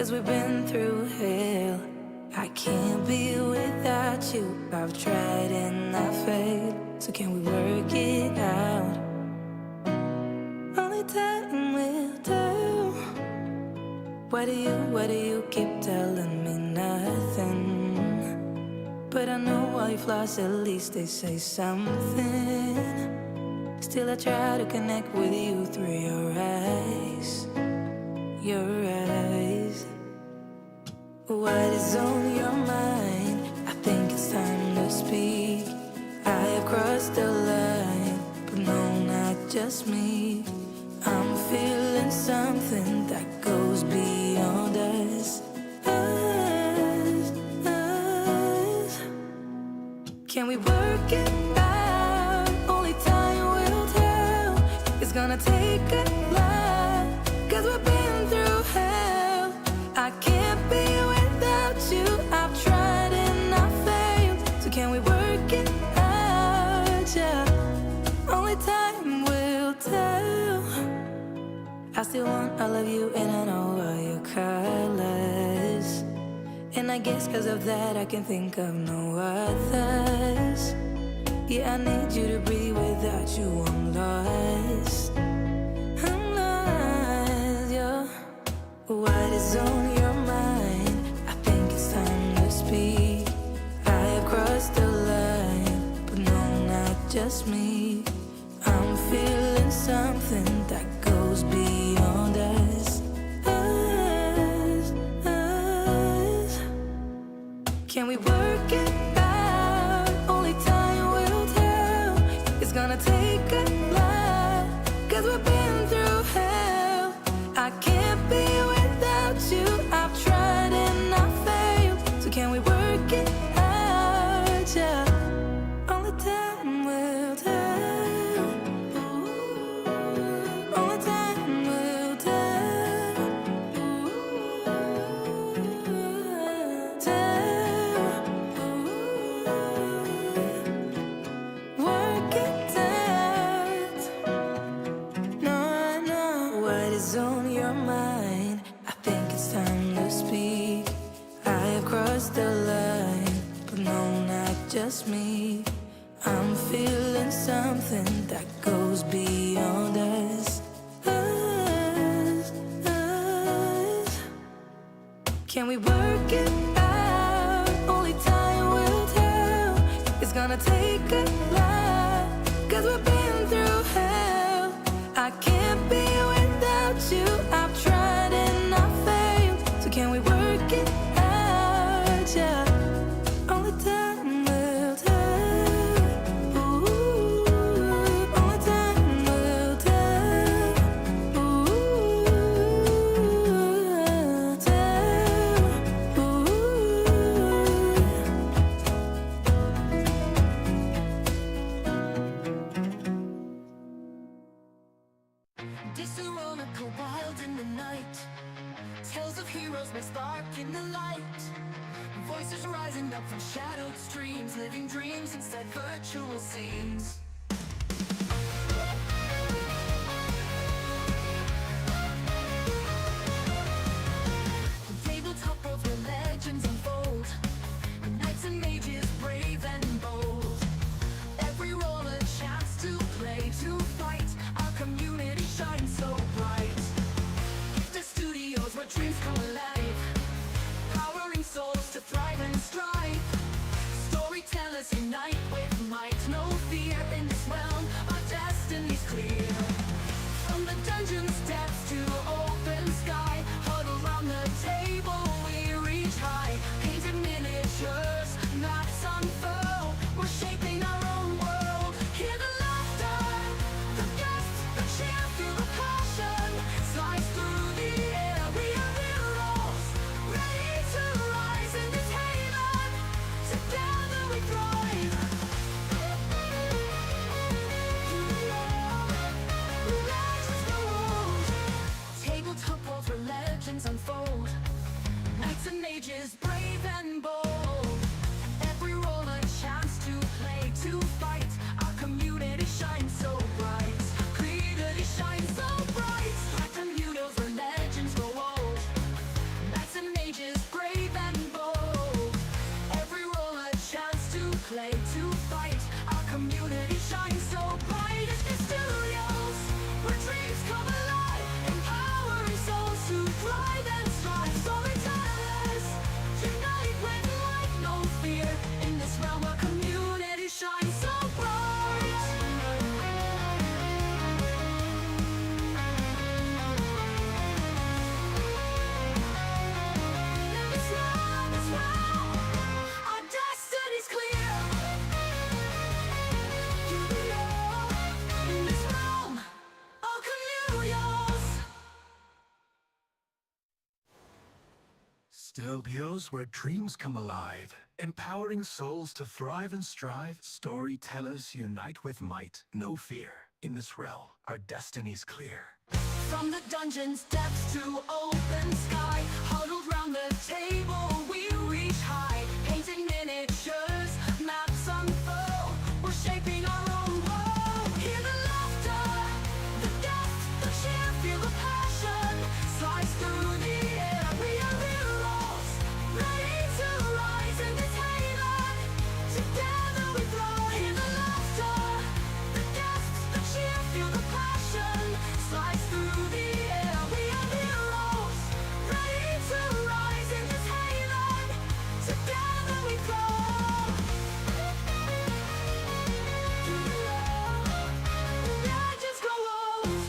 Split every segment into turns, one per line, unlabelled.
'cause we've been through hell. I can't be without you. I've tried and I failed. So can we work it out? Only time will tell. Why do you keep telling me nothing? But I know all your flaws, at least they say something. Still I try to connect with you through your eyes. Your eyes. What is on your mind? I think it's time to speak. I have crossed the line, but no, not just me. I'm feeling something that goes beyond us. Us. Can we work it out? Only time will tell. It's gonna take a lot, 'cause we've been through hell. I can't be without you. I've tried and I failed. So can we work it out? Yeah. Only time will tell. I still want all of you and I know all your colors. And I guess 'cause of that I can think of no others. Yeah, I need you to breathe. Without you I'm lost. I'm lost, yeah. What is on your mind? I think it's time to speak. I have crossed the line, but no, not just me. I'm feeling something that goes beyond us. Us, us. Can we work it out? Only time will tell. It's gonna take a lot, 'cause we've been through hell. I can't be without you. I've tried and I failed. So can we work it out? Yeah. Only time will tell. Only time will tell. Tell. Work it out. No, I know what is on your mind. I think it's time to speak. I have crossed the line, but no, not just me. I'm feeling something that goes beyond us. Us, us. Can we work it out? Only time will tell. It's gonna take a lot, 'cause we've been through hell. I can't be without you. I've tried and I failed. So can we work it out? Yeah. Only time will tell. Ooh, only time will tell. Ooh, tell. Ooh.
Disaroma go wild in the night. Tales of heroes may spark in the light. Voices rising up from shadowed streams, living dreams inside virtual scenes. Tabletop worlds where legends unfold. Knights and mages brave and bold. Every role a chance to play, to fight. Our community shines so bright. The studios where dreams come alive, powering souls to thrive and strive. Storytellers unite with might, no fear.
Studios where dreams come alive, empowering souls to thrive and strive. Storytellers unite with might, no fear. In this realm, our destiny's clear.
From the dungeon's depths to open sky, huddled round the table, we reach high. Painting miniatures, maps unfurl, we're shaping our own world. Hear the laughter, the depth, the cheer, feel the passion, slice through the air. We are heroes, ready to rise in this haven. Together we thrive. Hear the laughter, the depth, the cheer, feel the passion, slice through the air. We are heroes, ready to rise in this haven. Together we grow. Legends grow old.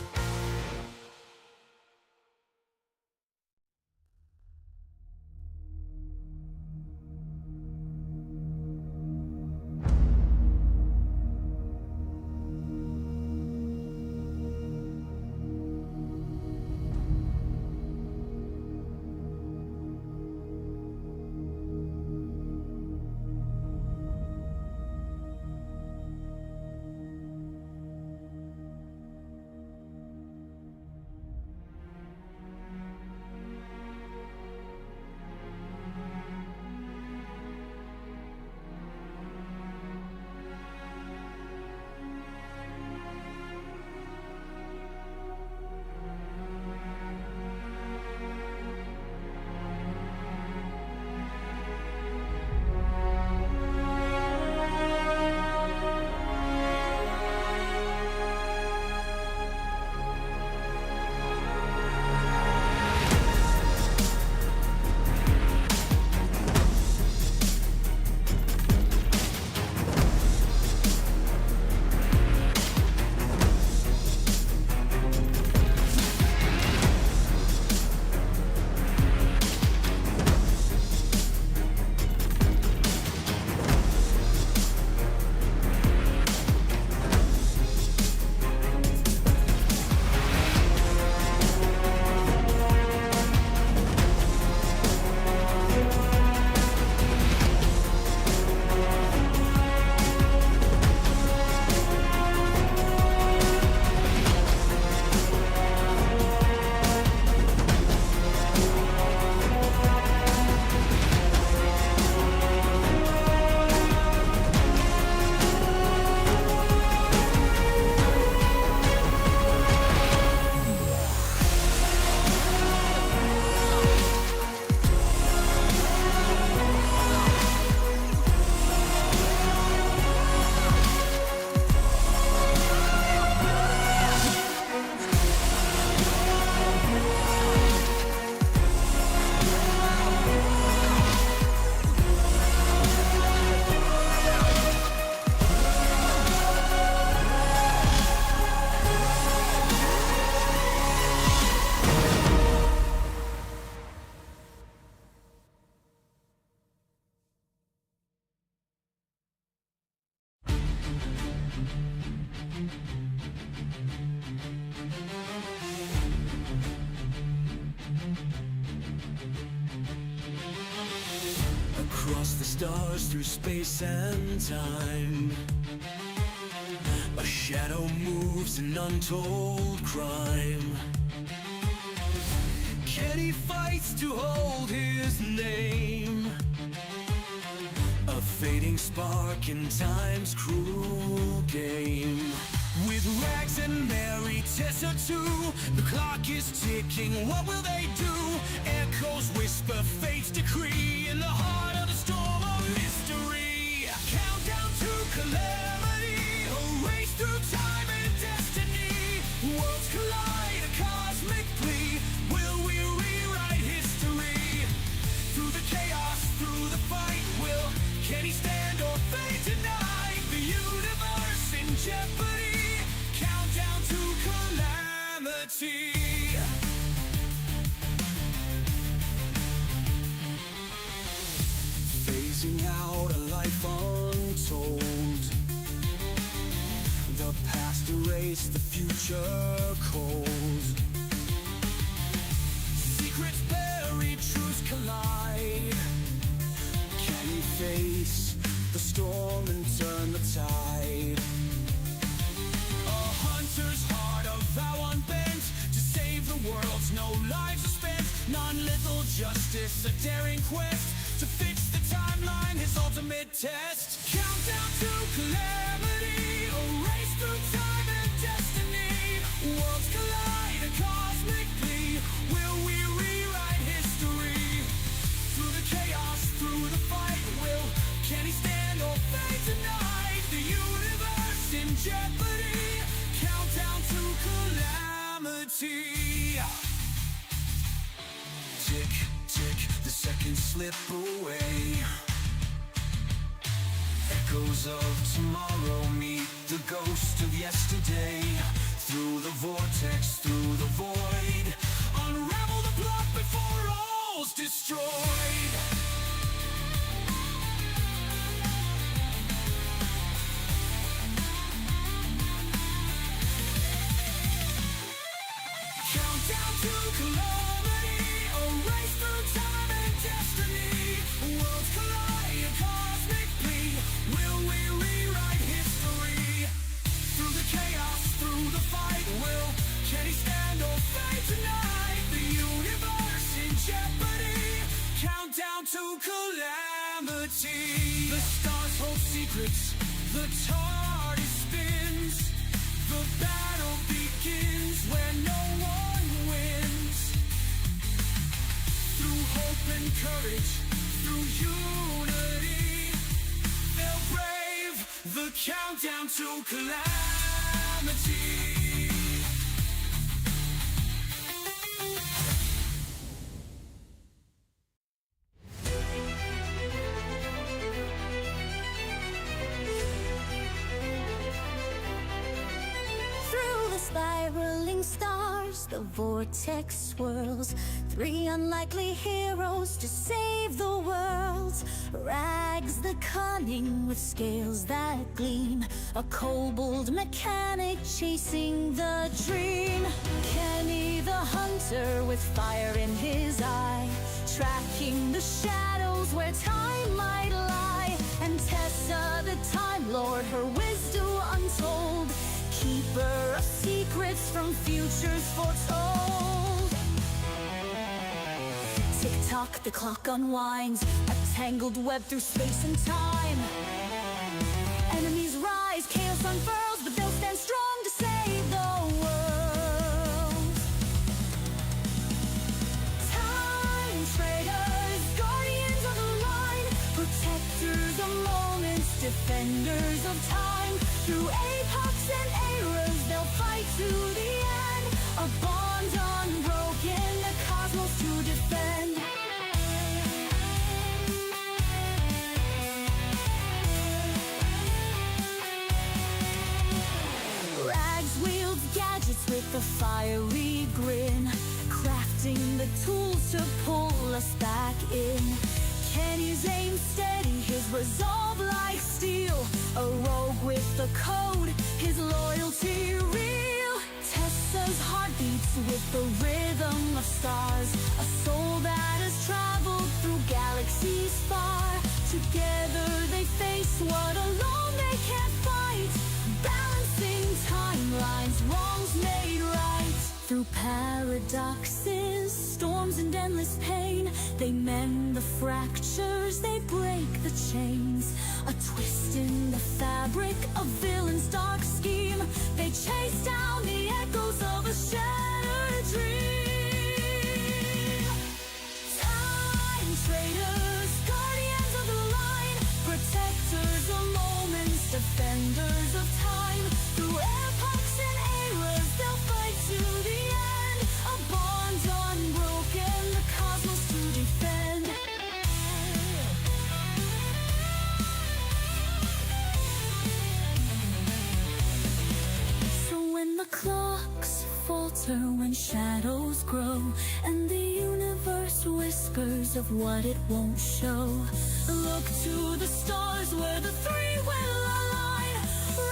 Across the stars, through space and time, a shadow moves an untold crime. Kenny fights to hold his name, a fading spark in time's cruel game. With Rags and Mary, Tessa too, the clock is ticking, what will they do? Echoes whisper fate's decree in the heart of the storm of mystery. Countdown to calamity, a race through time and destiny. Worlds collide, a cosmic plea, will we rewrite history? Through the chaos, through the fight, will Kenny stand or fate deny? The universe in jeopardy, countdown to calamity. Phasing out a life untold, the past erased, the future cold. Secrets buried, truths collide. face the storm and turn the tide. A hunter's heart, a vow unbent, to save the world, no lives are spent. Non-lethal justice, a daring quest, to fix the timeline, his ultimate test. Countdown to calamity, a race through time and destiny. Worlds collide, a cosmic plea. Will we rewrite history? Through the chaos, through the fight, can he stand or fade tonight? The universe in jeopardy, countdown to calamity. Tick, tick, the seconds slip away. Echoes of tomorrow meet the ghost of yesterday. Through the vortex, through the void, unravel the plot before all's destroyed. Countdown to calamity, a race through time and destiny. Worlds collide, a cosmic plea. Will we rewrite history? Through the chaos, through the fight, can he stand or fade tonight? The universe in jeopardy, countdown to calamity. The stars hold secrets, the TARDIS spins. The battle begins where no one wins. Through hope and courage, through unity, they'll brave the countdown to calamity.
Spiraling stars, the vortex swirls. 3 unlikely heroes to save the world. Rags the cunning with scales that gleam. A kobold mechanic chasing the dream. Kenny the hunter with fire in his eye, tracking the shadows where time might lie. And Tessa the Time Lord, her wisdom untold, keeper of secrets from futures foretold. Tick-tock, the clock unwinds, a tangled web through space and time. Enemies rise, chaos unfurls, but they'll stand strong to save the world. Time traders, guardians of the line, protectors of moments, defenders of time. Through epochs and eras, they'll fight to the end. A bond unbroken, the cosmos to defend. Rags wields gadgets with a fiery grin, crafting the tools to pull us back in. Kenny's aim steady, his resolve like steel. A rogue with the code, his loyalty real. Tessa's heart beats with the rhythm of stars, a soul that has traveled through galaxies far. Together they face what alone they can't fight, balancing timelines, wrongs made right. Through paradoxes, storms and endless pain, they mend the fractures, they break the chains. A twist in the fabric, a villain's dark scheme. They chase down the echoes of a shattered dream. Time traders, guardians of the line, protectors of moments, defenders of time. Through epochs and eras, they'll fight to the end. A bond unbroken, the cosmos to defend. The clocks falter when shadows grow, and the universe whispers of what it won't show. Look to the stars where the 3 will align.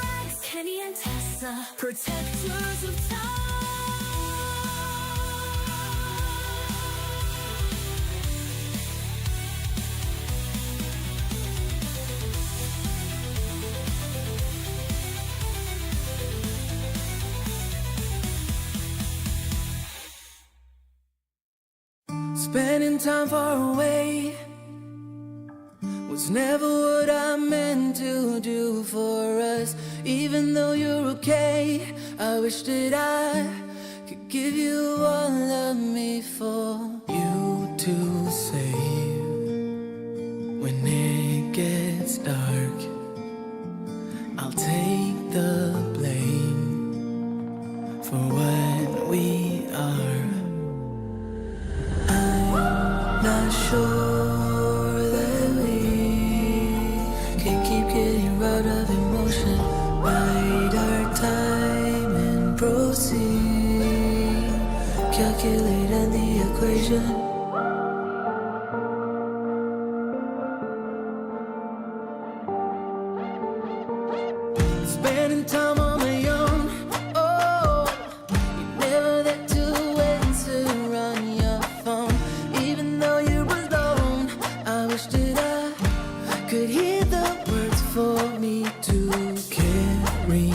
Rags, Kenny and Tessa, protectors of time.
Spending time far away was never what I meant to do for us. Even though you're okay, I wish that I could give you all of me for you to save. When it gets dark, I'll take the blame for what we are. I'm not sure that we can keep getting robbed of emotion. Bide our time and proceed. Calculating the equation. Spending time on my own. Oh, you never there to answer on your phone. Even though you're alone, I wish that I could hear the words for me to carry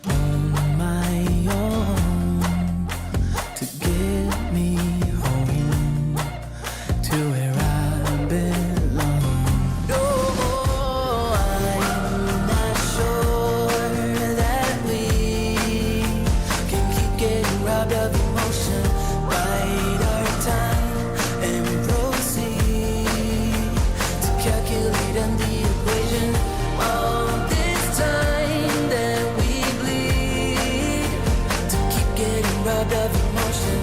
on my own, to get me home to where I belong. No, I'm not sure that we can keep getting robbed of emotion. Bide our time and proceed to calculate on the equation. All this time that we bleed to keep getting robbed of emotion.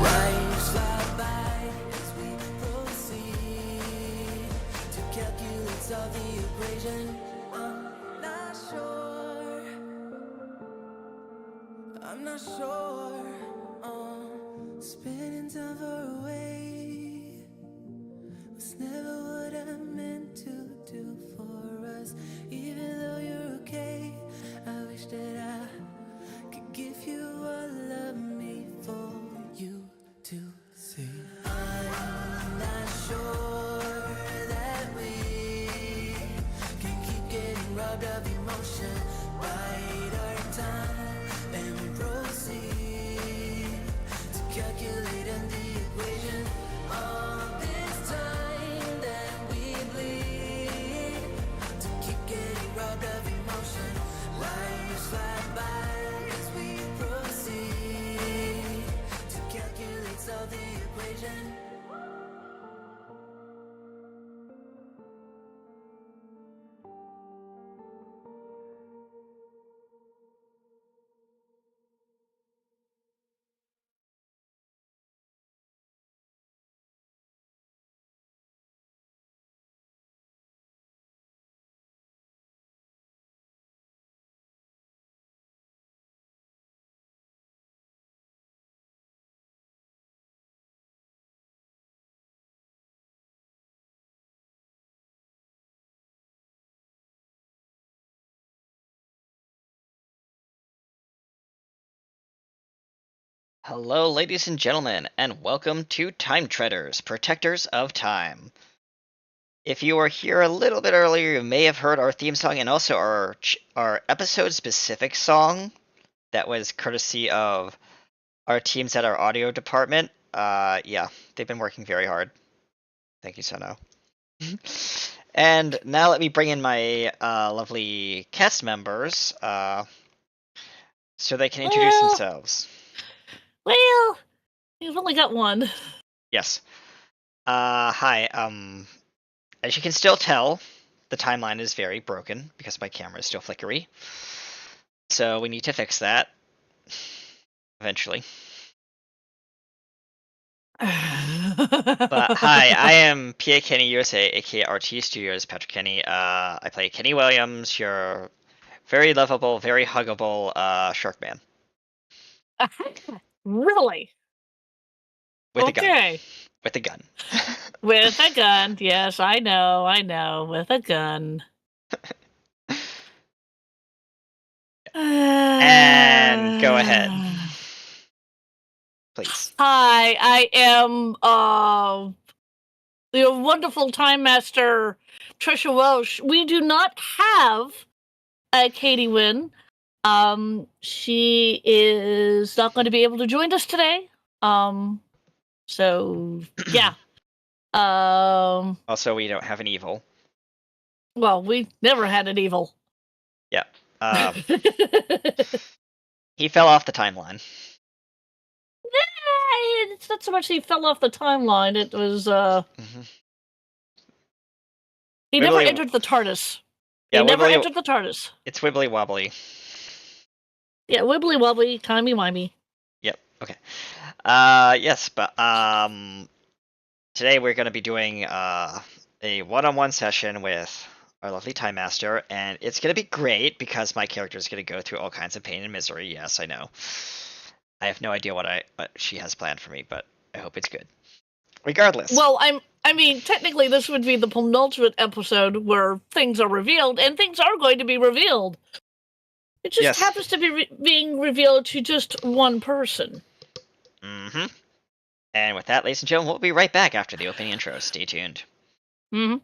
Lives fly by as we proceed to calculate solve the equation. I'm not sure. I'm not sure. Spending time far away was never what I meant to do for us. Even though you're okay, I wish that I could give you all of me for you to see. I'm not sure that we can keep getting robbed of emotion. Bide our time and proceed to calculate on the equation. All this time that we bleed to keep getting robbed of emotion. Lives fly by as we proceed to calculate solve the equation.
Hello, ladies and gentlemen, and welcome to Time Treaders, Protectors of Time. If you were here a little bit earlier, you may have heard our theme song and also our episode-specific song that was courtesy of our teams at our audio department. Yeah, they've been working very hard. Thank you, Sono. And now let me bring in my lovely cast members so they can introduce themselves.
Well, you've only got one.
Yes. Hi. As you can still tell, the timeline is very broken because my camera is still flickery. So we need to fix that eventually. But hi, I am PA Kenny USA, aka RT Studios Patrick Kenny. I play Kenny Williams, your very lovable, very huggable Shark Man.
Really?
With a gun.
Okay.
With a gun.
With a gun. Yes, I know. With a gun.
And go ahead. Please.
Hi, I am the wonderful Time Master Trisha Welsh. We do not have Katie Wynn. She is not going to be able to join us today. So yeah.
Also, we don't have an evil.
Well, we never had an evil.
Yeah. He fell off the timeline.
It's not so much he fell off the timeline. It was he never
Wibbly-
entered the TARDIS.
Yeah,
he never
wibbly-
entered the TARDIS.
It's wibbly wobbly.
Yeah, wibbly wobbly, timey wimey.
Yep. Okay. Yes, but today we're going to be doing a one-on-one session with our lovely Time Master, and it's going to be great because my character is going to go through all kinds of pain and misery. Yes, I know. I have no idea what she has planned for me, but I hope it's good. Regardless.
Well, I mean, technically, this would be the penultimate episode where things are revealed, and things are going to be revealed. It just
Yes.
happens to be being revealed to just one person.
Mm-hmm. And with that, ladies and gentlemen, we'll be right back after the opening intro. Stay tuned.
Mm-hmm.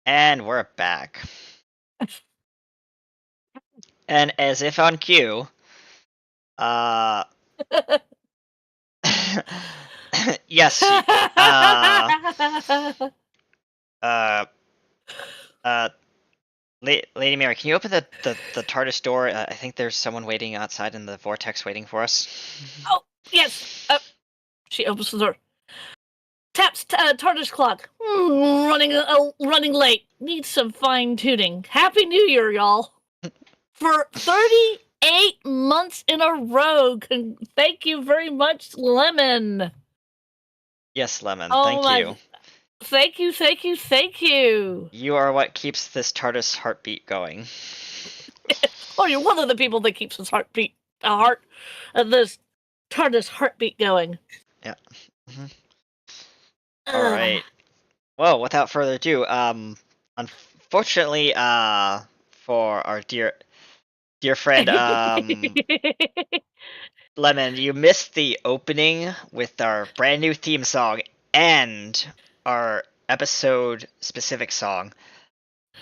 And we're back. And as if on cue, yes, Lady Mary, can you open the TARDIS door? I think there's someone waiting outside in the vortex waiting for us.
Oh, yes. She opens the door. Taps TARDIS clock. Running late. Needs some fine tuning. Happy New Year, y'all. For 38 months in a row. Thank you very much, Lemon.
Yes, Lemon,
Oh
thank
my-
you.
Thank you, thank you, thank you.
You are what keeps this TARDIS heartbeat going.
Oh, you're one of the people that keeps this this TARDIS heartbeat going.
Yeah. All right. Well, without further ado, unfortunately, for our dear friend, Lemon, you missed the opening with our brand new theme song and our episode specific song.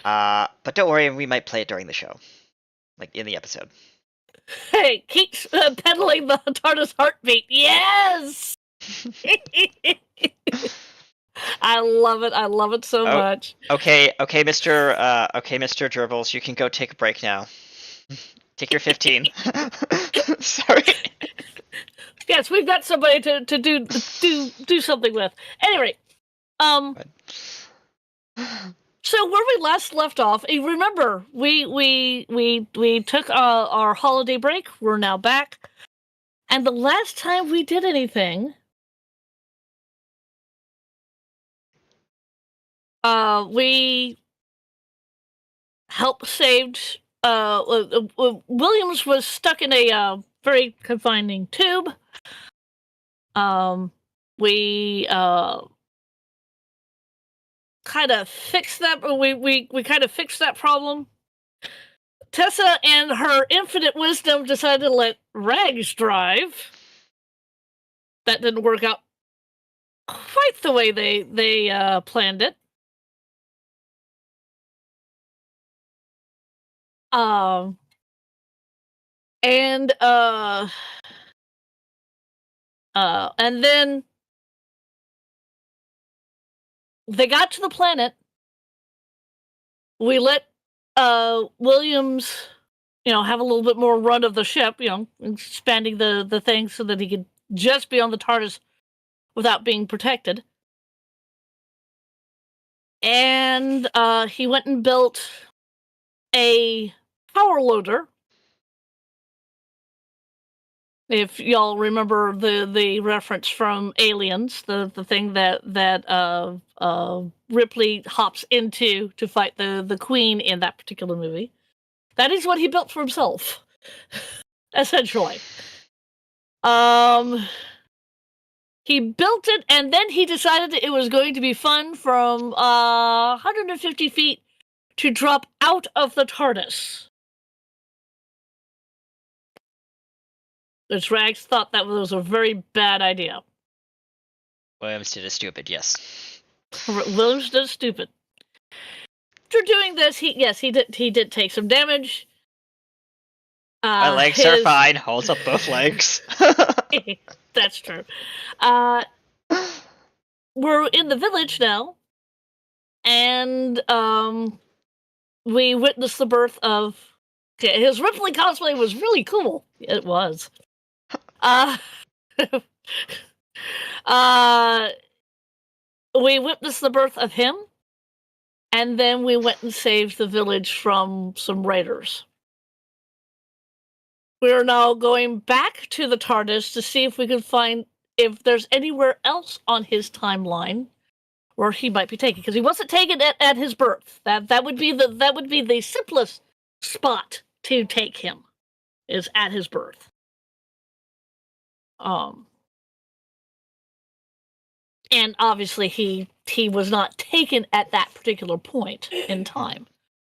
But don't worry, we might play it during the show, like in the episode.
Hey, keep peddling the TARDIS heartbeat. Yes. I love it. I love it so much.
Okay, Mr. Gerbils, you can go take a break now. Take your 15. Sorry.
Yes, we've got somebody to do something with. Anyway, so where we last left off, remember we took our holiday break. We're now back, and the last time we did anything, we helped saved. Williams was stuck in a very confining tube. We kind of fixed that. We kind of fixed that problem. Tessa and her infinite wisdom decided to let Rags drive. That didn't work out quite the way they planned it. And and then they got to the planet. We let Williams, have a little bit more run of the ship, expanding the thing so that he could just be on the TARDIS without being protected. And he went and built a power loader. If y'all remember the reference from Aliens, the thing that Ripley hops into to fight the Queen in that particular movie, that is what he built for himself, essentially. He built it, and then he decided that it was going to be fun from 150 feet to drop out of the TARDIS. Which Rags thought that was a very bad idea.
Williams did a stupid, yes.
Williams did stupid. After doing this, he did take some damage.
My legs are fine. Holds up both legs.
That's true. We're in the village now, and we witnessed the birth of. His Ripley cosplay was really cool. It was. We witnessed the birth of him, and then we went and saved the village from some raiders. We are now going back to the TARDIS to see if we can find if there's anywhere else on his timeline where he might be taken, because he wasn't taken at his birth. That would be the simplest spot to take him, is at his birth. And obviously he was not taken at that particular point in time.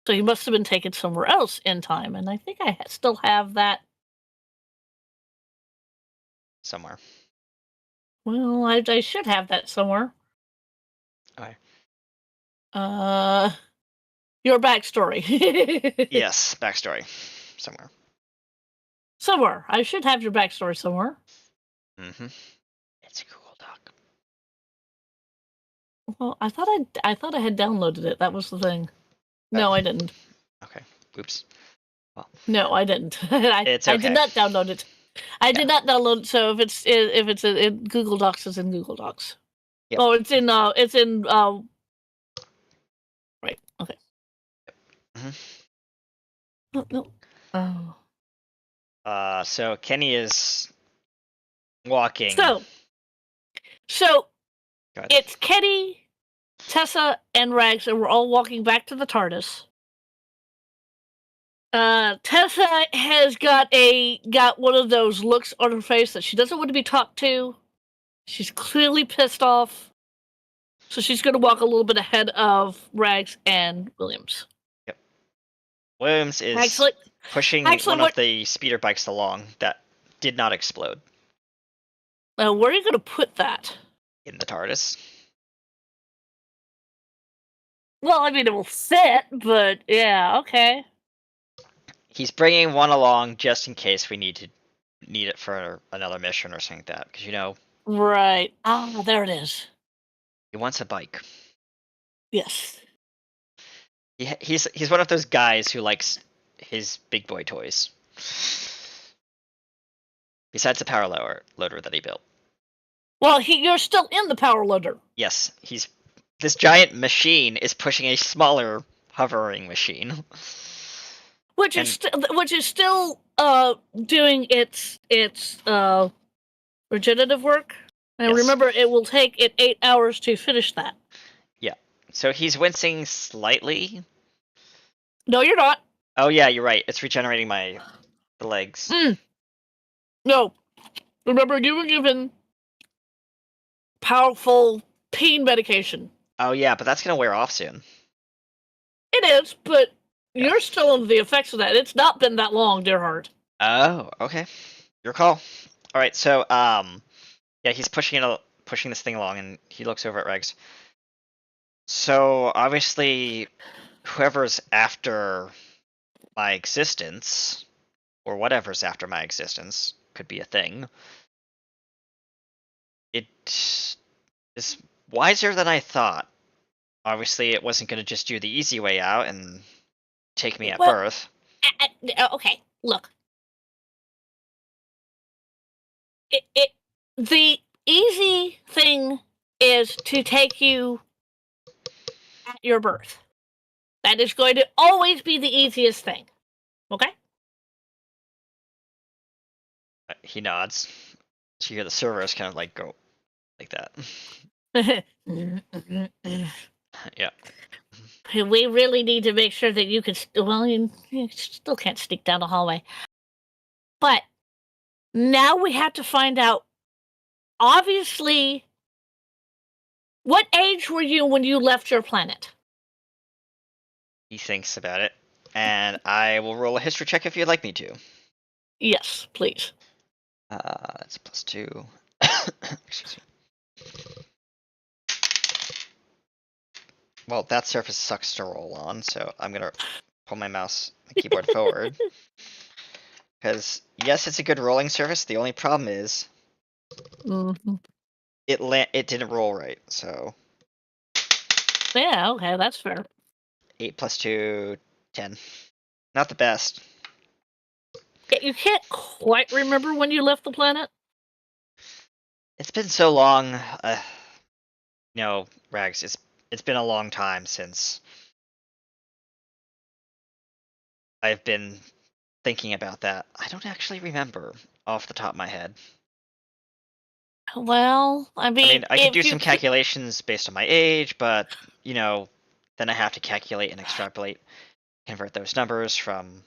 So he must have been taken somewhere else in time, and I think I still have that.
Somewhere.
Well, I should have that somewhere.
Okay.
Your backstory.
Yes, backstory. Somewhere.
Somewhere. I should have your backstory somewhere.
Mm-hmm. It's a Google Doc.
Well, I thought I had downloaded it. That was the thing. No, I didn't.
Okay. Oops. Well.
No, I didn't.
It's okay.
I did not download it. I did not download it. So if it's in Google Docs, it's in Google Docs.
Yep.
Oh, it's in right. Okay.
Mm-hmm.
No. Oh.
So Kenny is walking.
So it's Kenny, Tessa, and Rags, and we're all walking back to the TARDIS. Tessa has got one of those looks on her face that she doesn't want to be talked to. She's clearly pissed off. So she's going to walk a little bit ahead of Rags and Williams.
Yep. Williams is pushing one of the speeder bikes along that did not explode.
Where are you going to put that?
In the TARDIS.
Well, I mean, it will fit, but yeah, okay.
He's bringing one along just in case we need it for another mission or something like that, because
Right. Ah, there it is.
He wants a bike.
Yes.
He's one of those guys who likes his big boy toys. Besides the power loader that he built.
Well, you're still in the power loader.
Yes, this giant machine is pushing a smaller hovering machine.
Which is still doing its regenerative work. And
yes.
Remember, it will take it 8 hours to finish that.
Yeah. So he's wincing slightly.
No, you're not.
Oh yeah, you're right. It's regenerating the legs.
No. Remember, you were given powerful pain medication.
Oh yeah, but that's gonna wear off soon.
It is, but you're still under the effects of that. It's not been that long, dear heart.
Oh, okay. Your call. All right, so yeah, he's pushing this thing along, and he looks over at Regs. So obviously, whoever's after my existence, or whatever's after my existence, could be a thing. It is wiser than I thought. Obviously, it wasn't going to just do the easy way out and take me at
Well,
birth.
Okay, look. The easy thing is to take you at your birth. That is going to always be the easiest thing. Okay?
He nods. So you hear the servers kind of like go like that. Yeah.
We really need to make sure that you can. Well, you still can't sneak down the hallway. But now we have to find out. Obviously, what age were you when you left your planet?
He thinks about it, and I will roll a history check if you'd like me to.
Yes, please.
That's +2. Excuse me. Well, that surface sucks to roll on, so I'm gonna pull my mouse, my keyboard forward. Because yes, it's a good rolling surface. The only problem is
Mm-hmm.
it didn't roll right. So
Yeah, okay, that's fair.
8 + 2, 10. Not the best.
You can't quite remember when you left the planet?
It's been so long. Rags. It's been a long time since I've been thinking about that. I don't actually remember off the top of my head.
Well, I mean,
I could do
if you
some calculations based on my age, but then I have to calculate and extrapolate, convert those numbers from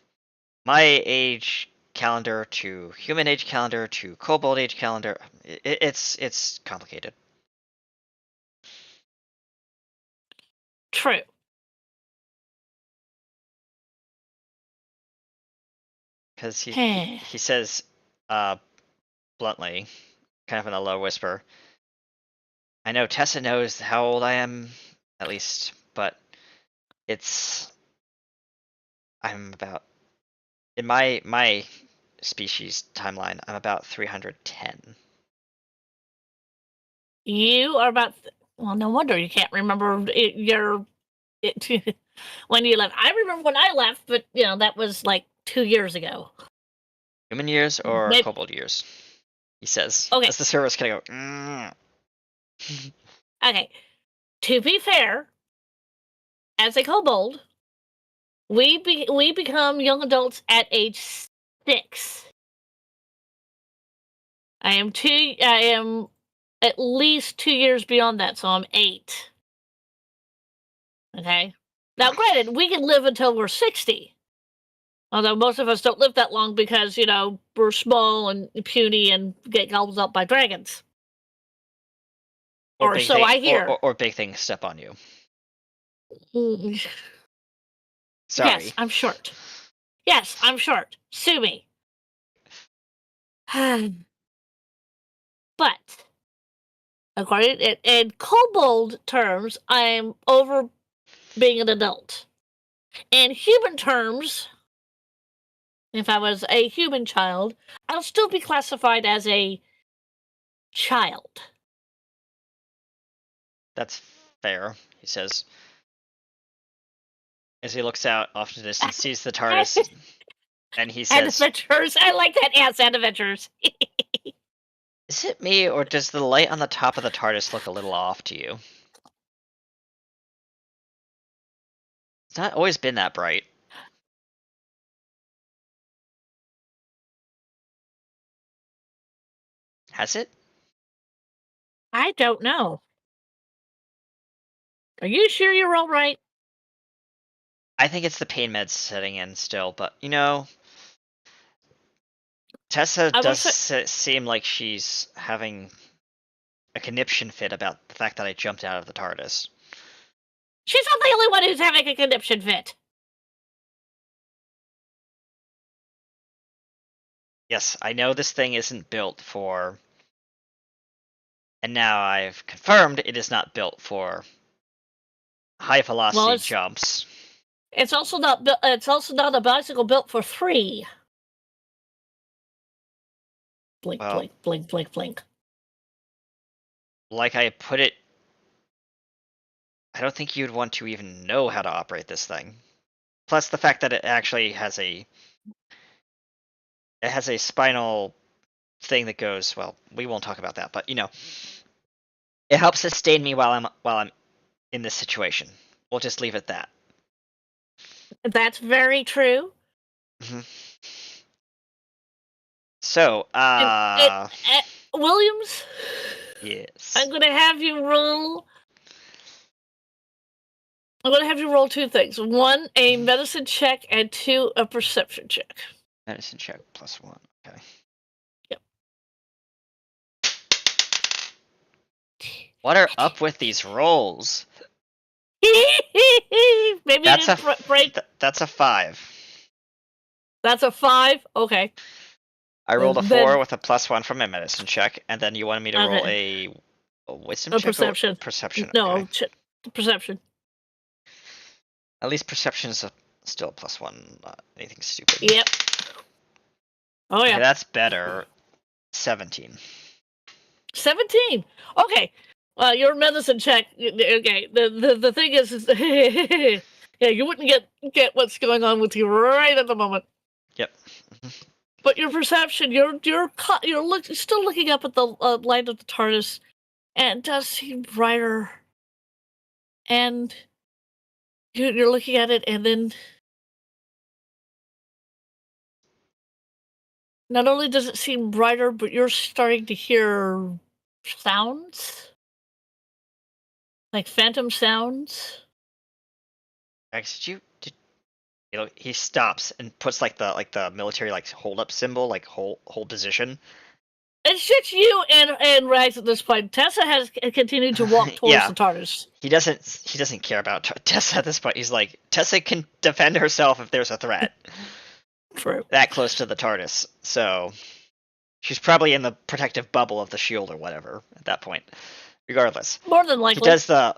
my age calendar to human age calendar to kobold age calendar. It's complicated.
True.
Because he says bluntly, kind of in a low whisper, I know Tessa knows how old I am, at least, but I'm about, in my species timeline, I'm about 310.
You are about. Well, no wonder you can't remember when you left. I remember when I left, but that was like 2 years ago.
Human years or
Maybe,
kobold years? He says,
okay.
as the servers kind of go,
Okay. To be fair, as a kobold, we become young adults at age 6. I am at least 2 years beyond that, so I'm 8. Okay. Now, granted, we can live until we're 60. Although most of us don't live that long because, we're small and puny and get gobbled up by dragons. Or so I hear.
Or big things step on you.
Mm.
Sorry.
Yes, I'm short. Yes, I'm short. Sue me. But, according in kobold terms, I'm over being an adult. In human terms, if I was a human child, I'll still be classified as a child.
That's fair, he says. As he looks out off to the distance, sees the TARDIS, and he says,
Adventures. I like that. Yes, adventures.
is it me, or does the light on the top of the TARDIS look a little off to you? It's not always been that bright. Has it?
I don't know. Are you sure you're all right?
I think it's the pain meds setting in still, but Tessa does seem like she's having a conniption fit about the fact that I jumped out of the TARDIS.
She's not the only one who's having a conniption fit.
Yes, I know this thing isn't built for... And now I've confirmed it is not built for high velocity jumps.
It's also not a bicycle built for 3. Blink,
Well-
blink, blink, blink, blink.
Like I put it, I don't think you'd want to even know how to operate this thing. Plus the fact that it actually has a spinal thing that goes, well, we won't talk about that, but you know, it helps sustain me while I'm in this situation. We'll just leave it at that.
That's very true.
Mhm. So,
Williams,
yes.
I'm gonna have you roll. I'm gonna have you roll two things: one, a medicine check, and two, a perception check.
Medicine check +1. Okay.
Yep.
What are up with these rolls?
Maybe
That's
you
a
didn't break.
that's a 5.
That's a 5. Okay.
I rolled a
Then-
4 with a +1 from my medicine check, and then you wanted me to roll a wisdom
A
check or
perception.
perception.
No,
Okay.
perception.
At least perception is still a +1, not anything stupid.
Yep. Oh yeah.
Okay, that's better. 17.
17. Okay. Your medicine check. Okay. The thing is yeah, you wouldn't get what's going on with you right at the moment.
Yep.
But your perception, you're still looking up at the light of the TARDIS, and it does seem brighter. And you're looking at it, and then not only does it seem brighter, but you're starting to hear sounds, like phantom sounds.
Max, did you know, he stops and puts like the military hold up symbol, like hold position.
It's just you and Rags at this point. Tessa has continued to walk towards
Yeah.
the TARDIS.
He doesn't care about Tessa at this point. He's like, Tessa can defend herself if there's a threat.
True.
That close to the TARDIS. So she's probably in the protective bubble of the shield or whatever at that point. Regardless.
More than
He
likely.
does the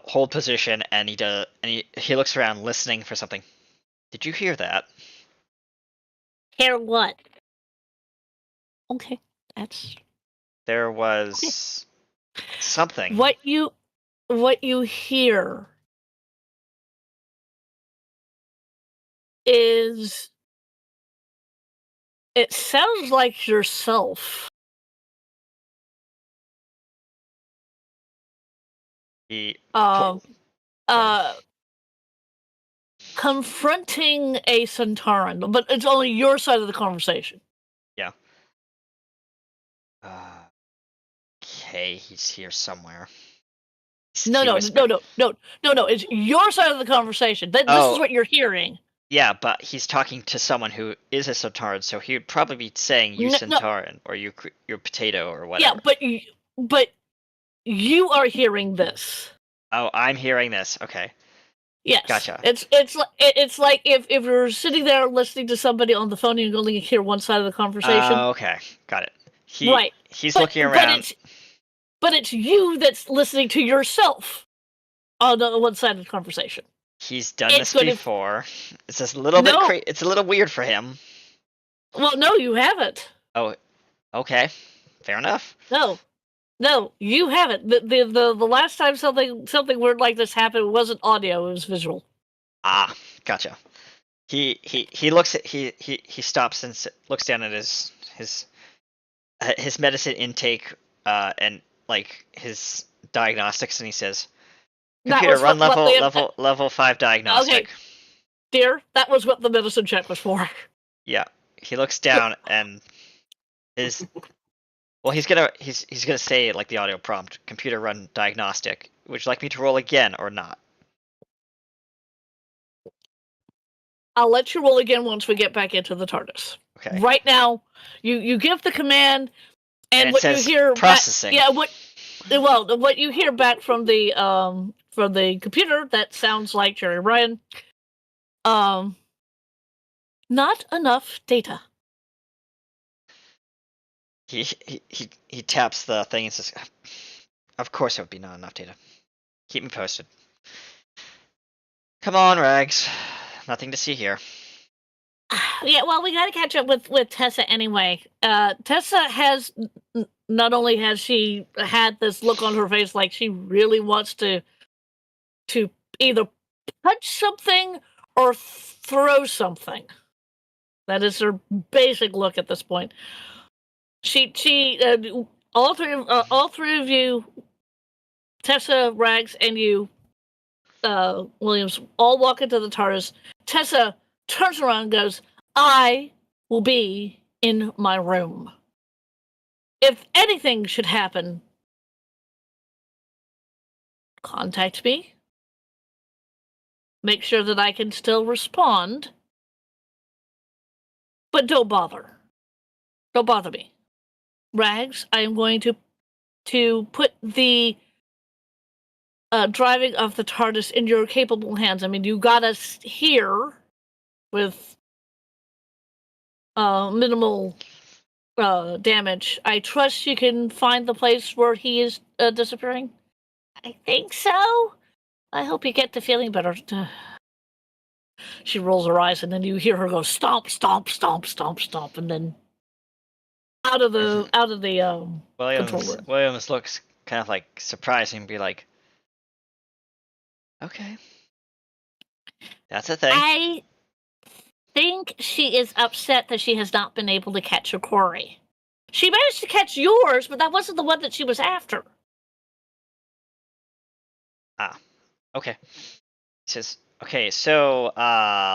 hold position, and he looks around listening for something. Did you hear that?
Hear what? Okay, that's
There was something.
what you hear is, it sounds like yourself.
He
Um confronting a Centauran, but it's only your side of the conversation.
yeah. Okay, he's here somewhere.
No,
He
no,
whispered.
no, no, no, no, no. It's your side of the conversation. This
Oh.
is what you're hearing.
Yeah, but he's talking to someone who is a Centauran, so he would probably be saying "you
No.
Centauran" or "you potato" or whatever.
Yeah, but you are hearing this.
Oh, I'm hearing this. Okay.
Yes.
Gotcha.
It's like if you're sitting there listening to somebody on the phone and you only hear one side of the conversation.
Okay, got it.
Right.
He's looking around.
But it's you that's listening to yourself on the one side of the conversation.
He's done
It's
this
gonna-
before. It's just a little
No.
bit. It's a little weird for him.
Well, no, you haven't.
Oh, okay, fair enough.
No, you haven't. The last time something weird like this happened wasn't audio; it was visual.
Ah, gotcha. He looks at he stops and looks down at his medicine intake and like his diagnostics, and he says,
That
"Computer,
was
run
what
level 5 diagnostic."
Okay. Dear, that was what the medicine check was for.
Yeah, he looks down and he's gonna say like the audio prompt, "Computer, run diagnostic." Would you like me to roll again or not?
I'll let you roll again once we get back into the TARDIS.
Okay.
Right now, you give the command, and
And it
what
says
you hear
processing.
Back, what you hear back from the computer, that sounds like Jerry Ryan. Not enough data.
He taps the thing and says, "Of course it would be not enough data. Keep me posted." Come on, Rags. Nothing to see here.
Yeah, well, we got to catch up with Tessa anyway. Tessa has not only has she had this look on her face like she really wants to either punch something or throw something. That is her basic look at this point. She all three of you, Tessa, Rags, and you, Williams, all walk into the TARDIS. Tessa turns around and goes, "I will be in my room. If anything should happen, contact me. Make sure that I can still respond. But don't bother. Don't bother me. Rags, I am going to put the driving of the TARDIS in your capable hands. I mean, you got us here with minimal damage. I trust you can find the place where he is disappearing." "I think so. I hope you get to feeling better." She rolls her eyes, and then you hear her go stomp, stomp, stomp, stomp, stomp, and then out of the control room.
Williams looks kind of like surprised and be like, "Okay, that's a thing."
I think she is upset that she has not been able to catch her quarry. She managed to catch yours, but that wasn't the one that she was after.
Okay. He says, "Okay, so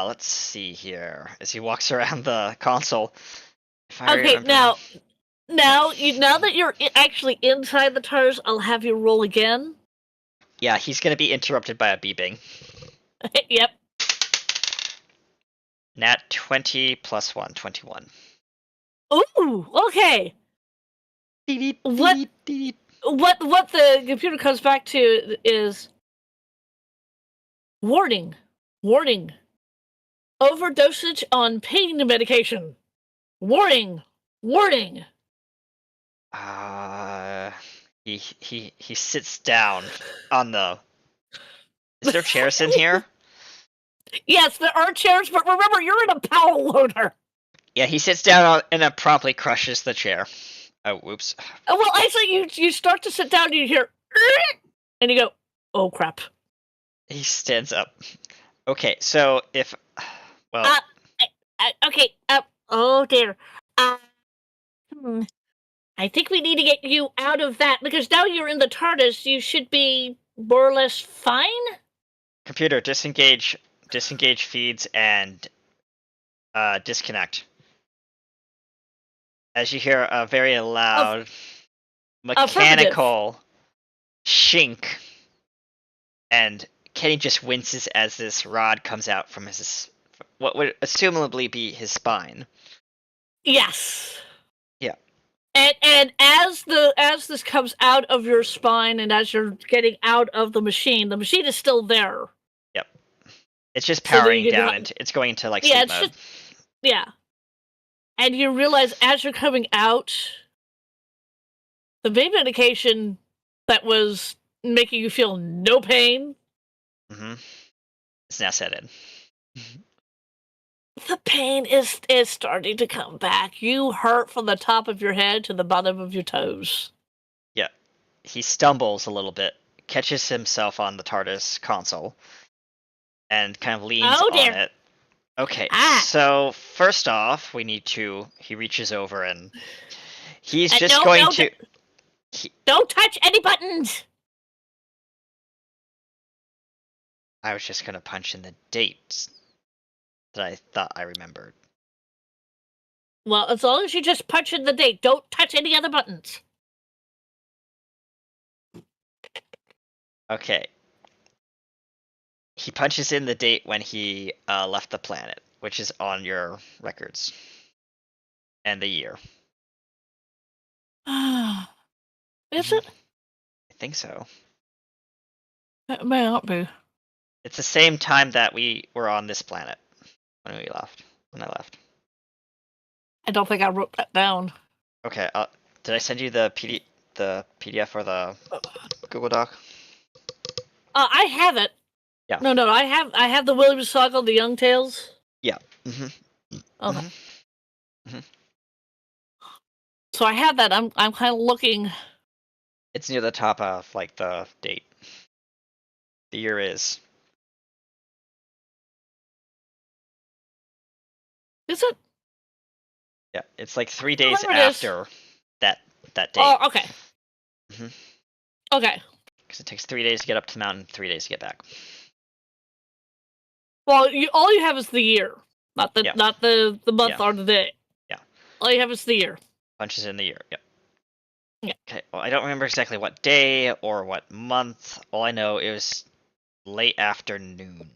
let's see here." As he walks around the console. If I
Okay,
remember-
now that you're actually inside the TARDIS, I'll have you roll again.
Yeah, he's gonna be interrupted by a beeping.
Yep.
Nat 20 plus 1, 21.
Ooh, okay.
Beep,
What-
beep, beep.
What the computer comes back to is warning, warning, overdosage on pain medication. Warning, warning.
He sits down on the. Is there chairs in here?
Yes, there are chairs, but remember, you're in a power loader.
Yeah, he sits down and promptly crushes the chair. Oh, whoops.
Well, actually, you start to sit down, and you hear, and you go, "Oh crap!"
He stands up. Okay, so if, well,
Okay. Oh dear. I think we need to get you out of that because now you're in the TARDIS. You should be more or less fine.
computer, disengage feeds and disconnect. As you hear a very loud mechanical shink, and Kenny just winces as this rod comes out from his what would assumably be his spine.
Yes.
Yeah.
And as this comes out of your spine and as you're getting out of the machine is still there.
Yep. It's just
So that
powering
you can
down,
not-
and it's going into like
Yeah,
sleep
it's
mode.
Yeah. And you realize as you're coming out, the pain medication that was making you feel no pain,
Mm-hmm. It's now set in.
the pain is starting to come back. You hurt from the top of your head to the bottom of your toes.
Yeah. He stumbles a little bit, catches himself on the TARDIS console, and kind of leans
Oh,
on
dear.
it. Okay,
Ah.
so first off, he reaches over and he's just
no,
going
no,
to.
Don't touch any buttons!
I was just gonna punch in the dates that I thought I remembered.
Well, as long as you just punch in the date, don't touch any other buttons.
Okay. He punches in the date when he left the planet, which is on your records, and the year.
Is it?
I think so.
It may not be.
It's the same time that we were on this planet when we left. When I left.
I don't think I wrote that down.
Okay. Did I send you the PDF or the Google Doc?
I have it.
Yeah.
No, I have the Williams saga, the Young Tales.
Yeah. Mm-hmm.
Okay.
Mhm. Mhm.
So I have that. I'm kind of looking.
It's near the top of like the date. The year is.
Is it?
Yeah, it's like 3 days
Whatever it is.
after that date.
Oh, okay.
Mhm.
Okay.
Because it takes 3 days to get up to the mountain, 3 days to get back.
Well, all you have is the year, not
Yeah.
the month
Yeah.
or the day.
Yeah.
All you have is the year.
Punches in the year. Yep.
Yeah.
Okay. Well, I don't remember exactly what day or what month. All I know it was late afternoon.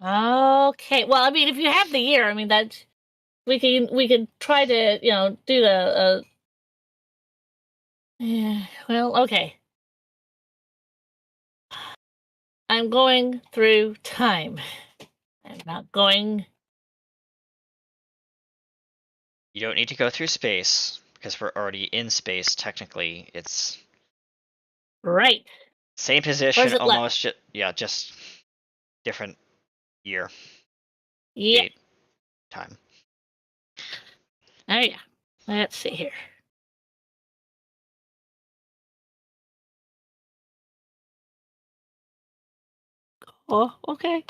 Okay. Well, I mean, if you have the year, I mean that we can try to do the. Yeah. Well, okay. I'm going through time. I'm not going.
You don't need to go through space because we're already in space. Technically, it's
Right.
same
Where's
position,
it left?
almost. Yeah, just different year,
Yeah.
date, time.
Oh yeah. Let's see here. Oh, okay.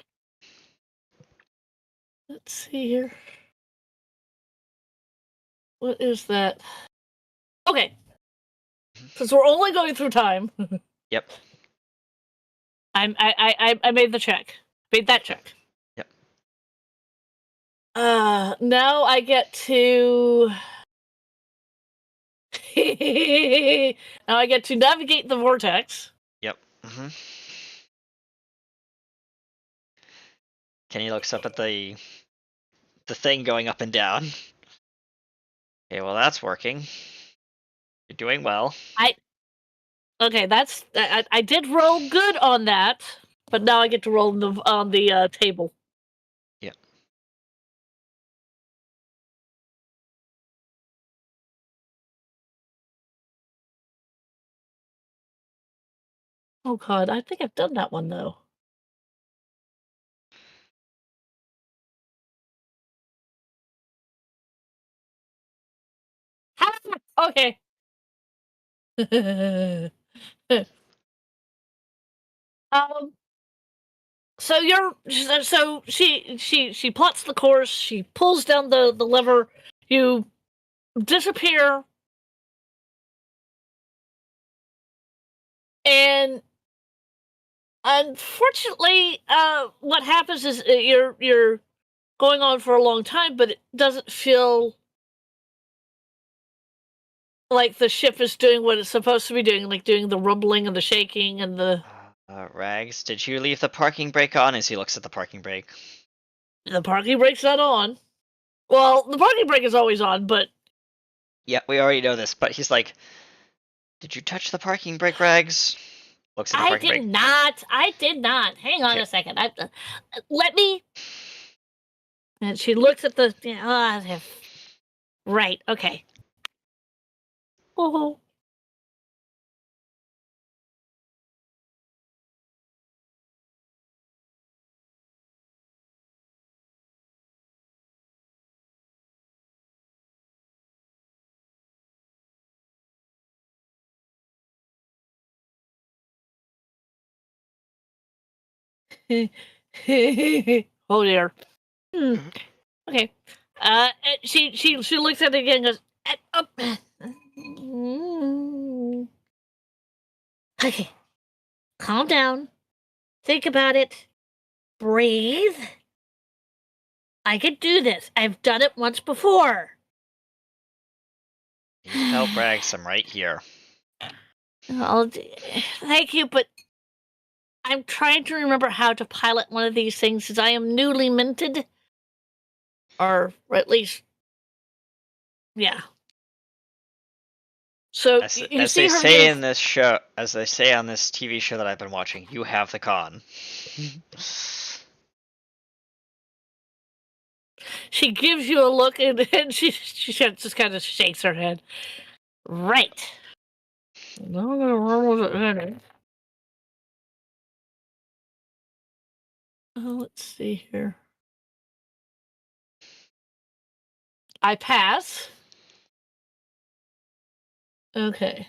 Let's see here. What is that? Okay. Since we're only going through time,
Yep.
I made the check. Made that check.
Yep.
Now I get to. Now I get to navigate the vortex.
Yep. Kenny looks up at the thing going up and down. Okay, well that's working. You're doing well.
Okay, I did roll good on that, but now I get to roll on the table.
Yep.
Oh god, I think I've done that one though. Okay. um. So she plots the course. She pulls down the lever. You disappear, and unfortunately, what happens is you're going on for a long time, but it doesn't feel like the ship is doing what it's supposed to be doing, like doing the rumbling and the shaking and the
Rags, did you leave the parking brake on? As he looks at the parking brake.
parking brake's not on. Well, the parking brake is always on, but
Yeah, we already know this, but he's like, "Did you touch the parking brake, Rags?" Looks at the
I
parking
did
brake.
not. I did not. Hang on
Okay.
a second. Let me. And she looks at the. Right. Okay. Oh. Oh dear. Hmm. Okay. She looks at it again and goes, Mm. Okay. Calm down. Think about it. Breathe. I can do this. I've done it once before.
Need help, Rags? I'm right here.
Thank you, but I'm trying to remember how to pilot one of these things since I am newly minted. Or at least, yeah. So you
As
see
they
her
say
give.
in this show, as they say on this TV show that I've been watching, you have the con.
She gives you a look and she just kind of shakes her head. Right. Now I'm gonna roll it in. Let's see here. I pass. Okay.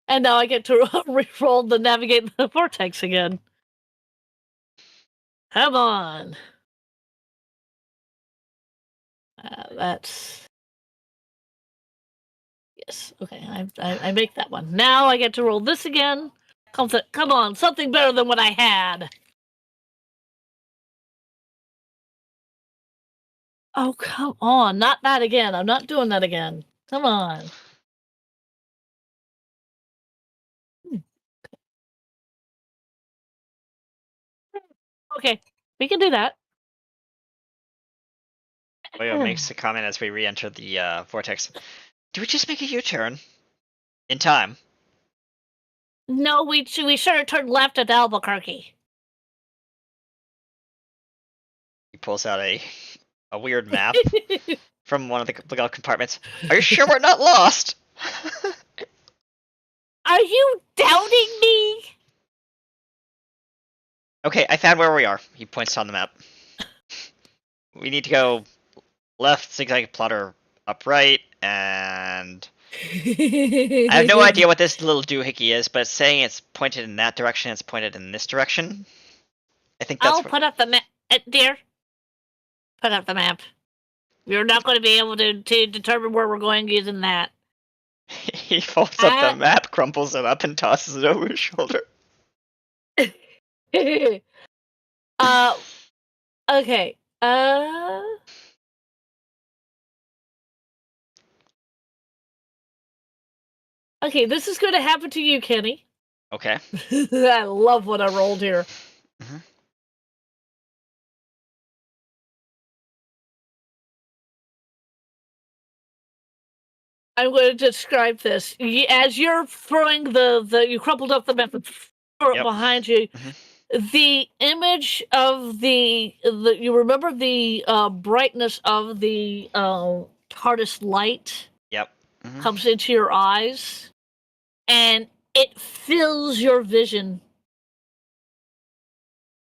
And now I get to re-roll the navigate the vortex again. Come on. That's... Yes, okay, I make that one. Now I get to roll this again. Come on, something better than what I had. Oh, come on, not that again. I'm not doing that again. Come on. Okay, we can do that.
Oyo makes a comment as we re-enter the vortex. Do we just make a U-turn? In time.
No, we should have turned left at Albuquerque.
He pulls out a weird map from one of the compartments. Are you sure we're not lost?
Are you doubting me?
Okay, I found where we are. He points on the map. We need to go left, zigzag plotter upright, and I have no idea what this little doohickey is, but it's saying it's pointed in that direction, it's pointed in this direction. I think that's
I'll put up the map. Dear, put up the map. You're not going to be able to determine where we're going using that.
He folds up the map, crumples it up, and tosses it over his shoulder.
Okay. Okay, this is going to happen to you, Kenny.
Okay.
I love what I rolled here.
Mm-hmm.
I'm going to describe this. As you're throwing you crumpled up the map and throw it behind you. Mm-hmm. The image of you remember the brightness of the TARDIS light.
Yep. Mm-hmm.
Comes into your eyes, and it fills your vision.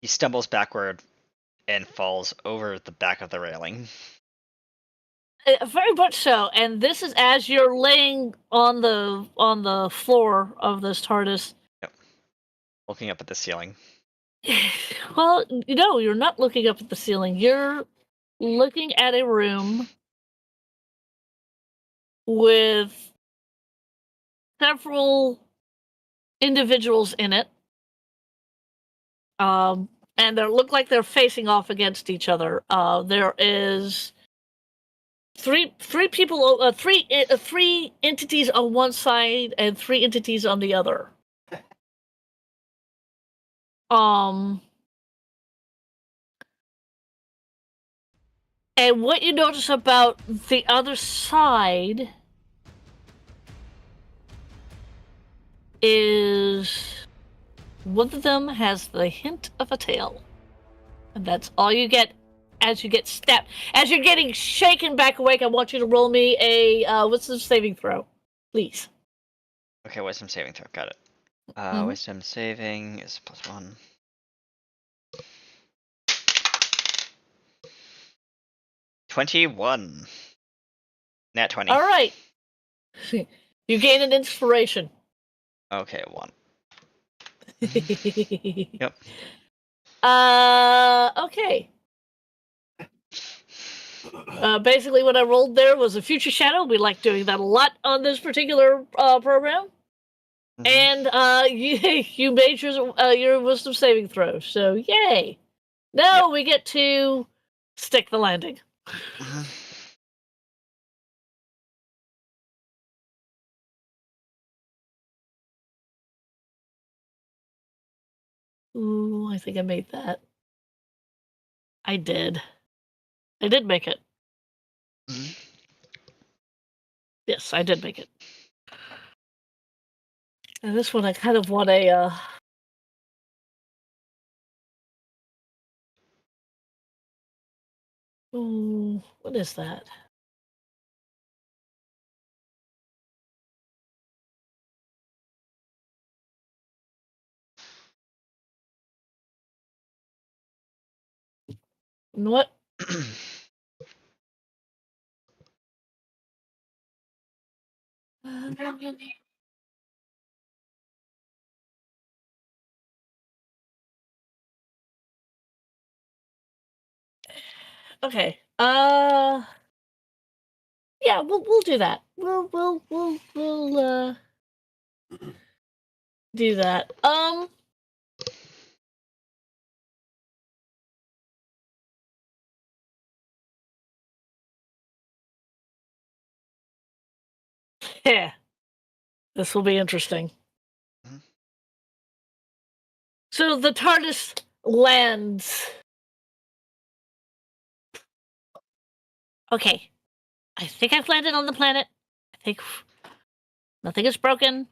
He stumbles backward and falls over the back of the railing.
Very much so, and this is as you're laying on the floor of this TARDIS.
Yep. Looking up at the ceiling.
Well, you're not looking up at the ceiling. You're looking at a room with several individuals in it. And they look like they're facing off against each other. There is three people, three entities on one side and three entities on the other. And what you notice about the other side is one of them has the hint of a tail. And that's all you get as you get stabbed. As you're getting shaken back awake, I want you to roll me a wisdom saving throw, please.
Okay, wisdom saving throw. Got it. Wisdom saving is +1. +21. Nat 20.
All right. You gain an inspiration.
Okay, 1. Yep.
Okay. Basically, what I rolled there was a future shadow. We like doing that a lot on this particular program. Mm-hmm. And you made your wisdom saving throw. So yay! Now we get to stick the landing. Mm-hmm. Ooh, I think I made that. I did. I did make it. Mm-hmm. Yes, I did make it. And this one, I kind of want a... Ooh, what is that? What? Okay. Yeah, we'll do that. We'll do that. Yeah. This will be interesting.
Mhm.
So the TARDIS lands. Okay. I think I've landed on the planet. I think nothing is broken.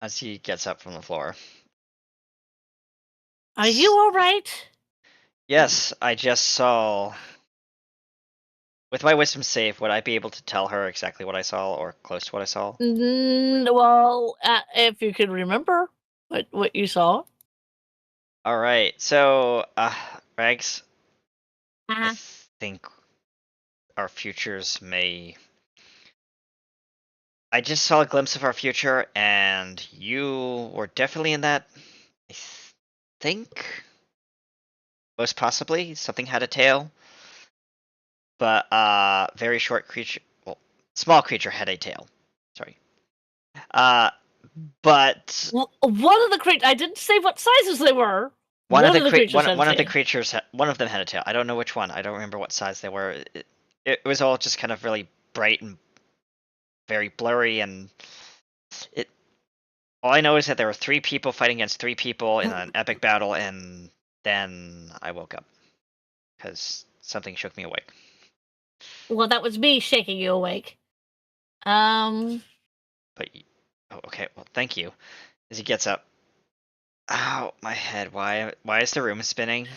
As he gets up from the floor.
Are you all right?
Yes, I just saw. With my wisdom save, would I be able to tell her exactly what I saw or close to what I saw?
Well, if you can remember what you saw.
All right. So, Rags, I
Uh-huh.
think our futures may. I just saw a glimpse of our future, and you were definitely in that. I think, most possibly, something had a tail, but very short creature. Well, small creature had a tail. Sorry. Uh, but
One of the creatures. I didn't say what sizes they were.
one of the
creatures had a
one of the
tail.
creatures, one of them had a tail. I don't know which one. I don't remember what size they were. It was all just kind of really bright and very blurry, and it. All I know is that there were 3 people fighting against 3 people in an epic battle, and then I woke up because something shook me awake.
Well, that was me shaking you awake. Um.
But oh, okay. Well, thank you. As he gets up. Ow, my head. Why is the room spinning?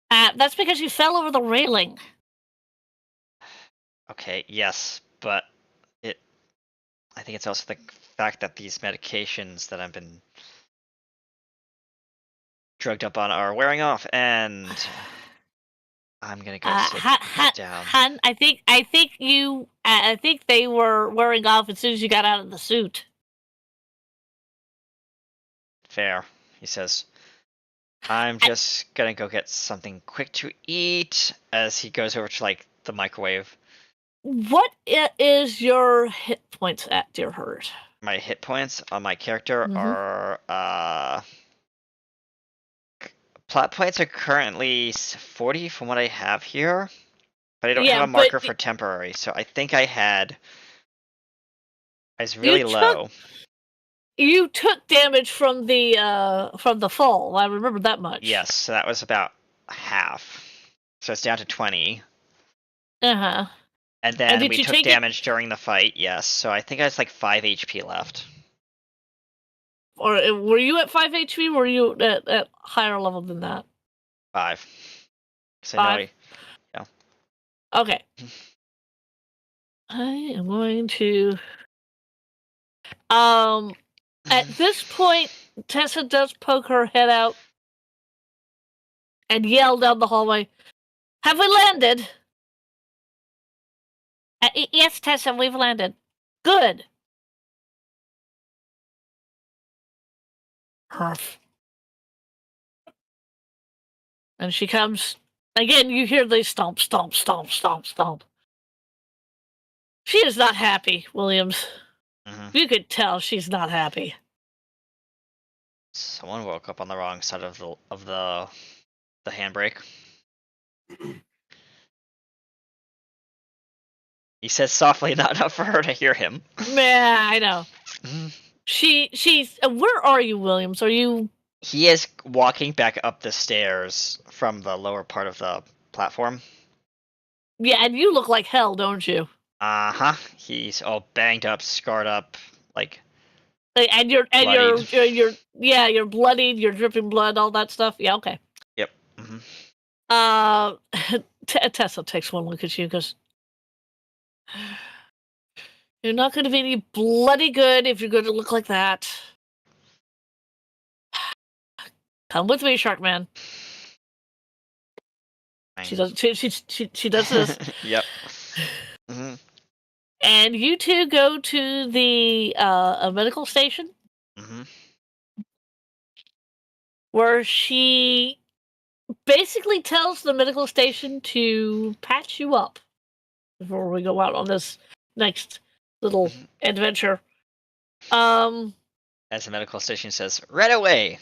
That's because you fell over the railing.
Okay, yes, but it. I think it's also the fact that these medications that I've been drugged up on are wearing off, and I'm gonna go sit down.
Hun, I think you. I think they were wearing off as soon as you got out of the suit.
Fair, he says. I'm just gonna go get something quick to eat as he goes over to like the microwave.
What is your hit points at, dear herd?
My hit points on my character
Mhm.
are plot points are currently 40 from what I have here, but I don't have
Yeah,
a
but
marker for temporary, so I think I was
you
really
took
low.
you took damage from the fall. I remember that much.
Yes, so that was about half. So it's down to 20.
Uh-huh.
And
And
then
did
we
you
took
take it,
damage during the fight, yes. So I think I was like 5 HP left.
or were you at 5 HP? Were you at higher level than that?
5. So I know
5. Okay. I am going to. At this point, Tessa does poke her head out and yell down the hallway, "Have we landed?" Yes, Tessa, we've landed. Good. Huff. And she comes. Again, you hear the stomp, stomp, stomp, stomp, stomp. She is not happy, Williams.
Mhm.
You could tell she's not happy.
Someone woke up on the wrong side of the handbrake. He says softly, not enough for her to hear him.
Yeah, I know.
Mhm.
She's. Where are you, Williams? Are you?
He is walking back up the stairs from the lower part of the platform.
Yeah, and you look like hell, don't you?
Uh-huh. He's all banged up, scarred up, like
And you're
bloodied.
you're bloodied, you're dripping blood, all that stuff. Yeah, okay.
Yep. Mhm.
Uh, Tessa takes one look at you, because you're not going to be any bloody good if you're going to look like that. Come with me, Shark Man. She does. She does this,
Yep. Hmm.
and you two go to the a medical station
Hmm.
where she basically tells the medical station to patch you up before we go out on this next little adventure.
As the medical station says, right away.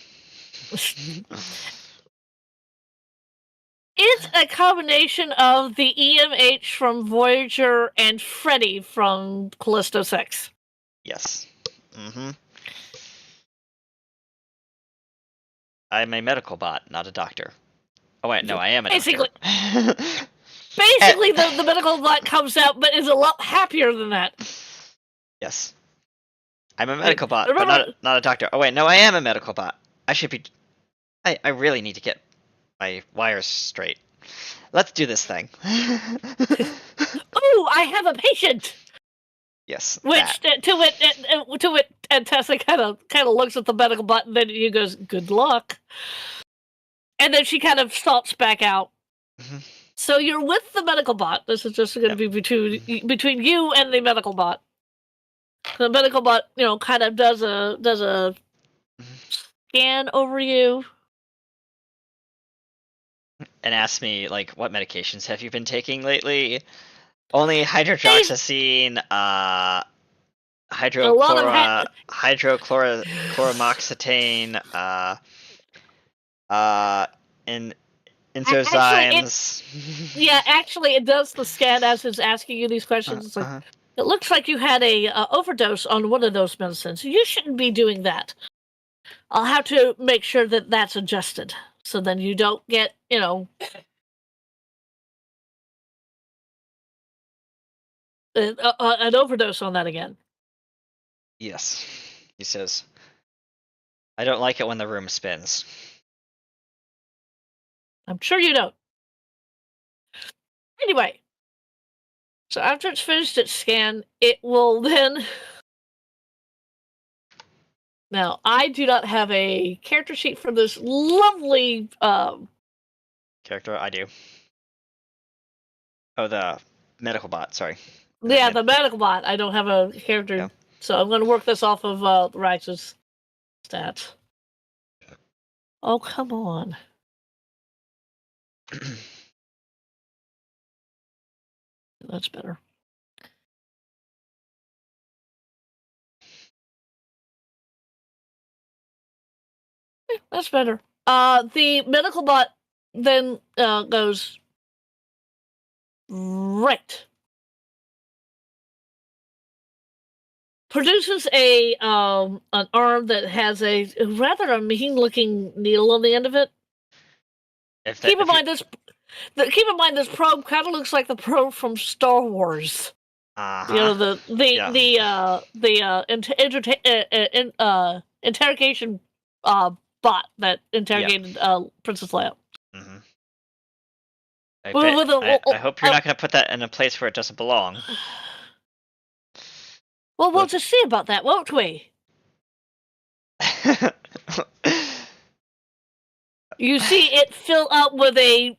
It's a combination of the EMH from Voyager and Freddy from Callisto 6.
Yes. Hmm. I'm a medical bot, not a doctor. Oh wait, no, I am a
Basically,
doctor.
basically the medical bot comes out, but is a lot happier than that.
Yes. I'm a medical bot, but
Remember,
not a doctor. Oh wait, no, I am a medical bot. I should be. I really need to get my wires straight. Let's do this thing.
oh, I have a patient.
Yes.
Which and Tessa kind of looks at the medical bot, and then he goes, "Good luck." And then she kind of stalks back out.
Mhm.
So you're with the medical bot. This is just going to be between you and the medical bot. The medical bot, kind of does a scan over you.
And asks me like, what medications have you been taking lately? Only hydroxyzine, hydrochloromoxetine, and enzymes.
Yeah, actually, it does the scan as it's asking you these questions. It's like, it looks like you had a overdose on one of those medicines. You shouldn't be doing that. I'll have to make sure that that's adjusted, so then you don't get, an overdose on that again.
Yes, he says. I don't like it when the room spins.
I'm sure you don't. Anyway, so after it's finished its scan, it will then. Now, I do not have a character sheet for this lovely.
Character, I do. Oh, the medical bot. Sorry.
Yeah, the medical bot. I don't have a character,
Yeah.
so I'm going to work this off of Rix's stats. Oh, come on. That's better. That's better. The medical bot then goes right. Produces an arm that has a rather mean looking needle on the end of it. Keep in mind this probe kind of looks like the probe from Star Wars. The interrogation bot that interrogated Princess Leia.
Mm-hmm. I hope you're not going to put that in a place where it doesn't belong.
Well, we'll just see about that, won't we? You see it fill up with a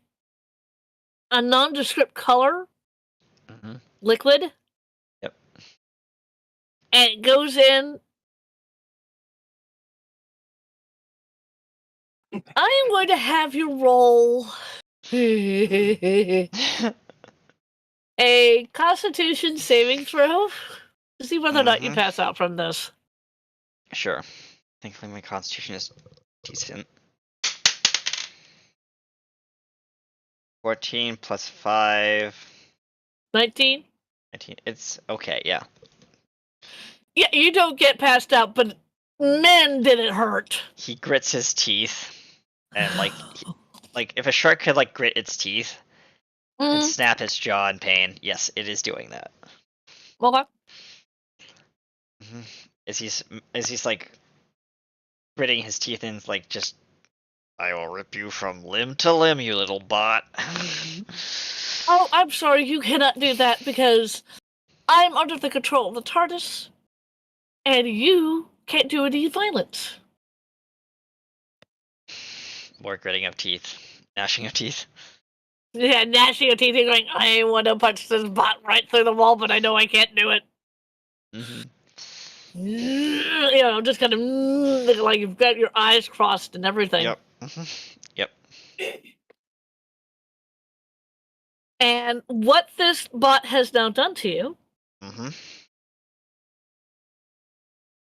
nondescript color liquid.
Yep.
And it goes in. I am going to have you roll a Constitution saving throw to see whether or not you pass out from this.
Sure. Thankfully, my Constitution is decent. 14 plus 5.
19?
19. It's okay, yeah.
Yeah, you don't get passed out, but man, did it hurt.
He grits his teeth. And, like if a shark could, like, grit its teeth and snap its jaw in pain, yes, it is doing that.
Okay.
As he's, like, gritting his teeth and, like, just, I will rip you from limb to limb, you little bot.
Oh, I'm sorry, you cannot do that because I'm under the control of the TARDIS, and you can't do any violence.
More gritting of teeth. Gnashing of teeth.
Yeah, gnashing your teeth and going, I want to punch this bot right through the wall, but I know I can't do it.
Mm-hmm.
You know, just kind of like you've got your eyes crossed and everything.
Yep. Mhm. Yep.
And what this bot has now done to you
Mm-hmm.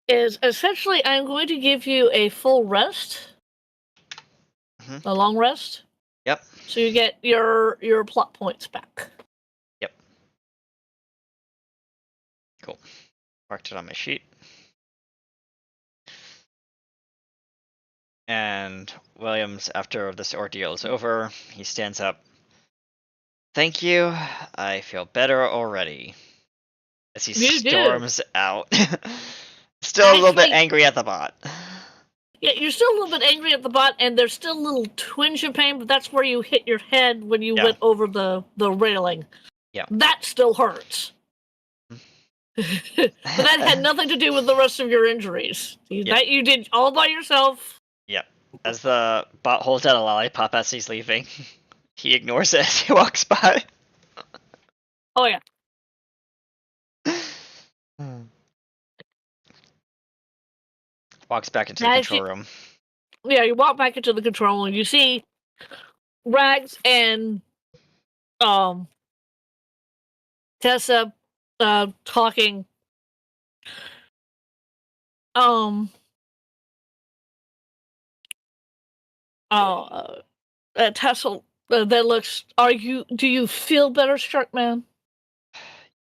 is essentially I'm going to give you a full rest,
Mhm.
a long rest,
Yep.
so you get your plot points back.
Yep. Cool. Marked it on my sheet. And Williams, after this ordeal is over, he stands up. Thank you. I feel better already. As he
You do.
storms out. Still a little bit
Actually-
angry at the bot.
Yeah, you're still a little bit angry at the bot, and there's still a little twinge of pain, but that's where you hit your head when you
Yeah.
went over the railing.
Yeah.
That still hurts. But that had nothing to do with the rest of your injuries. That you did all by yourself.
Yep. As the bot holds out a lollipop as he's leaving, he ignores it as he walks by.
Oh yeah.
Walks back into the
As
control
you-
room.
Yeah, you walk back into the control room. You see Rags and Tessa talking. Tessa, that looks. Do you feel better, Sharkman?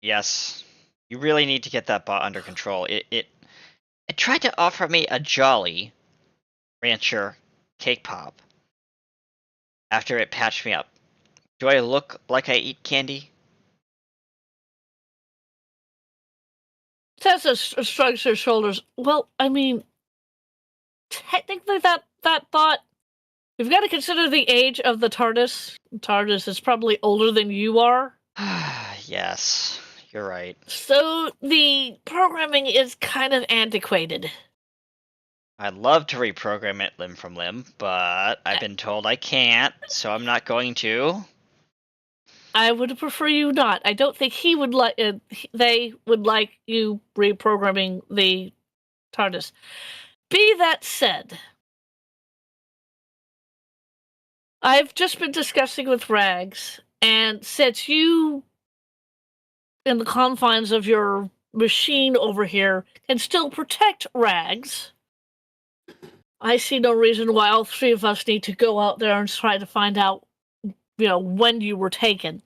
Yes. You really need to get that bot under control. It tried to offer me a Jolly Rancher cake pop after it patched me up. Do I look like I eat candy?
Tessa shrugs her shoulders. Well, I mean, technically, that thought. You've got to consider the age of the TARDIS. TARDIS is probably older than you are.
Yes, you're right.
So the programming is kind of antiquated.
I'd love to reprogram it limb from limb, but I've been told I can't, so I'm not going to.
I would prefer you not. I don't think he would like. They would like you reprogramming the TARDIS. Be that said, I've just been discussing with Rags, and since you, in the confines of your machine over here, can still protect Rags, I see no reason why all three of us need to go out there and try to find out, when you were taken.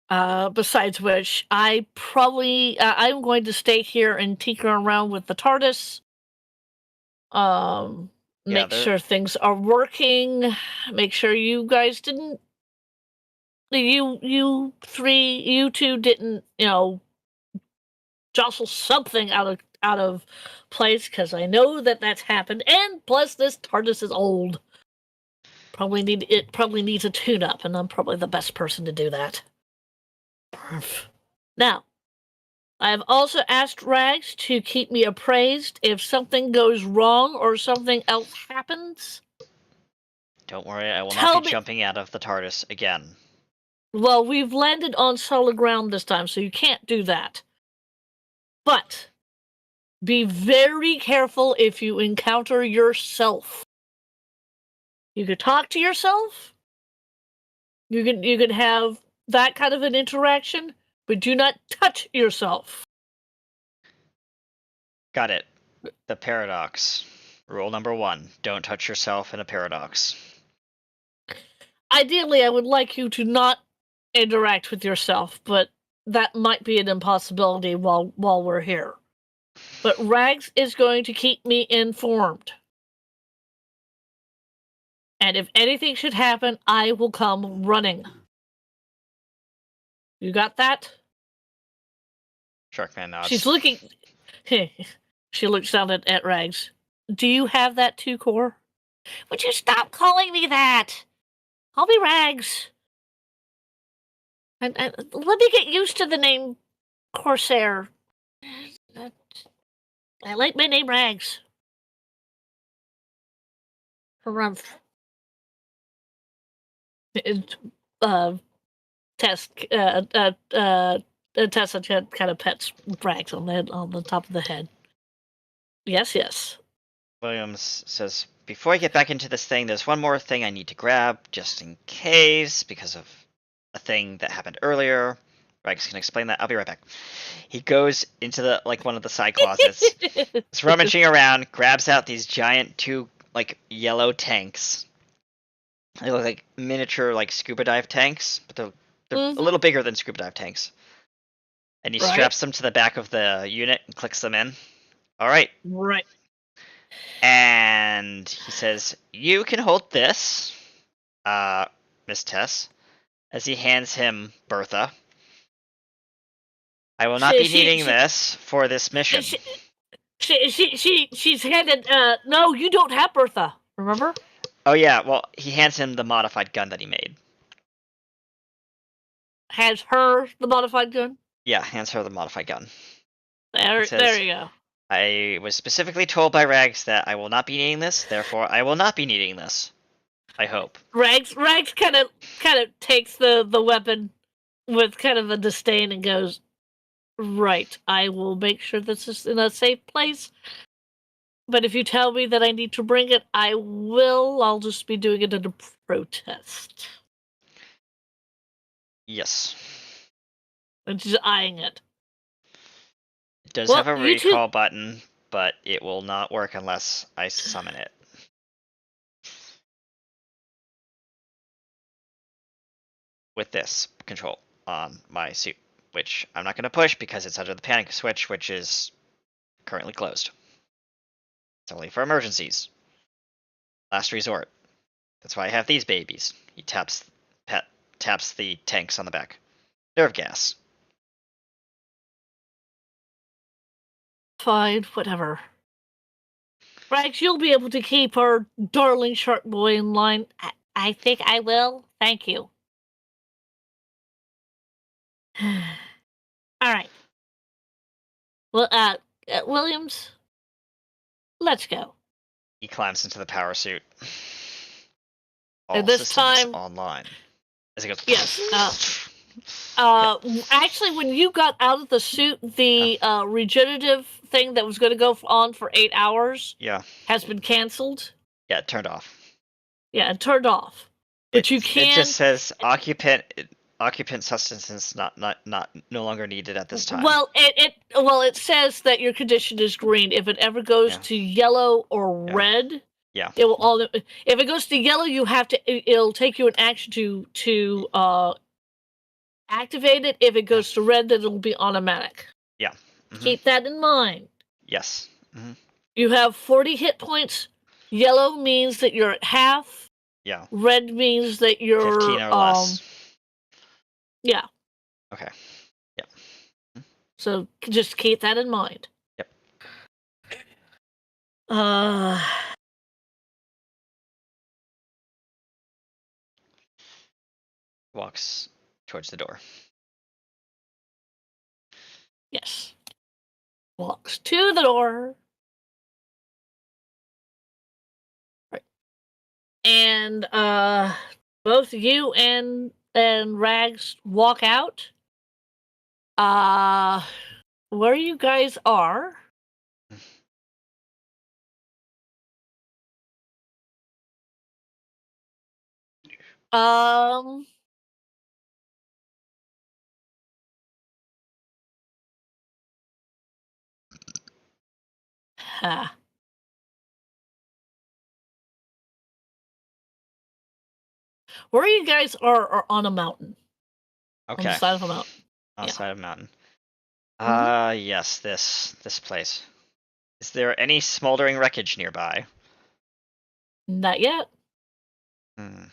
Besides which, I'm going to stay here and tinker around with the TARDIS. Make sure things are working. Make sure you guys didn't. You two didn't, jostle something out of place, because I know that that's happened. And plus, this TARDIS is old. Probably needs a tune-up, and I'm probably the best person to do that. Perf. Now, I have also asked Rags to keep me appraised if something goes wrong or something else happens.
Don't worry, I will not be jumping out of the TARDIS again.
Well, we've landed on solid ground this time, so you can't do that. But be very careful if you encounter yourself. You could talk to yourself. You could have that kind of an interaction, but do not touch yourself.
Got it. The paradox. Rule number 1, don't touch yourself in a paradox.
Ideally, I would like you to not interact with yourself, but that might be an impossibility while we're here. But Rags is going to keep me informed. And if anything should happen, I will come running. You got that?
Sharkman nods.
She's looking. She looks down at Rags. Do you have that too, Core? Would you stop calling me that? I'll be Rags. And let me get used to the name Corsair. I like my name Rags. Harumph. uh, Tess, Tessa kind of pets Rags on the top of the head. Yes, yes.
Williams says, before I get back into this thing, there's one more thing I need to grab, just in case, because of a thing that happened earlier. Rags can explain that. I'll be right back. He goes into the one of the side closets. He's rummaging around, grabs out these giant two yellow tanks. They look like miniature scuba dive tanks, but they're a little bigger than scuba dive tanks. And he straps them to the back of the unit and clicks them in. All right.
Right.
And he says, "You can hold this, Miss Tess," as he hands him Bertha. "I will not be needing this for this mission."
She's handed. No, you don't have Bertha. Remember?
Oh yeah. Well, he hands him the modified gun that he made.
Has her the modified gun?
Yeah, hands her the modified gun.
There you go.
"I was specifically told by Rags that I will not be needing this, therefore I will not be needing this. I hope."
Rags kind of takes the weapon with kind of a disdain and goes, "Right, I will make sure this is in a safe place. But if you tell me that I need to bring it, I will. I'll just be doing it in a protest."
Yes.
And she's eyeing it.
It does have a recall button, but it will not work unless I summon it. With this control on my suit, which I'm not going to push because it's under the panic switch, which is currently closed. It's only for emergencies. Last resort. That's why I have these babies. He taps the tanks on the back. Nerve gas.
Fine, whatever. Rags, you'll be able to keep our darling shark boy in line. I think I will. Thank you. All right. Well, Williams, let's go.
He climbs into the power suit. All
And this
systems
time
online. As he goes.
Yes. Actually, when you got out of the suit, the regenerative thing that was going to go on for 8 hours, has been canceled.
Yeah, it turned off.
Yeah, it turned off. But you can.
It just says occupant sustenance no longer needed at this time.
Well, it says that your condition is green. If it ever goes to yellow or red, it will all. If it goes to yellow, you have to. It'll take you an action to activate it. If it goes to red, then it'll be automatic.
Yeah.
Keep that in mind.
Yes.
You have 40 hit points. Yellow means that you're at half.
Yeah.
Red means that you're
15 or less.
Yeah.
Okay. Yep.
So just keep that in mind.
Yep. Walks towards the door.
Yes. Walks to the door. Right. And both you and Rags walk out. Where you guys are. Where you guys are on a mountain.
Okay.
On the side of a mountain.
On the side of a mountain. Yes, this place. Is there any smoldering wreckage nearby?
Not yet.
It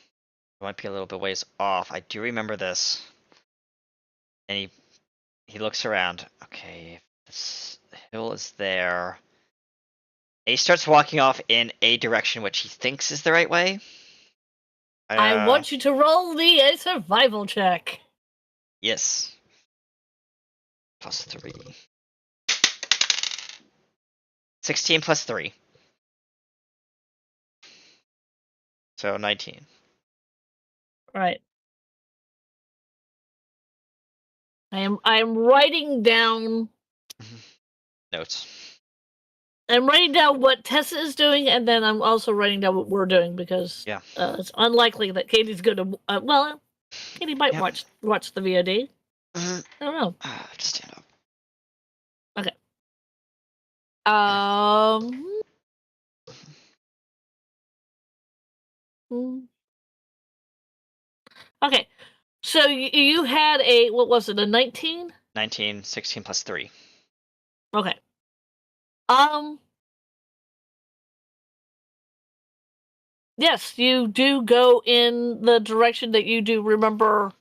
might be a little bit ways off. I do remember this. And he looks around. Okay, this hill is there. And he starts walking off in a direction which he thinks is the right way.
I want you to roll me a survival check.
Yes. +3. 16 plus 3. So 19.
Right. I am writing down.
Notes.
I'm writing down what Tessa is doing, and then I'm also writing down what we're doing because
Yeah.
it's unlikely that Katie's going to. Well, Katie might
Yep.
watch the VOD.
Mhm.
I don't know.
I have to stand up.
Okay. Um. hmm. Okay. So you had a what was it? A 19?
19, 16 plus 3.
Okay. Um. Yes, you do go in the direction that you do remember,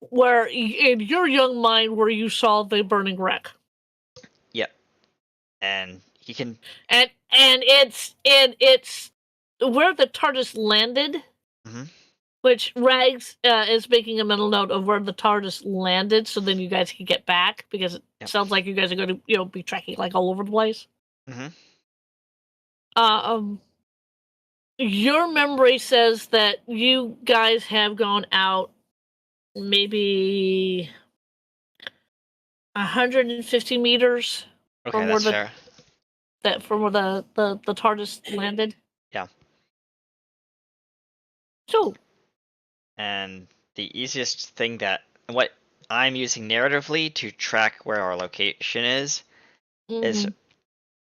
where in your young mind where you saw the burning wreck.
Yep. And he can.
And it's where the TARDIS landed,
Mhm.
which Rags is making a mental note of where the TARDIS landed, so then you guys can get back because it
Yep.
sounds like you guys are going to be tracking like all over the place.
Mhm.
Um, your memory says that you guys have gone out maybe 150 meters
Okay,
from where
that's fair.
from where the TARDIS landed.
Yeah.
So
And the easiest thing that what I'm using narratively to track where our location is
mhm.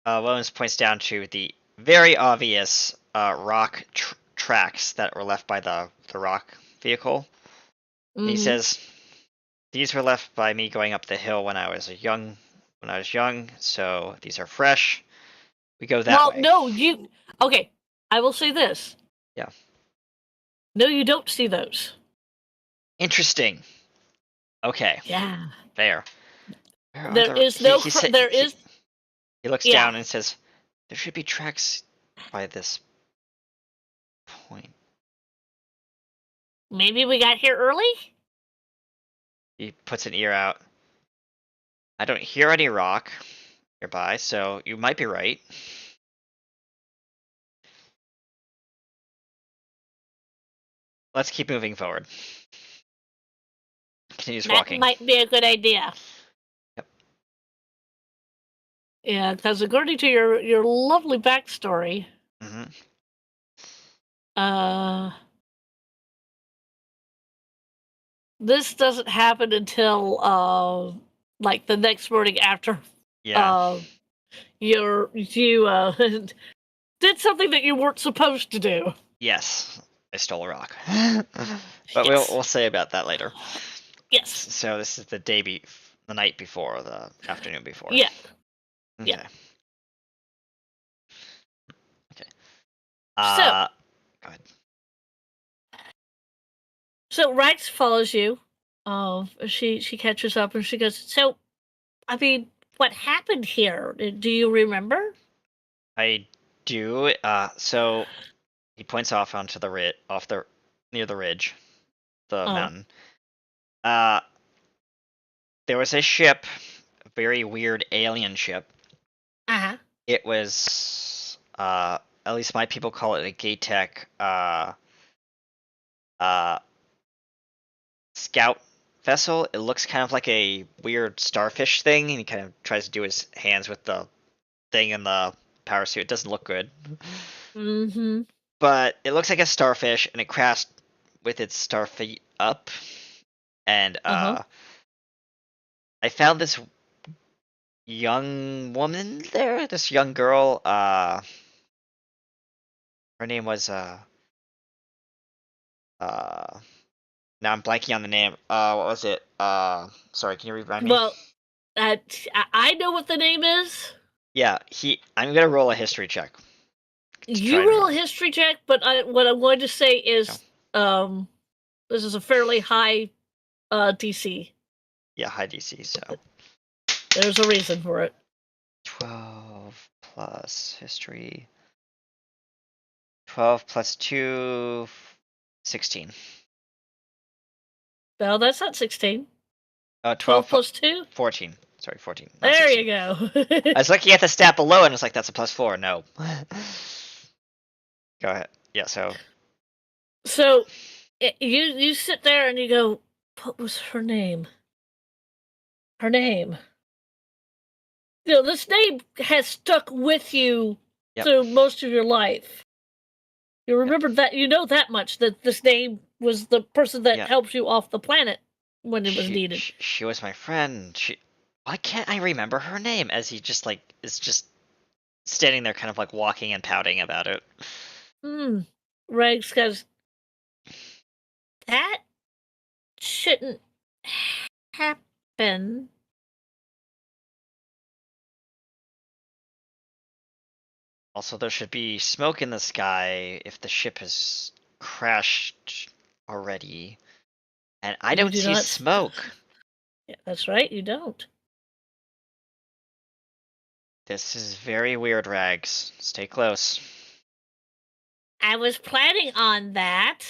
Williams points down to the very obvious rock tracks that were left by the rock vehicle. And he says these were left by me going up the hill when I was young. So these are fresh. We go that
Well,
way.
no, you. Okay, I will say this.
Yeah.
No, you don't see those.
Interesting. Okay.
Yeah.
Fair. Where are
There
the
is no. There is.
he looks
Yeah.
down and says there should be tracks by this point.
Maybe we got here early.
He puts an ear out. I don't hear any rock nearby, so you might be right. Let's keep moving forward. Continues
That
walking.
might be a good idea.
Yep.
Yeah, because according to your lovely backstory,
Hmm.
uh, this doesn't happen until like the next morning after
Yeah.
uh you did something that you weren't supposed to do.
Yes, I stole a rock. But
Yes.
we'll say about that later.
Yes.
So this is the night before, the afternoon before.
Yeah.
Okay.
Yeah.
Okay.
So
Go ahead.
So Rex follows you. She catches up and she goes, "So, I mean, what happened here? Do you remember?"
I do. So he points off onto the near the ridge, the
Uh
mountain. Uh, there was a ship, a very weird alien ship.
huh.
It was, at least my people call it a Gaytech, uh, scout vessel. It looks kind of like a weird starfish thing, and he kind of tries to do his hands with the thing in the power suit. It doesn't look good.
Mm-hmm.
But it looks like a starfish, and it crashed with its star feet up. And
Uh-huh.
I found this young woman there, this young girl. Her name was now I'm blanking on the name. What was it? Sorry, can you remind me?
Well, I know what the name is.
Yeah, I'm gonna roll a history check to try
You
and
roll a
remember.
history check, but what I'm going to say is, this is a fairly high DC.
Yeah, high DC. So
There's a reason for it.
12 plus history. 12 plus 2, 16.
No, that's not 16.
12
12 plus 2?
14. Sorry, 14. Not
There
16.
you go.
I was looking at the stat below and it's like, that's a plus 4. No. Go ahead. Yeah, so
So you sit there and you go, what was her name? Her name. This name has stuck with you
Yep.
through most of your life. You
Yep.
remember that, you know that much, that this name was the person that
Yeah.
helped you off the planet when it was needed.
She was my friend. Why can't I remember her name? As he just like is just standing there, kind of like walking and pouting about it.
Regs goes, that shouldn't happen.
Also, there should be smoke in the sky if the ship has crashed already, and I
You
don't
do
see
not.
smoke.
Yeah, that's right. You don't.
This is very weird, Rags. Stay close.
I was planning on that.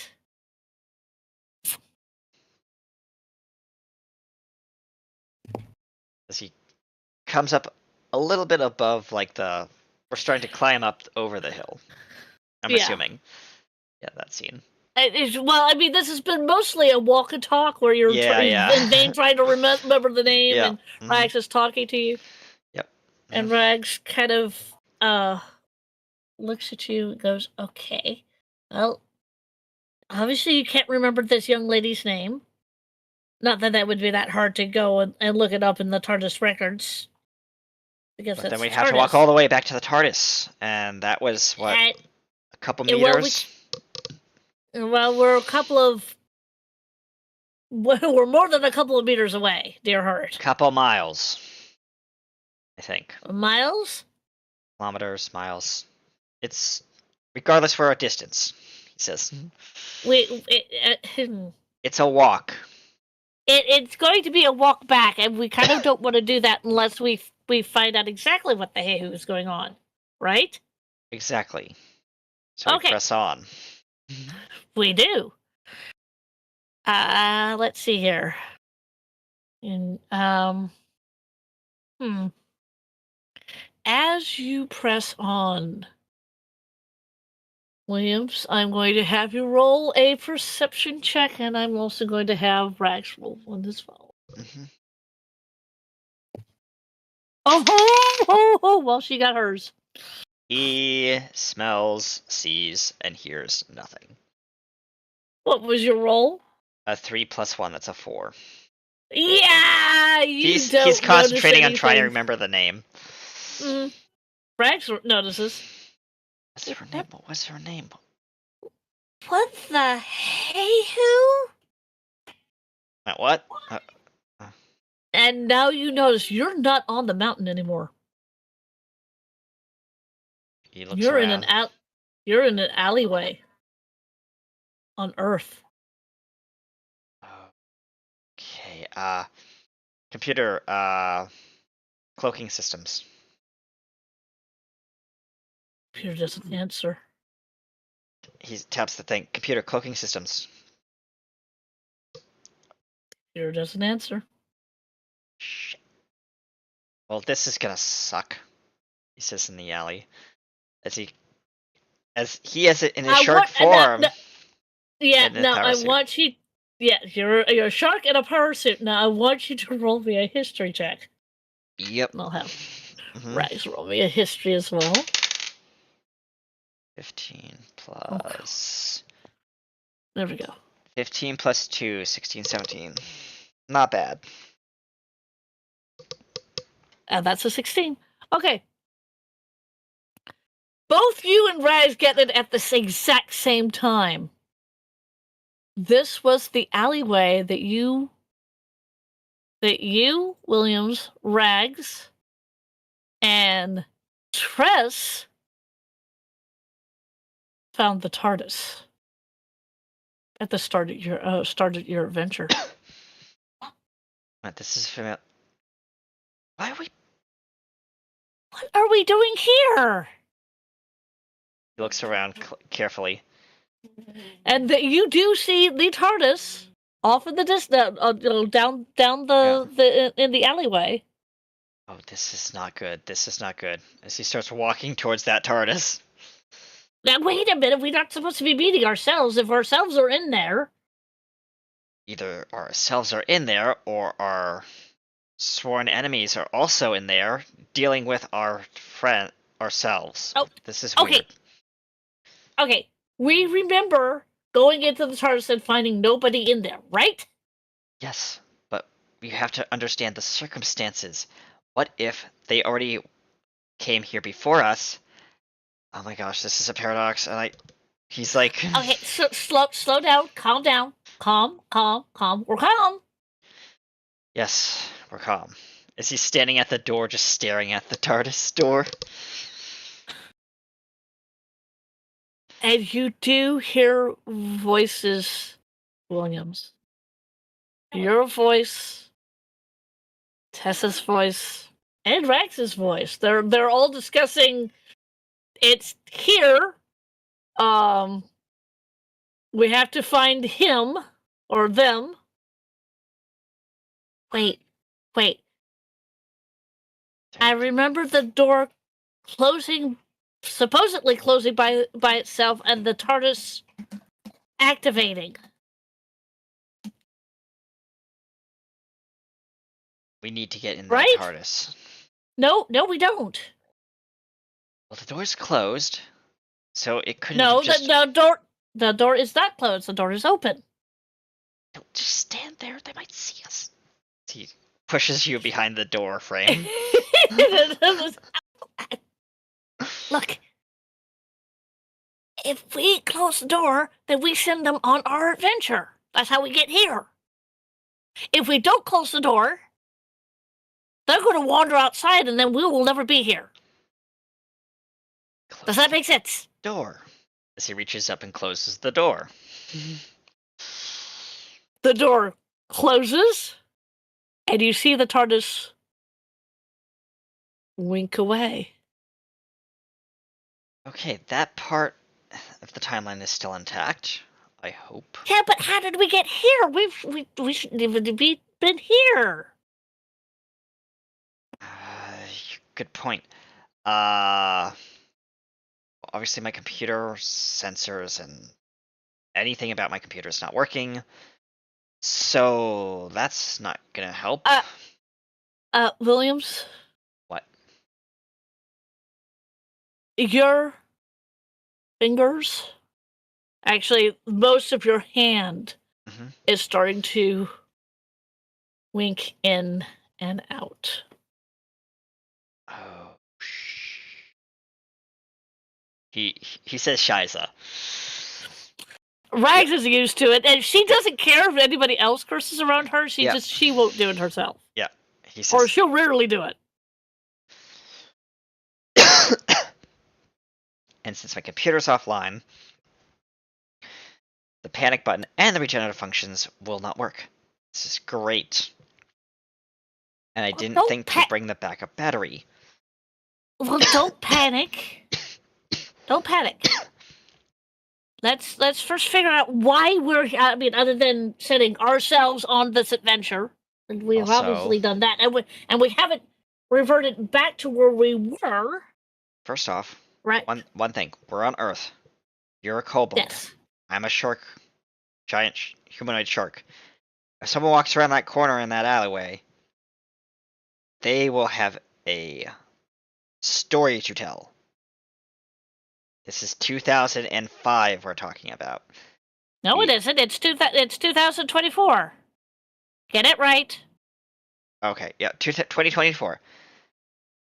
As he comes up a little bit above, like we're starting to climb up over the hill. I'm
Yeah.
assuming. Yeah, that scene.
Well, I mean, this has been mostly a walk and talk where you're
Yeah.
in vain trying to remember the name,
Yeah.
and Rags is talking to you,
Yep.
and Rags kind of looks at you and goes, "Okay, well, obviously you can't remember this young lady's name. Not that that would be that hard to go and look it up in the TARDIS records, because
But
that's
then we
the
have to walk
TARDIS.
all the way back to the TARDIS, and that was what,
And-
a couple
well,
meters.
we're a couple of. We're more than a couple of meters away, dear heart.
Couple miles, I think.
Miles?
Kilometers, miles. It's regardless for our distance, he says. It's a walk.
It's going to be a walk back, and we kind of don't want to do that unless we find out exactly what the hey is going on, right?
Exactly. So
Okay.
we press on.
We do. Let's see here. As you press on, Williams, I'm going to have you roll a perception check, and I'm also going to have Rags roll one as well.
Mhm.
Oh, well, she got hers.
He smells, sees, and hears nothing.
What was your roll?
A 3 + 1, that's a 4.
Yeah,
He's concentrating on trying to remember the name.
Rags notices.
What's her name? What was her name?
What the hey who?
What?
And now you notice you're not on the mountain anymore.
He looks
You're
around.
you're in an alleyway on Earth.
Okay. Computer. Cloaking systems.
Computer doesn't answer.
He taps the thing. Computer cloaking systems.
Computer doesn't answer.
Shit. Well, this is gonna suck. He says in the alley, as he has it in his shark form.
I want you. Yeah, you're a shark in a power suit. Now I want you to roll me a history check.
Yep.
And I'll have Rags roll me a history as well.
15 plus.
There we go.
15 plus 2, 16, 17. Not bad.
And that's a 16. Okay. Both you and Rags get it at the exact same time. This was the alleyway that you, Williams, Rags, and Tress found the TARDIS at the start of your adventure.
This is familiar. Why are we?
What are we doing here?
He looks around carefully.
And you do see the TARDIS off in the distance, down in the alleyway.
Oh, this is not good. This is not good. As he starts walking towards that TARDIS.
Now, wait a minute. We're not supposed to be meeting ourselves. If ourselves are in there,
Either ourselves are in there, or our sworn enemies are also in there, dealing with our friend ourselves.
Oh,
This is
okay.
weird.
Okay, we remember going into the TARDIS and finding nobody in there, right?
Yes, but we have to understand the circumstances. What if they already came here before us? Oh my gosh, this is a paradox, and he's like,
Okay, so slow down, calm down, calm. We're calm.
yes, we're calm. Is he standing at the door, just staring at the TARDIS door?
And you do hear voices, Williams. Your voice, Tessa's voice, and Rex's voice. They're all discussing. It's here. We have to find him or them. Wait. I remember the door closing, supposedly closing by itself, and the TARDIS activating.
We need to get in
Right?
that TARDIS.
No, we don't.
Well, the door's closed, so it couldn't
No,
have just...
the door is not closed. The door is open.
Don't just stand there. They might see us. He pushes you behind the door frame.
Look, if we close the door, then we send them on our adventure. That's how we get here. If we don't close the door, they're going to wander outside, and then we will never be here. Does that make sense?
Door. As he reaches up and closes the door.
The door closes, and you see the TARDIS wink away.
Okay, that part of the timeline is still intact. I hope.
Yeah, but how did we get here? We shouldn't even be been here.
Good point. Obviously my computer sensors and anything about my computer is not working. So that's not gonna help.
Williams?
What?
Your fingers, actually, most of your hand is starting to wink in and out.
Oh, he says Shiza.
Rags is used to it, and she doesn't care if anybody else curses around her. She won't do it herself.
Yeah, he says.
Or she'll rarely do it.
And since my computer's offline, the panic button and the regenerative functions will not work. This is great. And I didn't think to bring the backup battery.
Well, don't panic. Don't panic. Let's first figure out why we're. I mean, other than setting ourselves on this adventure, and we've obviously done that, and we haven't reverted back to where we were.
First off,
right?
One thing: we're on Earth. You're a kobold.
Yes.
I'm a shark, giant humanoid shark. If someone walks around that corner in that alleyway, they will have a story to tell. This is 2005 we're talking about.
No, it isn't. It's 2024. Get it right.
Okay, yeah, 2024.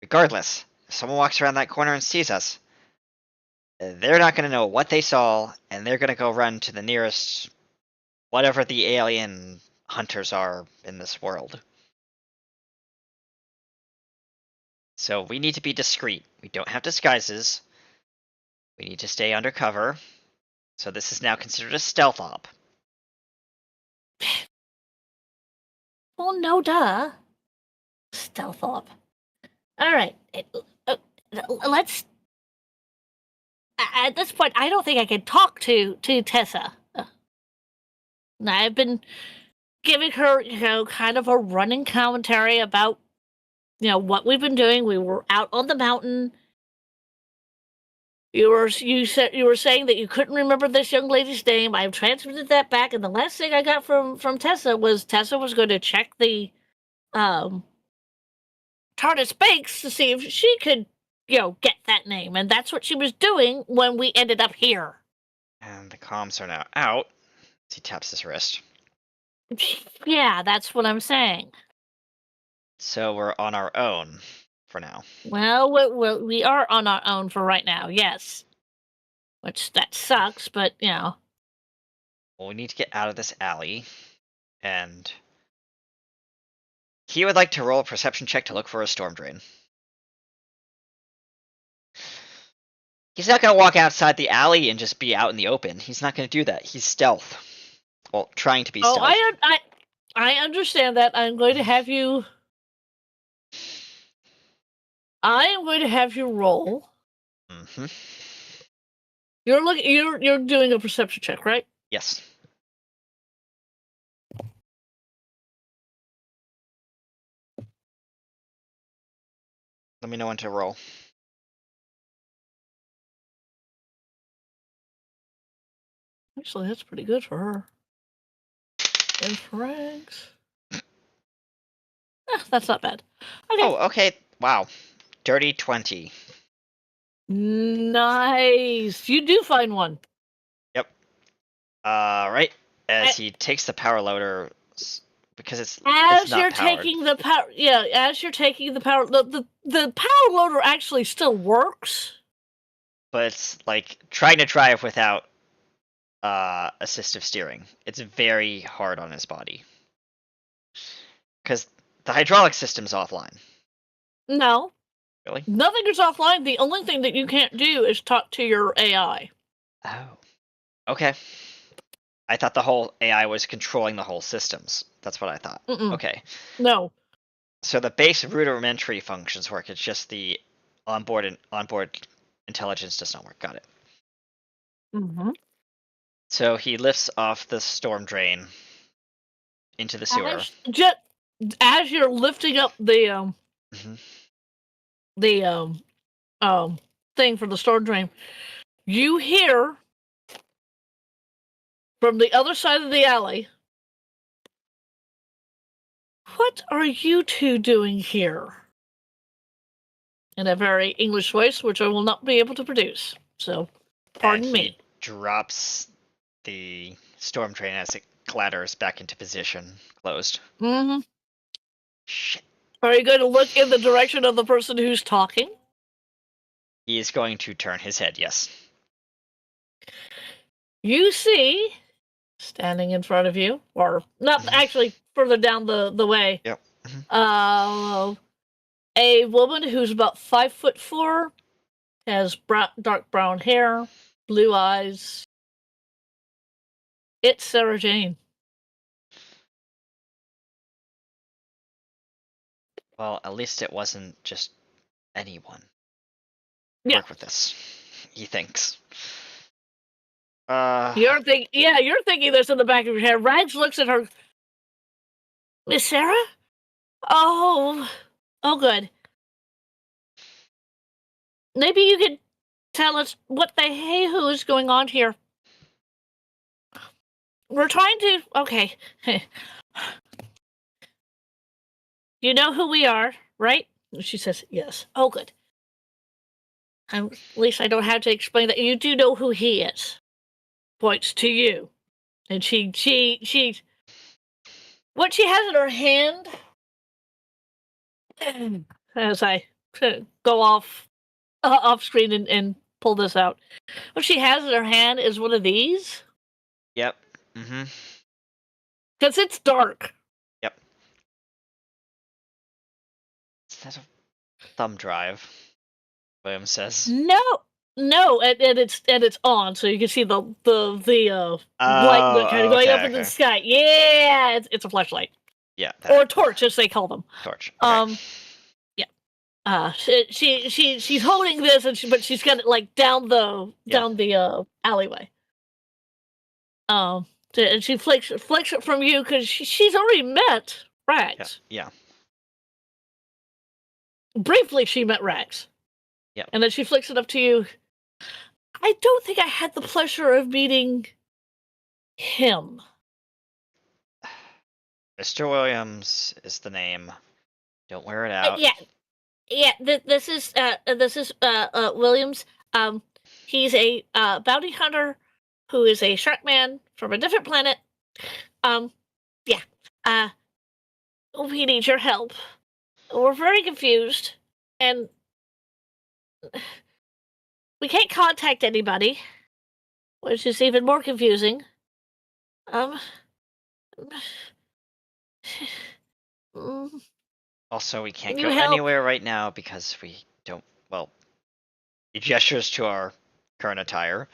Regardless, if someone walks around that corner and sees us, they're not going to know what they saw, and they're going to go run to the nearest whatever the alien hunters are in this world. So we need to be discreet. We don't have disguises. We need to stay undercover. So this is now considered a stealth op.
Well, no, duh. Stealth op. All right. Let's. At this point, I don't think I can talk to Tessa. I've been giving her, kind of a running commentary about, what we've been doing. We were out on the mountain. You were saying that you couldn't remember this young lady's name. I've transmitted that back, and the last thing I got from Tessa was going to check the TARDIS banks to see if she could, get that name, and that's what she was doing when we ended up here.
And the comms are now out. He taps his wrist.
Yeah, that's what I'm saying.
So we're on our own for now.
Well, we are on our own for right now, yes. Which, that sucks, but,
Well, we need to get out of this alley, and he would like to roll a perception check to look for a storm drain. He's not going to walk outside the alley and just be out in the open. He's not going to do that. He's stealth. Well, trying to be stealth.
I understand that. I am going to have you roll.
Mm-hmm.
You're doing a perception check, right?
Yes. Let me know when to roll.
Actually, that's pretty good for her. And Frags. That's not bad. Okay.
Oh, okay. Wow. Dirty 20.
Nice. You do find one.
Yep. Right as he takes the power loader, because it's not
you're
powered.
taking the power. Yeah, as you're taking the power. The power loader actually still works.
But it's like trying to drive without assistive steering. It's very hard on his body. Because the hydraulic system's offline.
No.
Really?
Nothing is offline. The only thing that you can't do is talk to your AI.
Oh. Okay. I thought the whole AI was controlling the whole systems. That's what I thought.
Mm-mm.
Okay.
No.
So the base rudimentary functions work. It's just the onboard intelligence does not work. Got it.
Mm-hmm.
So he lifts off the storm drain into the sewer.
As you're lifting up the thing for the storm drain, you hear from the other side of the alley, "What are you two doing here?" In a very English voice, which I will not be able to produce. So, pardon
and
me.
He drops the storm drain as it clatters back into position, closed.
Mm-hmm.
Shit.
Are you going to look in the direction of the person who's talking?
He is going to turn his head, yes.
You see, standing in front of you, or not actually further down the way.
Yep.
A woman who's about 5'4", has dark brown hair, blue eyes. It's Sarah Jane.
Well, at least it wasn't just anyone.
Yeah.
Work with this, he thinks.
You're thinking this in the back of your head. Rags looks at her. Miss Sarah? Oh, good. Maybe you could tell us what the hey-hoo is going on here. We're trying to... Okay. You know who we are, right? She says, yes. Oh, good. At least I don't have to explain that. You do know who he is. Points to you. And she... What she has in her hand... As I go off screen and pull this out. What she has in her hand is one of these.
Yep. Mm-hmm.
Because it's dark.
Yep. Is that a thumb drive? William says.
No, and it's on, so you can see the light kind of going up into the sky. Yeah, it's a flashlight.
Yeah.
Or a torch, as they call them.
Torch. Okay.
Yeah. She's holding this, but she's got it like down the alleyway. And she flicks it from you because she's already met Rags.
Yeah.
Briefly, she met Rags.
Yeah.
And then she flicks it up to you. I don't think I had the pleasure of meeting him.
Mr. Williams is the name. Don't wear it out.
Yeah. This is Williams. He's a bounty hunter who is a shark man from a different planet. Yeah. Uh, we need your help. We're very confused, and we can't contact anybody, which is even more confusing. Um. mm,
Also, we can't
Can
go
you help?
anywhere right now because we don't. Well, he gestures to our current attire.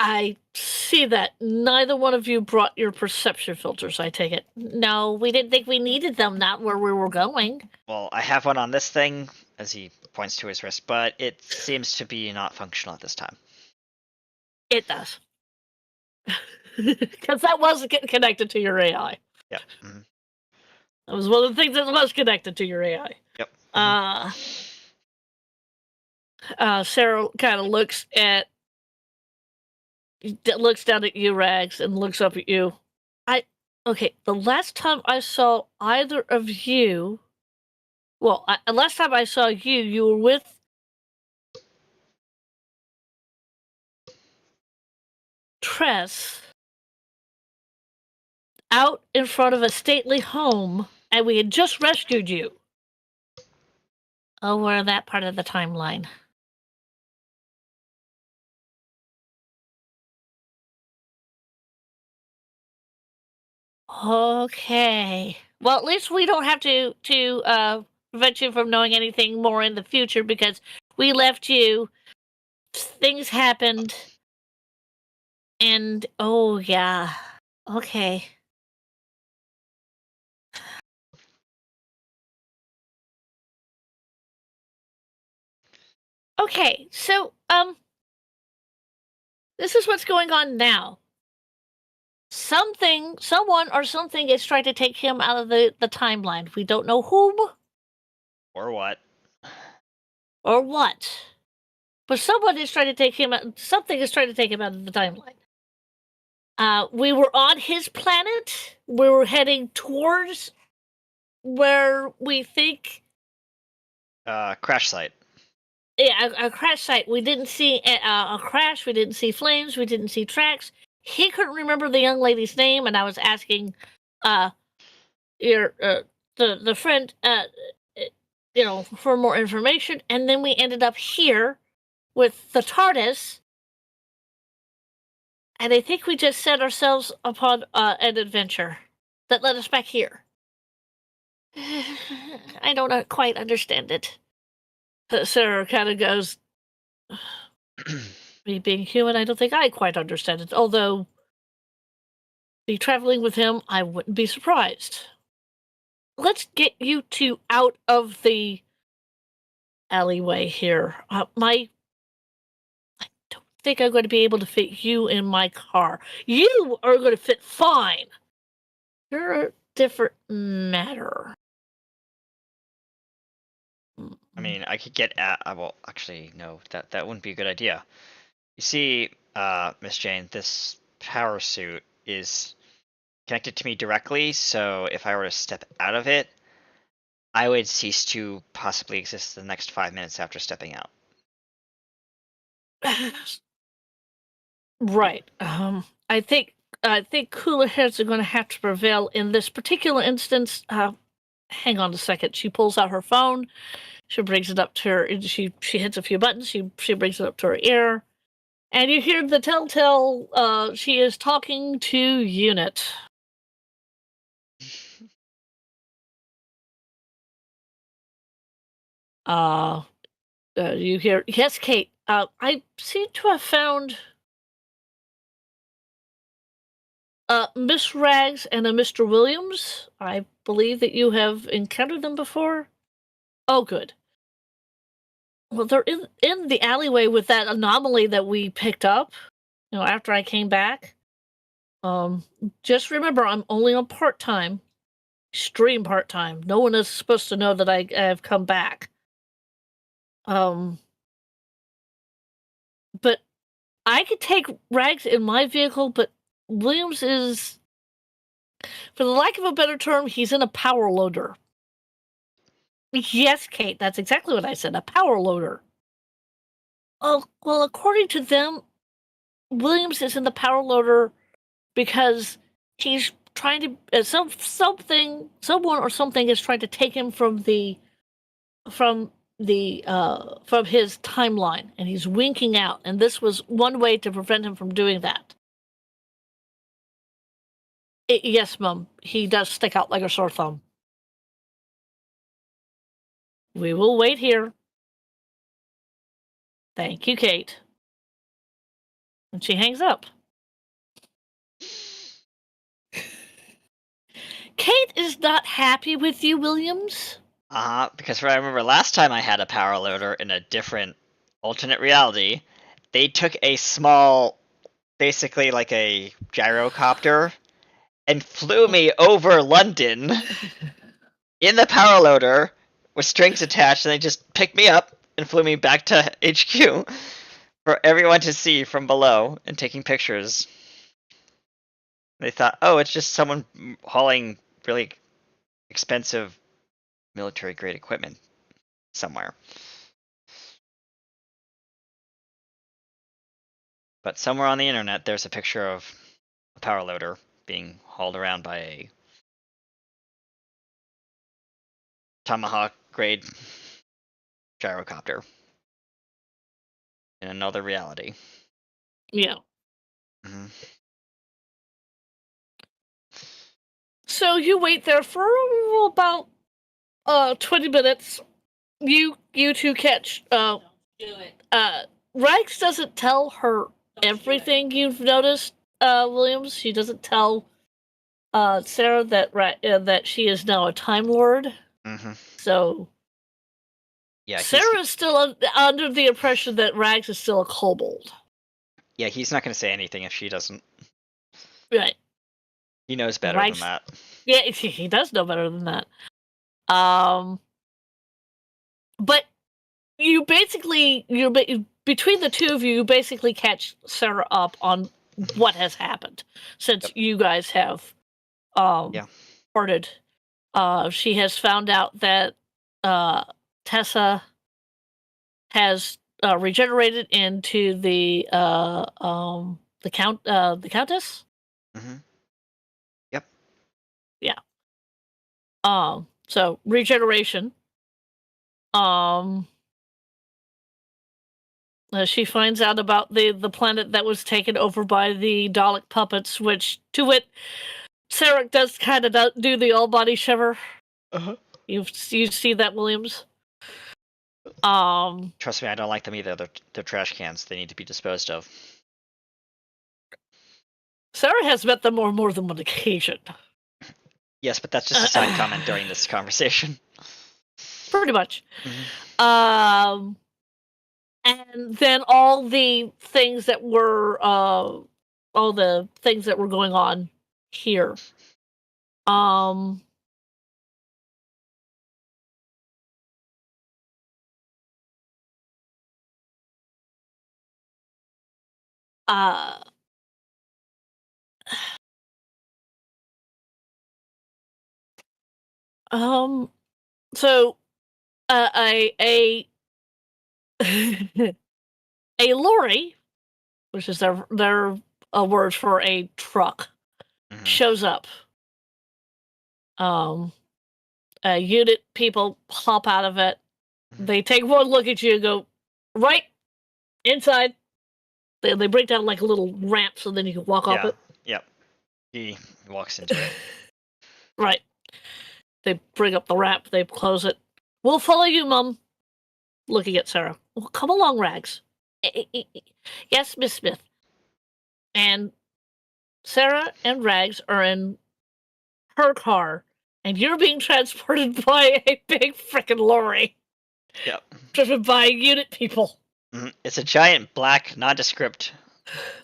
I see that neither one of you brought your perception filters, I take it. No, we didn't think we needed them, not where we were going.
Well, I have one on this thing, as he points to his wrist, but it seems to be not functional at this time.
It does. Because that was connected to your AI.
Yep. Mm-hmm.
That was one of the things that was connected to your AI.
Yep.
Sarah kind of looks down at you, Rags, and looks up at you. Okay, the last time I saw either of you, last time I saw you, you were with Tress out in front of a stately home, and we had just rescued you. Oh, we're in that part of the timeline. Okay. Well, at least we don't have to prevent you from knowing anything more in the future because we left you. Things happened. And, oh, yeah. Okay. Okay, so, this is what's going on now. Someone or something is trying to take him out of the timeline. We don't know whom
Or what?
or what. But someone is trying to take him out, something is trying to take him out of the timeline. We were on his planet. We were heading towards where we think.
Crash site.
Yeah, a crash site. We didn't see a crash. We didn't see flames. We didn't see tracks. He couldn't remember the young lady's name, and I was asking, the friend, for more information. And then we ended up here with the TARDIS. And I think we just set ourselves upon an adventure that led us back here. I don't quite understand it. Sarah kind of goes, me being human, I don't think I quite understand it. Although, be traveling with him, I wouldn't be surprised. Let's get you two out of the alleyway here. I don't think I'm going to be able to fit you in my car. You are going to fit fine. You're a different matter.
I mean, I could get at. Well, actually, no. That wouldn't be a good idea. You see, Miss Jane, this power suit is connected to me directly. So if I were to step out of it, I would cease to possibly exist the next 5 minutes after stepping out.
Right. I think cooler heads are going to have to prevail in this particular instance. Hang on a second. She pulls out her phone. She brings it up to her. She hits a few buttons. She brings it up to her ear, and you hear the telltale. She is talking to Unit. You hear, yes, Kate. I seem to have found Miss Rags and a Mr. Williams. I believe that you have encountered them before. Oh, good. Well, they're in the alleyway with that anomaly that we picked up, after I came back. Just remember, I'm only on part-time. Extreme part-time. No one is supposed to know that I have come back. but I could take Rags in my vehicle, but Williams is, for the lack of a better term, he's in a power loader. Yes, Kate, that's exactly what I said, a power loader. Oh, well, according to them, Williams is in the power loader because he's trying to someone or something is trying to take him from from his timeline, and he's winking out, and this was one way to prevent him from doing that. Yes, Mum, he does stick out like a sore thumb. We will wait here. Thank you, Kate. And she hangs up. Kate is not happy with you, Williams.
Because I remember last time I had a power loader in a different alternate reality, they took a small, basically like a gyrocopter, and flew me over London in the power loader with strings attached, and they just picked me up and flew me back to HQ for everyone to see from below and taking pictures. They thought, oh, it's just someone hauling really expensive military-grade equipment somewhere. But somewhere on the internet, there's a picture of a power loader being hauled around by a Tomahawk-grade gyrocopter in another reality.
Yeah.
Mm-hmm.
So you wait there for about 20 minutes. You two catch Rags doesn't tell her everything you've noticed, Williams. She doesn't tell Sarah that she is now a Time Lord.
Mm-hmm.
So
yeah,
Sarah's still under the impression that Rags is still a kobold.
Yeah, he's not going to say anything if she doesn't.
Right.
He knows better
Rags,
than that.
Yeah, he does know better than that. But you basically, between the two of you, you basically catch Sarah up on what has happened since you guys have parted. She has found out that Tessa has regenerated into the countess.
Mm-hmm. Yep.
Yeah. So regeneration. She finds out about the planet that was taken over by the Dalek puppets, which, to wit, Sarah does kind of do the all-body shiver.
Uh-huh.
You see that, Williams?
Trust me, I don't like them either. They're trash cans. They need to be disposed of.
Sarah has met them on more than one occasion.
Yes, but that's just a side comment during this conversation.
Pretty much.
Mm-hmm.
And then all the things that were going on here. So a a lorry, which is their word for a truck, shows up. Unit people hop out of it. They take one look at you and go, right inside. They break down like a little ramp so then you can walk off it.
Yep. He walks into it.
Right. They bring up the ramp. They close it. We'll follow you, Mum. Looking at Sarah. Well, come along, Rags. Yes, Miss Smith. And Sarah and Rags are in her car, and you're being transported by a big frickin' lorry.
Yep.
Driven by unit people.
Mm-hmm. It's a giant black nondescript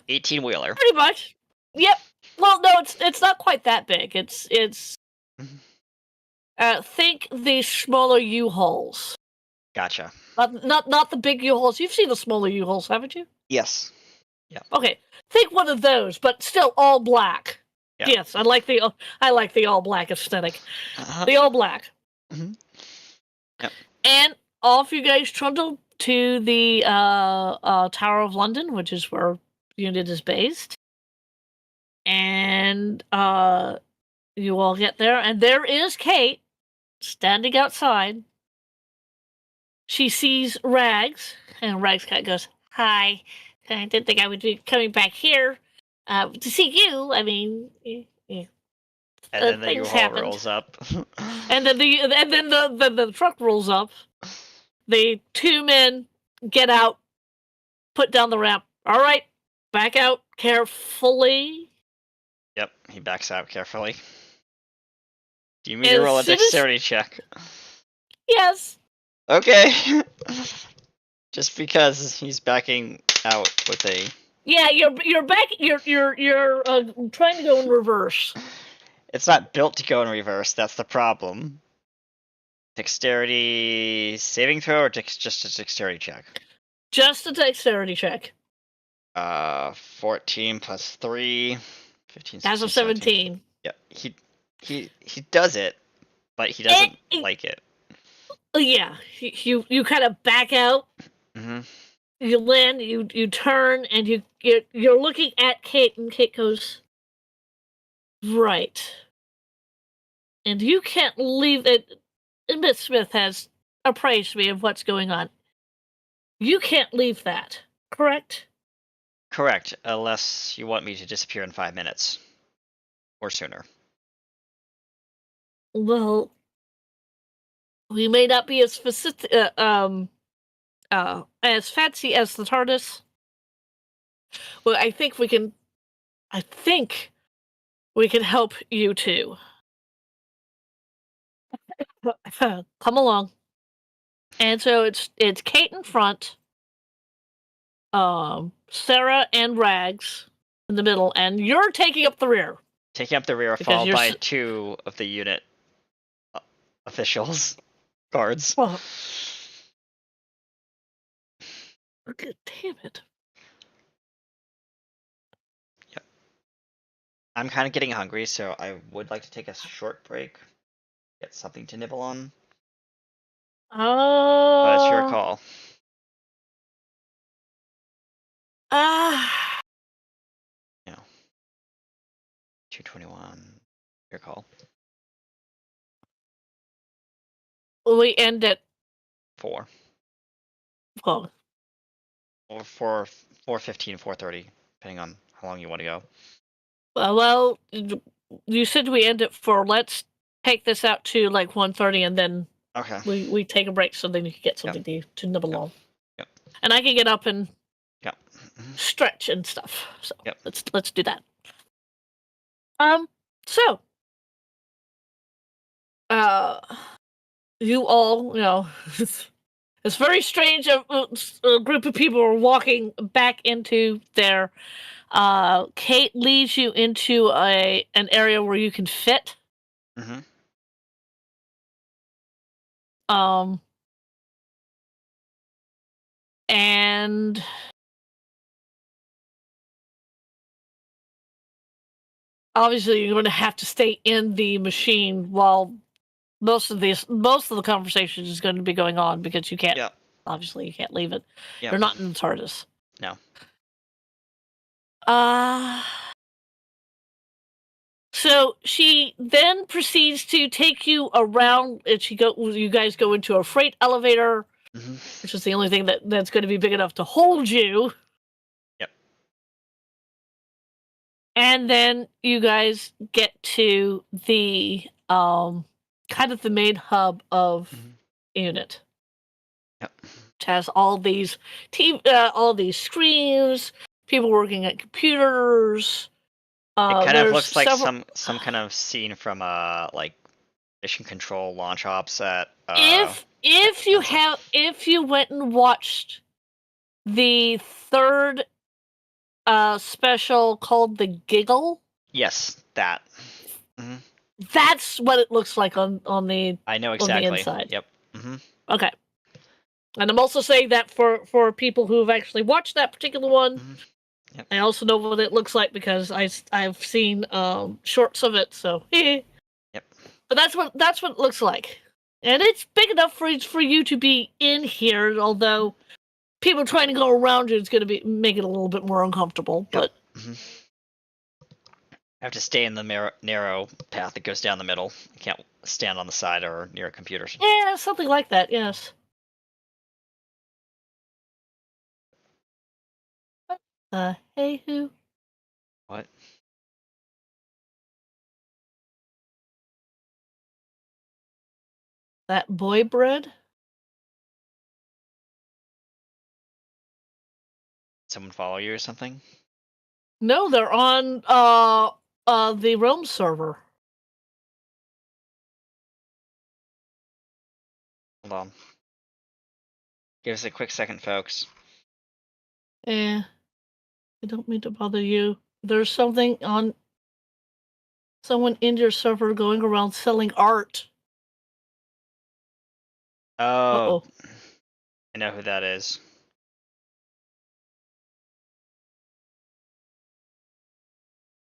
18-wheeler.
Pretty much. Yep. Well, no, it's not quite that big. It's think the smaller U-Hauls.
Gotcha.
Not the big U-Hauls. You've seen the smaller U-Hauls, haven't you?
Yes.
Okay, think one of those, but still all black.
Yeah.
Yes, I like the all black aesthetic.
Uh-huh.
The all black.
Mhm. Yep.
And off you guys trundle to the Tower of London, which is where unit is based. And you all get there, and there is Kate standing outside. She sees Rags, and Rags kind of goes, "Hi, I didn't think I would be coming back here to see you. I mean,
And then the
things
U-Haul
happened."
rolls up.
And then the truck rolls up. The two men get out, put down the ramp. All right, back out carefully.
Yep, he backs out carefully. Do you mean to roll a
As soon as-
dexterity check?
Yes.
Okay. Just because he's backing out with a.
Yeah, you're back. You're trying to go in reverse.
It's not built to go in reverse. That's the problem. Dexterity saving throw or just a dexterity check?
Just a dexterity check.
14 plus 3, 15,
That's
16,
a 17.
Yeah, he does it, but he doesn't like it.
Yeah, you kind of back out.
Mm-hmm.
You land. You turn, and you're looking at Kate, and Kate goes, "Right." And you can't leave it. Miss Smith has appraised me of what's going on. You can't leave that, correct?
Correct, unless you want me to disappear in 5 minutes. Or sooner.
Well, we may not be as specific, as fancy as the TARDIS. Well, I think we can help you too. Come along. And so it's Kate in front, Sarah and Rags in the middle, and you're taking up the rear.
Taking up the rear,
Because
followed
you're
by 2 of the unit officials, guards.
Well, damn it.
I'm kind of getting hungry, so I would like to take a short break. Get something to nibble on. But it's your call. You know, 2:21. Your call.
We end at
4.
well,
Or 4:15, 4:30, depending on how long you want to go.
well, you said we end at 4. Let's take this out to like 1:30, and then
Okay.
we take a break so then you can get something to nibble on.
Yep.
And I can get up and
Yep.
stretch and stuff. So
Yep.
let's do that. So you all, it's very strange. A group of people are walking back into their. Kate leads you into an area where you can fit.
Mm-hmm.
And obviously you're going to have to stay in the machine while most of the conversation is going to be going on, because you can't.
Yep.
Obviously, you can't leave it.
Yep.
You're not in the TARDIS.
No.
So she then proceeds to take you around, and you guys go into a freight elevator,
Mm-hmm.
which is the only thing that's going to be big enough to hold you.
Yep.
And then you guys get to the kind of the main hub of unit.
Yep.
Which has all these screens, people working at computers.
It kind of looks like some kind of scene from like mission control launch ops at.
If you went and watched the third special called The Giggle.
Yes, that. Mm-hmm.
That's what it looks like on the.
I know exactly.
On the inside.
Yep. Mm-hmm.
Okay. And I'm also saying that for people who have actually watched that particular one.
Mhm. Yep.
I also know what it looks like because I've seen shorts of it. So,
Yep.
but that's what it looks like, and it's big enough for you to be in here. Although people trying to go around you is going to make it a little bit more uncomfortable.
Yep.
But
I have to stay in the narrow path that goes down the middle. I can't stand on the side or near computers.
yeah, something like that. Yes. Hey who?
What?
That boy bread?
Someone follow you or something?
No, they're on the Realm server.
Hold on. Give us a quick second, folks.
I don't mean to bother you. There's someone in your server going around selling art.
Oh,
Uh-oh.
I know who that is.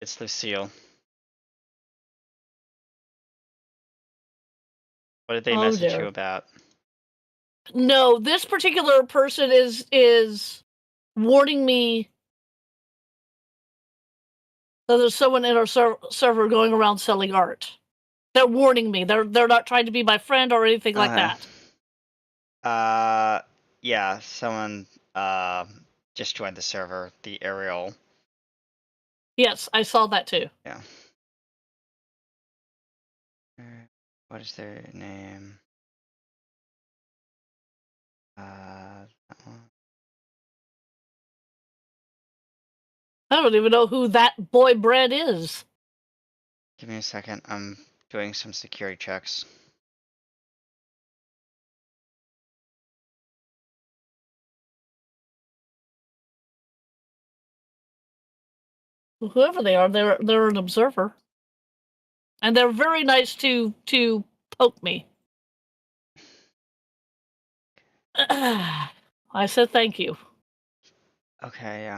It's Lucille. What did they message
dear.
you about?
No, this particular person is warning me that there's someone in our server going around selling art. They're warning me. They're not trying to be my friend or anything like that.
Yeah, someone just joined the server, the Ariel.
Yes, I saw that too.
Yeah. What is their name? That one.
I don't even know who that boy bread is.
Give me a second. I'm doing some security checks.
Whoever they are, they're an observer, and they're very nice to poke me. I said thank you.
Okay,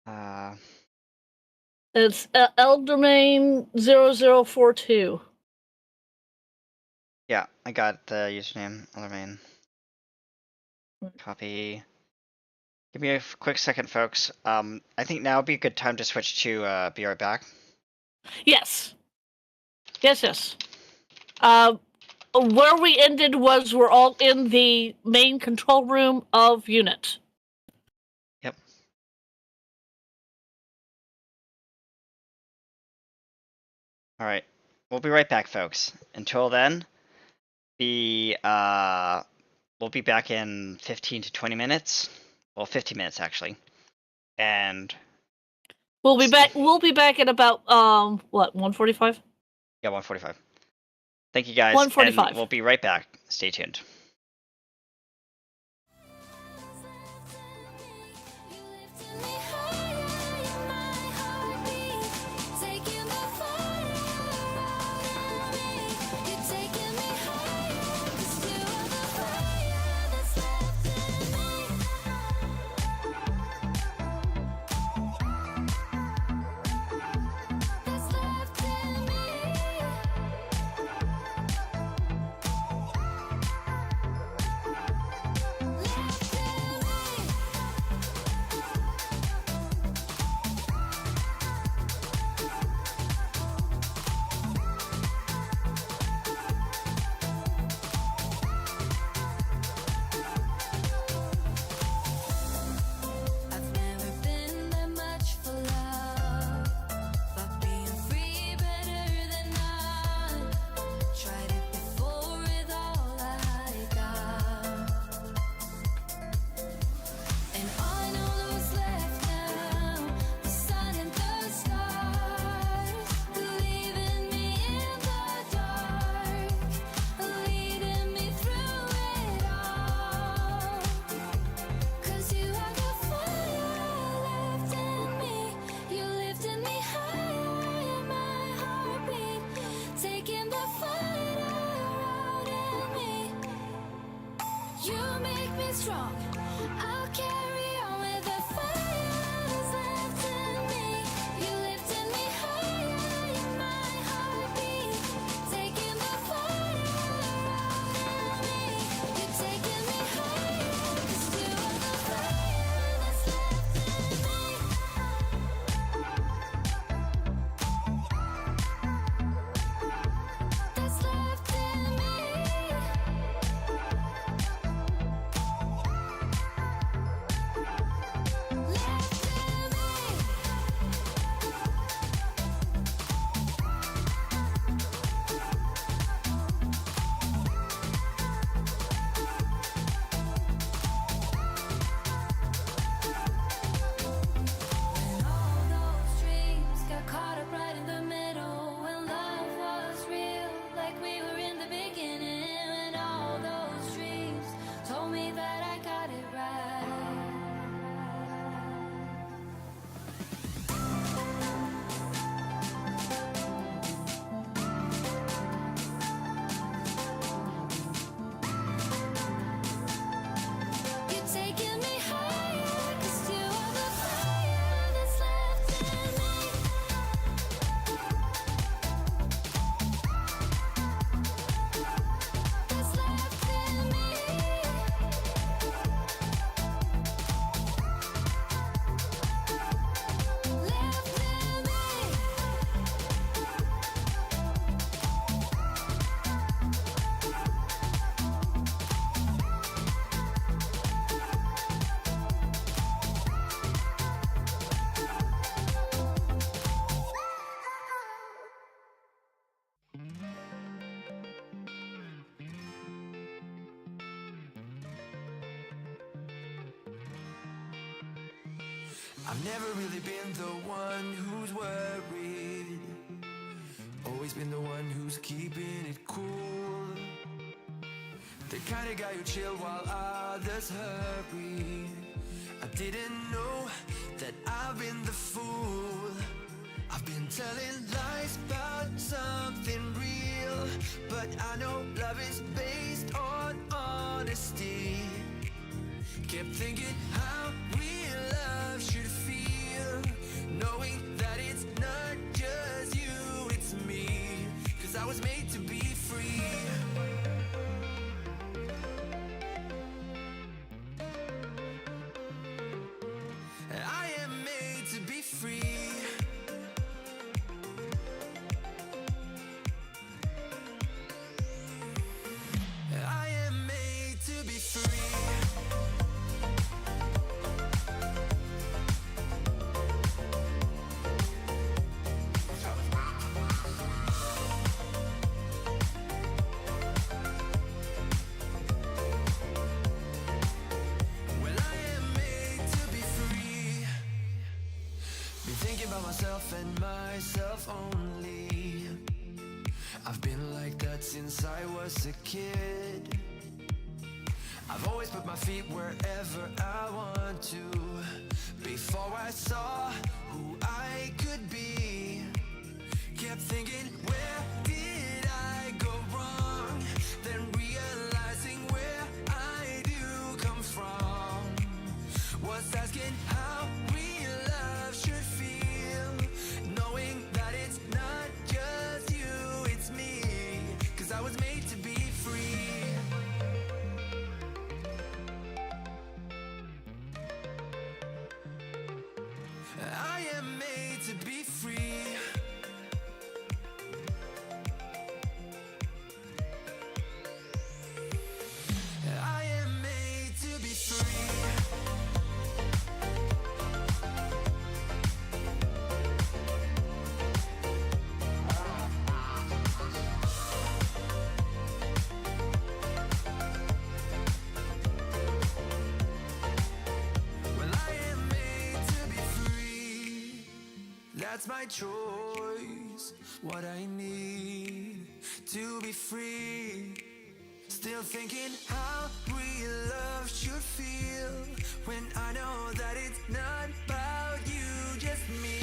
yeah.
It's Eldermain 0042.
Yeah, I got the username, Alarmain. Copy. Give me a quick second, folks. I think now would be a good time to switch to be right back.
Yes. Yes. Where we ended was we're all in the main control room of unit.
Yep. All right. We'll be right back, folks. Until then, we'll be back in 15 to 20 minutes. Well, 15 minutes actually. And
We'll be back in about 1:45?
yeah, 1:45. Thank you guys.
1:45.
And we'll be right back. Stay tuned.
You make me strong. I'll carry on with the fire that's left in me. You lifted me higher in my heartbeat, taking the fire out of me. You're taking me higher, 'cause you are the fire that's left in me. That's left in me. When all those dreams got caught up right in the middle, when love was real, like we were in the beginning, when all those dreams told me that I got it right. You're taking me higher, 'cause you are the fire that's left in me. That's left in me. Left in me.
I've never really been the one who's worried, always been the one who's keeping it cool. The kind of guy who chill while others hurry. I didn't know that I've been the fool. I've been telling lies about something real, but I know love is based on honesty. Kept thinking how real love should feel, knowing that it's not just you, it's me. 'Cause I was made to be free. I am made to be free. I am made to be free. Well, I am made to be free. Been thinking about myself and myself only. I've been like that since I was a kid. I've always put my feet wherever I want to. Before I saw who I could be, kept thinking, where did I go wrong? Then realizing where I do come from, was asking how real love should feel, knowing that it's not just you, it's me. 'Cause I was made to be free. I am made to be free. I am made to be free. Well, I am made to be free. That's my choice, what I need to be free. Still thinking how real love should feel, when I know that it's not about you, just me.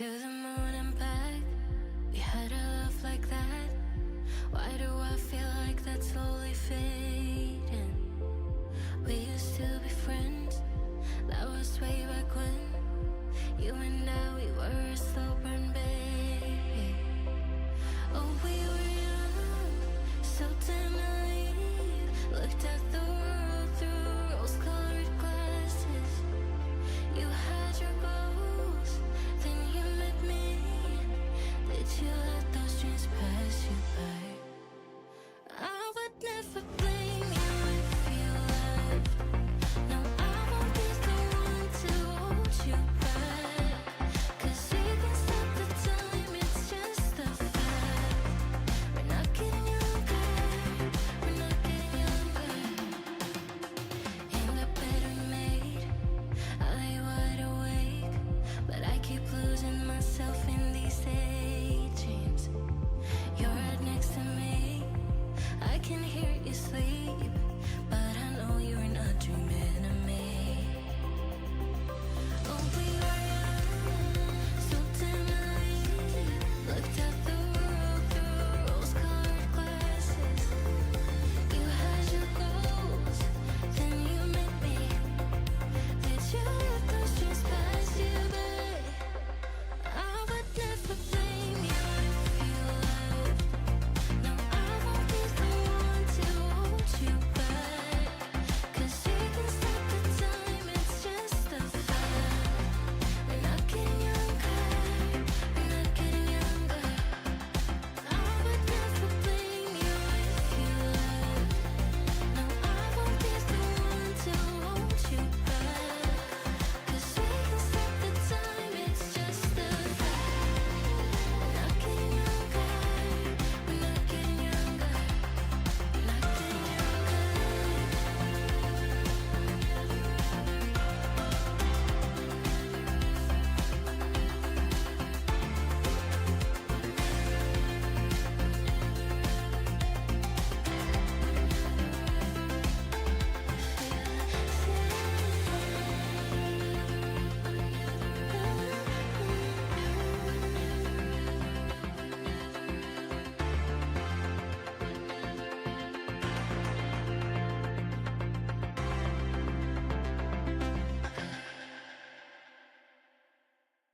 To the moon and back, we had a love like that. Why do I feel like that's slowly fading? We used to be friends, that was way back when. You and I, we were a slow burn, baby. Oh, we were young, so damn naive. Looked at the world through rose-colored glasses. You had your goals, then you met me. Did you let those dreams pass you by? I would never blame you if you left. No, I won't be the one to hold you back. 'Cause we can stop the time, it's just a fact. We're not getting younger, we're not getting younger. In the bed we made, I lay wide awake, but I keep losing myself in these daydreams. You're right next to me, I can hear you sleep, but I know you're not dreaming of me. Oh, we were young, so damn naive. Looked at the world through rose-colored glasses. You had your goals, then you met me. Did you let those dreams pass you by? I would never blame you if you left. No, I won't be the one to hold you back. 'Cause we can stop the time, it's just a fact. We're not getting younger, we're not getting younger. I would never blame you if you left. No, I won't be the one to hold you back. 'Cause we can stop the time, it's just a fact. We're not getting younger, we're not getting younger, we're not getting younger.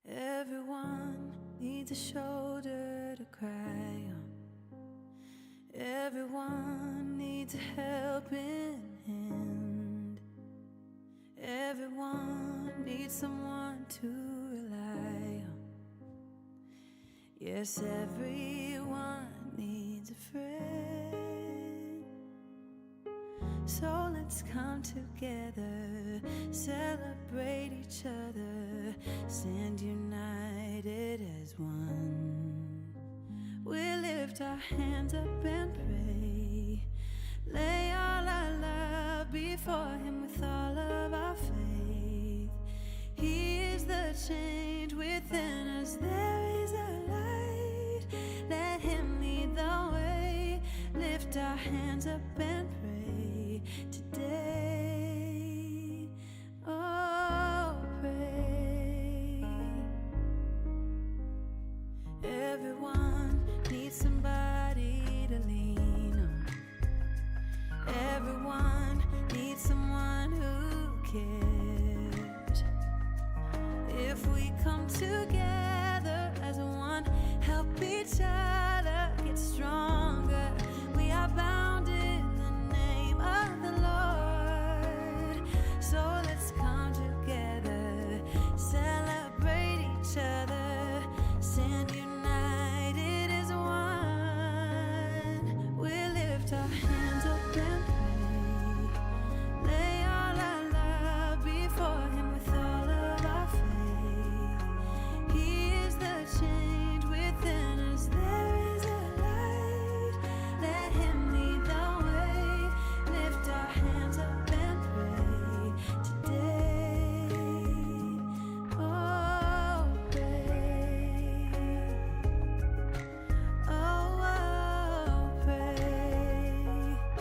Everyone needs a shoulder to cry on. Everyone needs a helping hand. Everyone needs someone to rely on. Yes, everyone needs a friend. So let's come together, celebrate each other, stand united as one. We lift our hands up and pray, lay all our love before Him with all of our faith. He is the change within us, there is a light. Let Him lead the way, lift our hands up and pray today. Oh, pray. Everyone needs somebody to lean on. Everyone needs someone who cares. If we come together as one, help each other get stronger. We are bound in the name of the Lord. So let's come together, celebrate each other, stand united as one. We lift our hands up and pray, lay all our love before Him with all of our faith. He is the change within us, there is a light. Let Him lead the way, lift our hands up and pray today. Oh, pray. Oh, pray.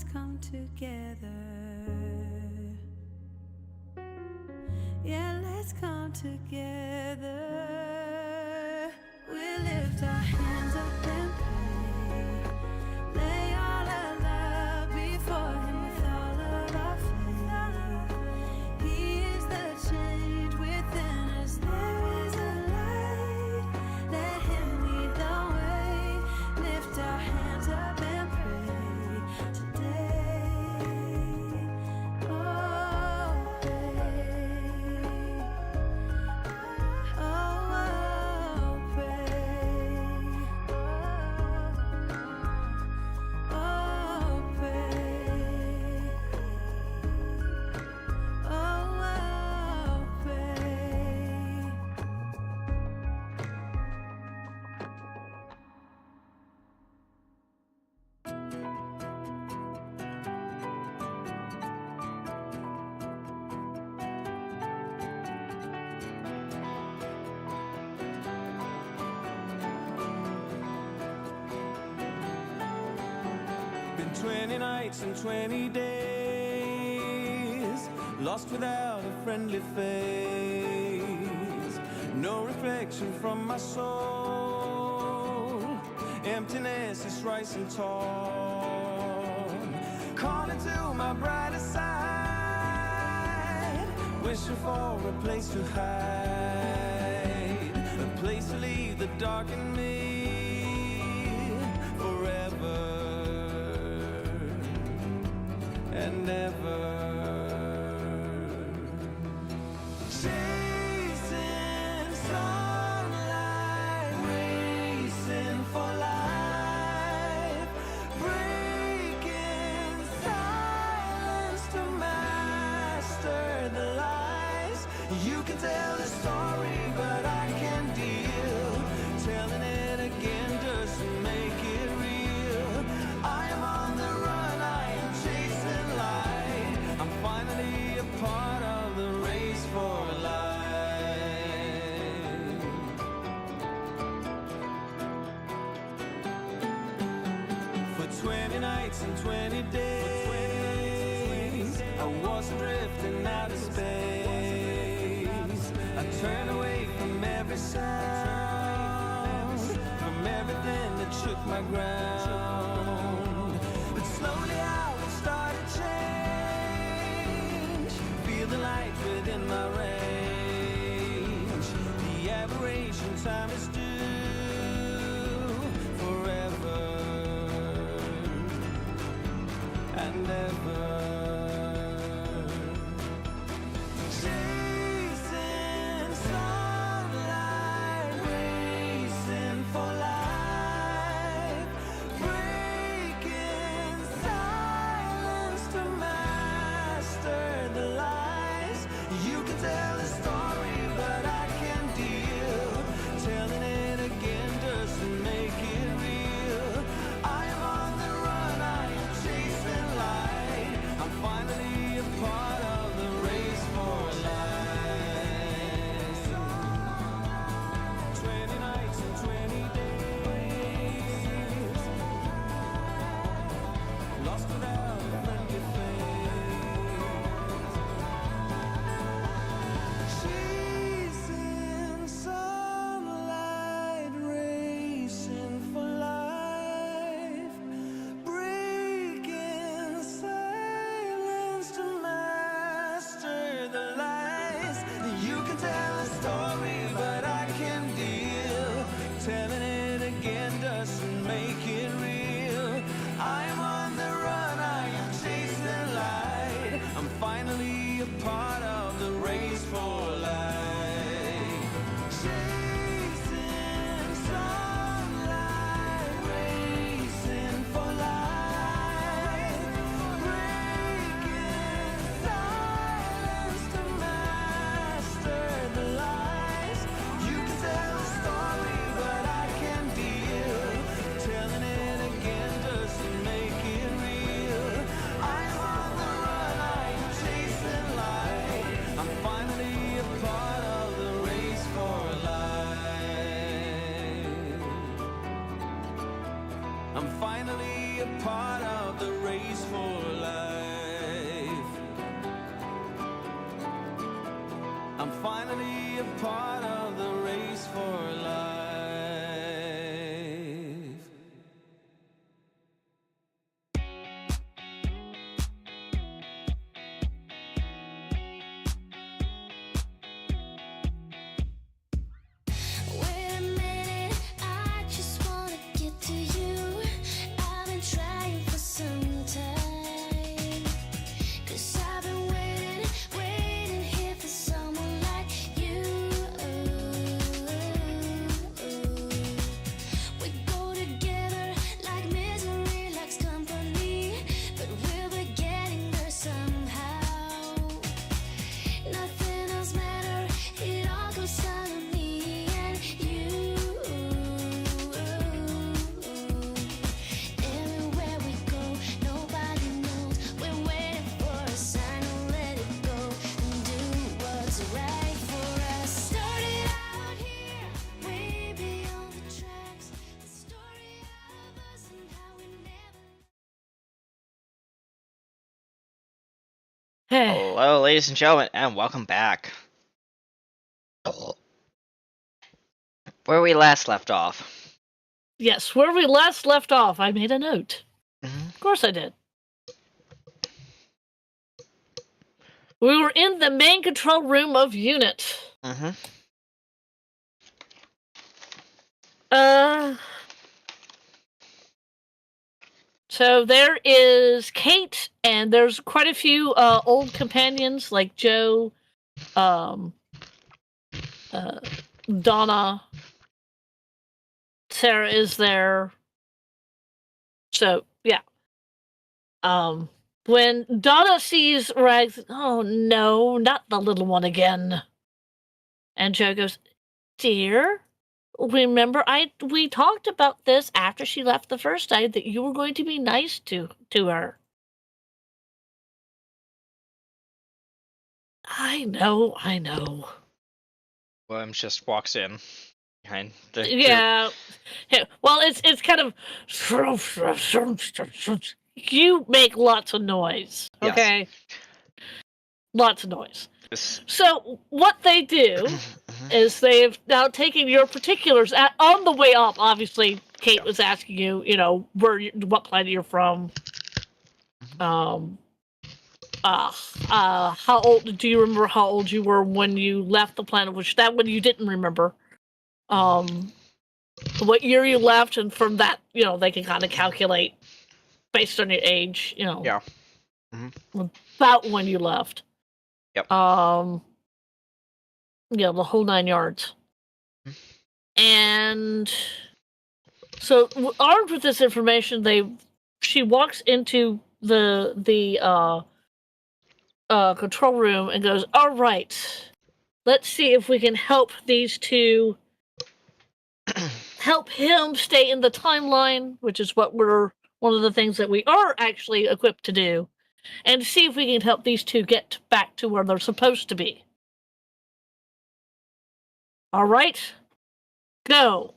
let's come together. Yeah, let's come together. We lift our hands up and pray. Lay all our love before Him with all of our faith. He is the change within us. There is a light. Let Him lead the way. Lift our hands up and pray today. Oh, pray. Oh, pray. Oh, pray. Oh, pray.
Been 20 nights and 20 days, lost without a friendly face. No reflection from my soul, emptiness is rising tall. Calling to my brighter side, wishing for a place to hide, a place to leave the dark in me forever and ever. Chasing sunlight, racing for life, breaking silence to master the lies. You can tell the story, but I can deal. Telling it again doesn't make it real. I am on the run, I am chasing light. I'm finally a part of the race for life. For 20 nights and 20 days, I was drifting out of space. I turned away from every sound, from everything that shook my ground. But slowly I would start to change, feel the light within my range. The aberration time is due forever and ever. Chasing sunlight, racing for life, breaking silence to master the lies. You can tell the story, but I can deal. Telling it again doesn't make it real. I am on the run, I am chasing light. I'm finally a part of the race for life. 20 nights and 20 days, lost without a friendly face. Chasing sunlight, racing for life, breaking silence to master the lies. You can tell a story, but I can deal. Telling it again doesn't make it real. I am on the run, I am chasing light. I'm finally a part of the race for life. Chasing sunlight, racing for life, breaking silence to master the lies. You can tell a story, but I can deal. Telling it again doesn't make it real. I am on the run, I am chasing light. I'm finally a part of the race for life. I'm finally finally a part of the race for life. I'm finally a part of the race for life.
Wait a minute, I just wanna get to you. I've been trying for some time. 'Cause I've been waiting here for someone like you. We go together like misery likes company, but we'll be getting there somehow. Nothing else matters, it all comes down to me and you. Everywhere we go, nobody knows. We're waiting for a sign to let it go and do what's right for us. Started out here, way beyond the tracks. The story of us and how we never.
Hello, ladies and gentlemen, and welcome back. Where we last left off.
Yes, where we last left off, I made a note.
Mhm.
Of course I did. We were in the main control room of Unit.
Mm-hmm.
So there is Kate, and there's quite a few old companions like Joe, Donna, Sarah is there. So yeah. When Donna sees Rags, oh no, not the little one again. And Joe goes, "Dear, remember we talked about this after she left the first night, that you were going to be nice to her." I know.
Williams just walks in behind the group.
Yeah. Well, it's kind of you make lots of noise.
Yes.
Okay. Lots of noise.
This-
So what they do is they've now taken your particulars on the way up. Obviously, Kate was asking you, what planet you're from. How old? Do you remember how old you were when you left the planet? Which that one you didn't remember. What year you left, and from that, they can kind of calculate based on your age.
Yeah.
About when you left.
Yep.
Yeah, the whole 9 yards. And so, armed with this information, she walks into the control room and goes, "All right, let's see if we can help these two, help him stay in the timeline," which is one of the things that we are actually equipped to do, and see if we can help these two get back to where they're supposed to be. All right, go.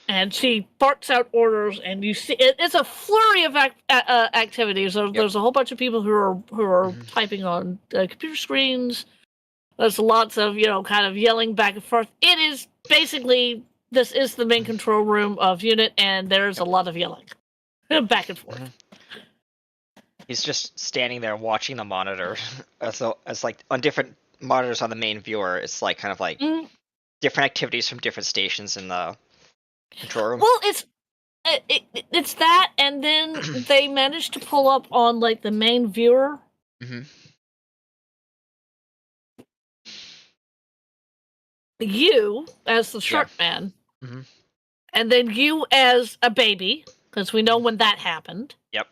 And she barks out orders, and you see it's a flurry of activities. There's a whole bunch of people who are typing on computer screens. There's lots of kind of yelling back and forth. It is basically, this is the main control room of Unit, and there's a lot of yelling back and forth.
He's just standing there watching the monitor, as like on different monitors on the main viewer. It's like kind of like different activities from different stations in the control room.
Well, it's that, and then they managed to pull up on like the main viewer. You as the shark man, and then you as a baby, because we know when that happened.
Yep.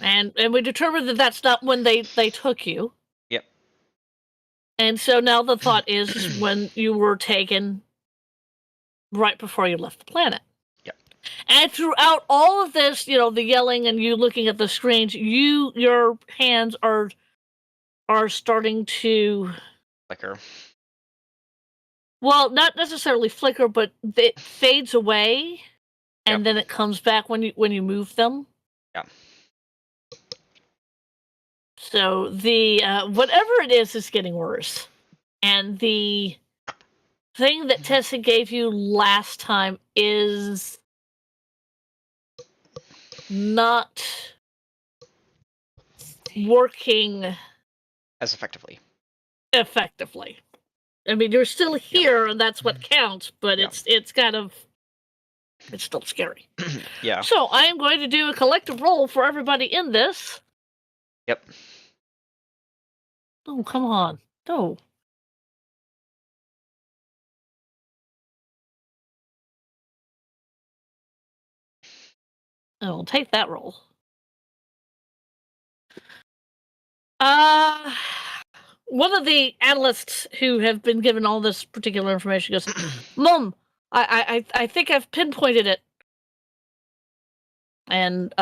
And we determined that that's not when they took you.
Yep.
And so now the thought is when you were taken right before you left the planet.
Yep.
And throughout all of this, the yelling and you looking at the screens, your hands are starting to
Flicker.
Well, not necessarily flicker, but it fades away, and then it comes back when you move them.
Yeah.
So the whatever it is getting worse, and the thing that Tessa gave you last time is not working
As effectively.
effectively. I mean, you're still here, and that's what counts. But
Yeah.
it's kind of it's still scary.
Yeah.
So I am going to do a collective roll for everybody in this.
Yep.
Oh, come on. No. I will take that roll. One of the analysts who have been given all this particular information goes, Mom, I think I've pinpointed it. And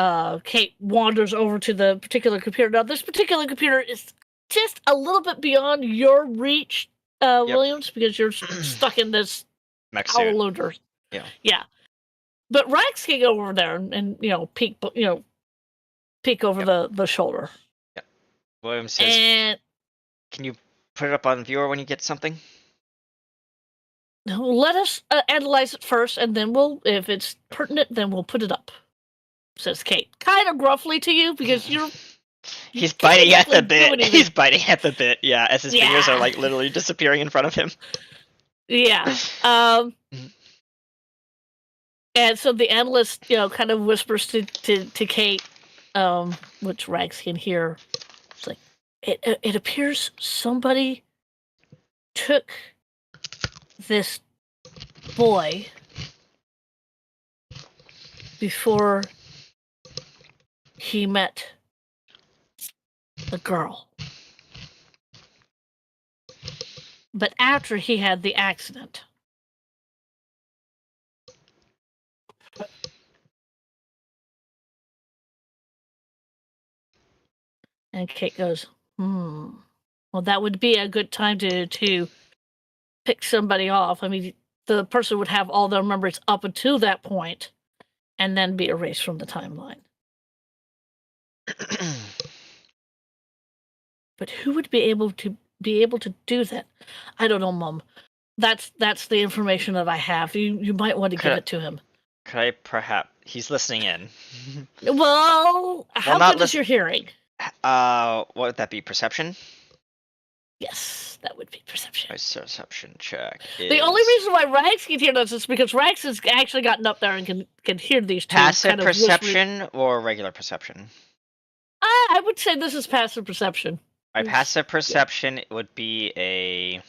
Kate wanders over to the particular computer. Now, this particular computer is just a little bit beyond your reach, Williams, because you're stuck in this
Mech
owl
suit.
loader.
Yeah.
Yeah. But Rex can go over there and peek over the shoulder.
William says,
And
can you put it up on viewer when you get something?
let us analyze it first, and then if it's pertinent, then we'll put it up, says Kate. Kind of gruffly to you, because you're...
He's biting at the
basically
bit. He's biting at the bit, yeah, as his fingers are, like, literally disappearing in front of him.
Yeah. And so the analyst, kind of whispers to Kate, which Rags can hear. It's like, it appears somebody took this boy before he met the girl. But after he had the accident. And Kate goes, well, that would be a good time to pick somebody off. I mean, the person would have all their memories up until that point and then be erased from the timeline. But who would be able to do that? I don't know, Mom. That's the information that I have. You might want to give it to him.
Could I perhaps... He's listening in.
Well, how good is your hearing?
What would that be? Perception?
Yes, that would be perception.
My perception check is...
The only reason why Rags can hear this is because Rags has actually gotten up there and can hear these two.
Passive
kind of
perception or regular perception?
I would say this is passive perception.
My passive perception would be a...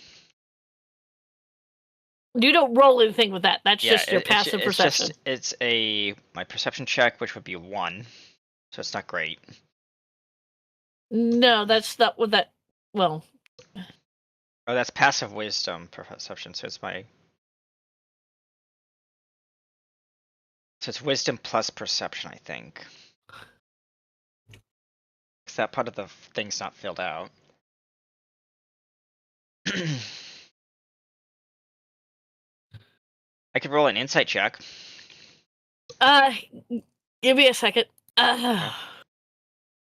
You don't roll anything with that. That's just your passive perception.
It's my perception check, which would be 1. So it's not great.
No, that's not what that... Well...
Oh, that's passive wisdom perception, so it's my... So it's wisdom plus perception, I think. Because that part of the thing's not filled out. I could roll an insight check.
Give me a second.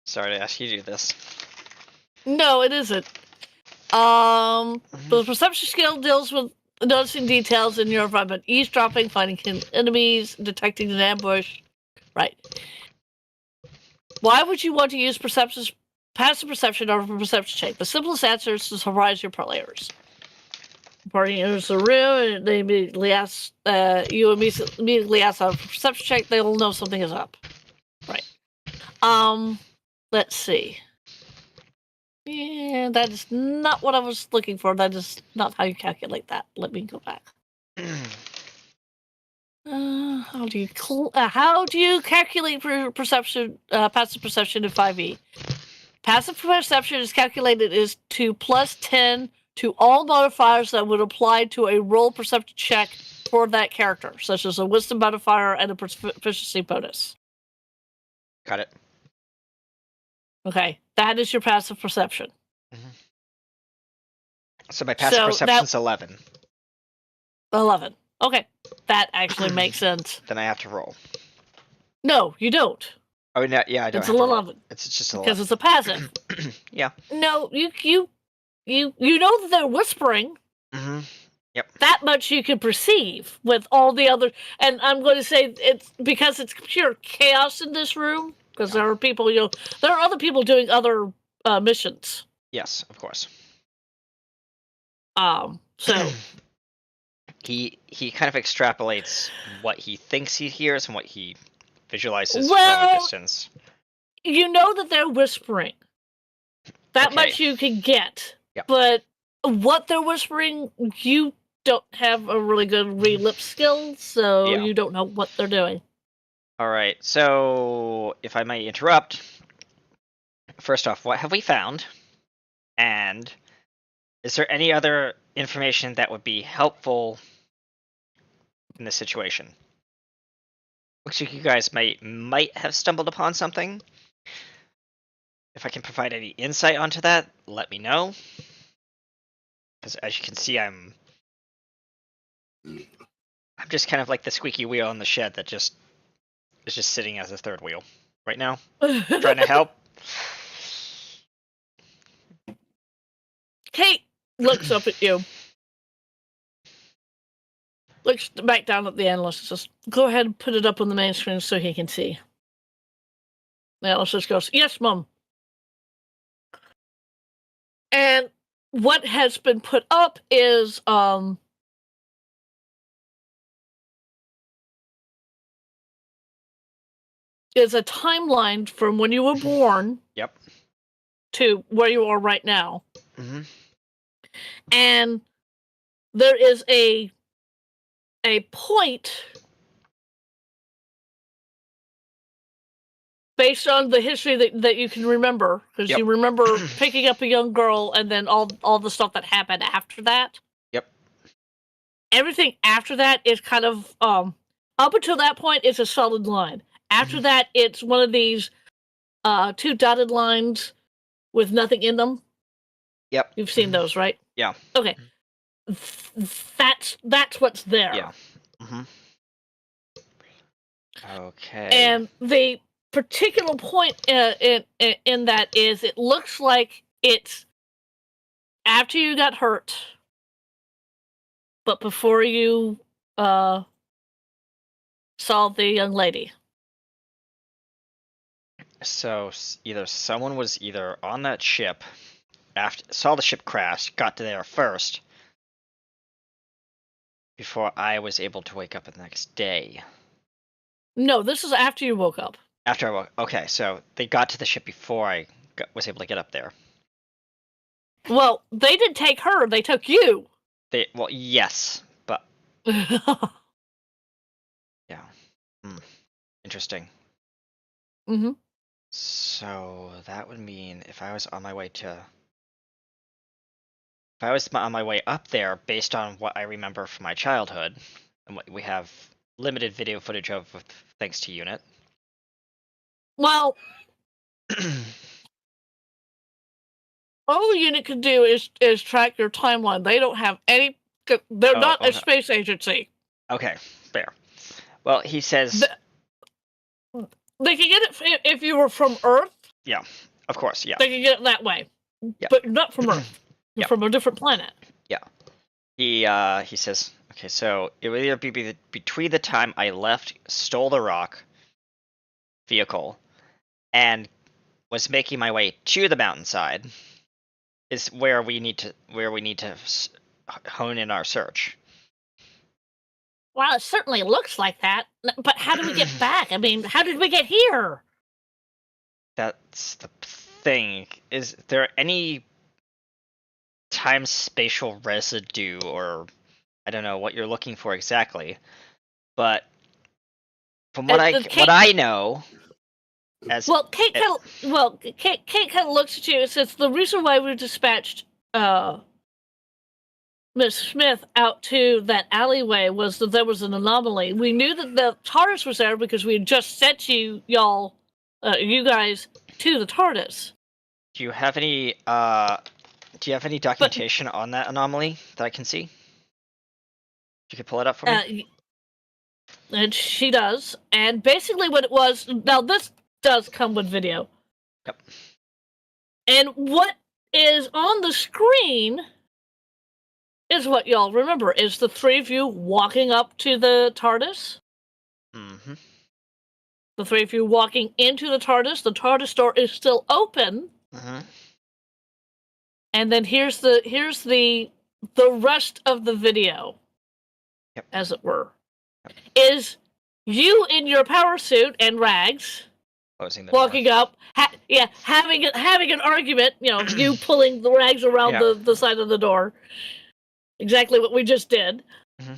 Sorry to ask you to do this.
No, it isn't. The perception skill deals with noticing details in your environment, eavesdropping, finding hidden enemies, detecting an ambush. Right. Why would you want to use passive perception over perception check? The simplest answer is to surprise your players. Party enters the room, and they immediately ask you immediately ask a perception check. They will know something is up. Right. Let's see. Yeah, that is not what I was looking for. That is not how you calculate that. Let me go back. How do you calculate perception? Passive perception in 5e. Passive perception is calculated as to +10 to all modifiers that would apply to a roll perception check for that character, such as a wisdom modifier and a proficiency bonus.
Got it.
Okay, that is your passive perception.
So my passive perception's 11.
11. Okay, that actually makes sense.
Then I have to roll.
No, you don't.
Oh, no, yeah, I don't
It's a
have to
little
roll.
of it
It's just a
because
left.
it's a passive.
Yeah.
No, you know that they're whispering.
Mm-hmm. Yep.
That much you can perceive with all the other, and I'm going to say it's because it's pure chaos in this room. Because there are people, there are other people doing other missions.
Yes, of course.
So
He kind of extrapolates what he thinks he hears and what he visualizes from a
well,
distance.
you know that they're whispering. That
Okay.
much you can get.
Yep.
But what they're whispering, you don't have a really good read-lip skill, so
Yeah.
you don't know what they're doing.
All right. So, if I may interrupt, first off, what have we found? And is there any other information that would be helpful in this situation? Looks like you guys might have stumbled upon something. If I can provide any insight onto that, let me know. Because as you can see, I'm just kind of like the squeaky wheel in the shed that is just sitting as a third wheel right now, trying to help.
Kate looks up at you. Looks back down at the analyst and says, "Go ahead and put it up on the main screen so he can see." The analyst just goes, "Yes, Mom." And what has been put up is a timeline from when you were born
Yep.
to where you are right now.
Mm-hmm.
And there is a point based on the history that you can remember, because
Yep.
you remember picking up a young girl and then all the stuff that happened after that.
Yep.
Everything after that is kind of up until that point it's a solid line. After that it's one of these two dotted lines with nothing in them.
Yep.
You've seen those, right?
Yeah.
Okay. That's what's there.
Yeah. Mm-hmm. Okay.
And the particular point in that is it looks like it's after you got hurt, but before you saw the young lady.
So either someone was either on that ship, saw the ship crash, got to there first, before I was able to wake up the next day.
No, this is after you woke up.
After I woke, okay, so they got to the ship before I was able to get up there.
Well, they didn't take her; they took you.
Well, yes, but
Mm-hmm.
yeah, interesting. So that would mean if I was on my way up there, based on what I remember from my childhood, and what we have limited video footage of, thanks to Unit.
Well, all Unit can do is track your timeline. They don't have any. They're not a space agency.
Okay, fair. Well, he says
they can get it if you were from Earth.
Yeah, of course. Yeah,
they can get it that way, but not from Earth. You're from a different planet.
Yeah. He says, okay, so it would either be between the time I stole the rock vehicle, and was making my way to the mountainside, is where we need to hone in our search.
Well, it certainly looks like that. But how do we get back? I mean, how did we get here?
That's the thing. Is there any time-spatial residue, or I don't know what you're looking for exactly, but from what I know,
Kate kind of looks at you and says, "The reason why we dispatched Miss Smith out to that alleyway was that there was an anomaly. We knew that the TARDIS was there because we had just sent you guys to the TARDIS."
Do you have any documentation on that anomaly that I can see? You could pull it up for me?
And she does. And basically what it was, now this does come with video.
Yep.
And what is on the screen is what y'all remember, is the three of you walking up to the TARDIS.
Mm-hmm.
The three of you walking into the TARDIS door is still open.
Mm-hmm.
And then here's the rest of the video,
Yep.
as it were, is you in your power suit and rags,
Closing the
walking
door.
up, having an argument. You know, you pulling the rags around
Yeah.
the side of the door, exactly what we just did,
Mm-hmm.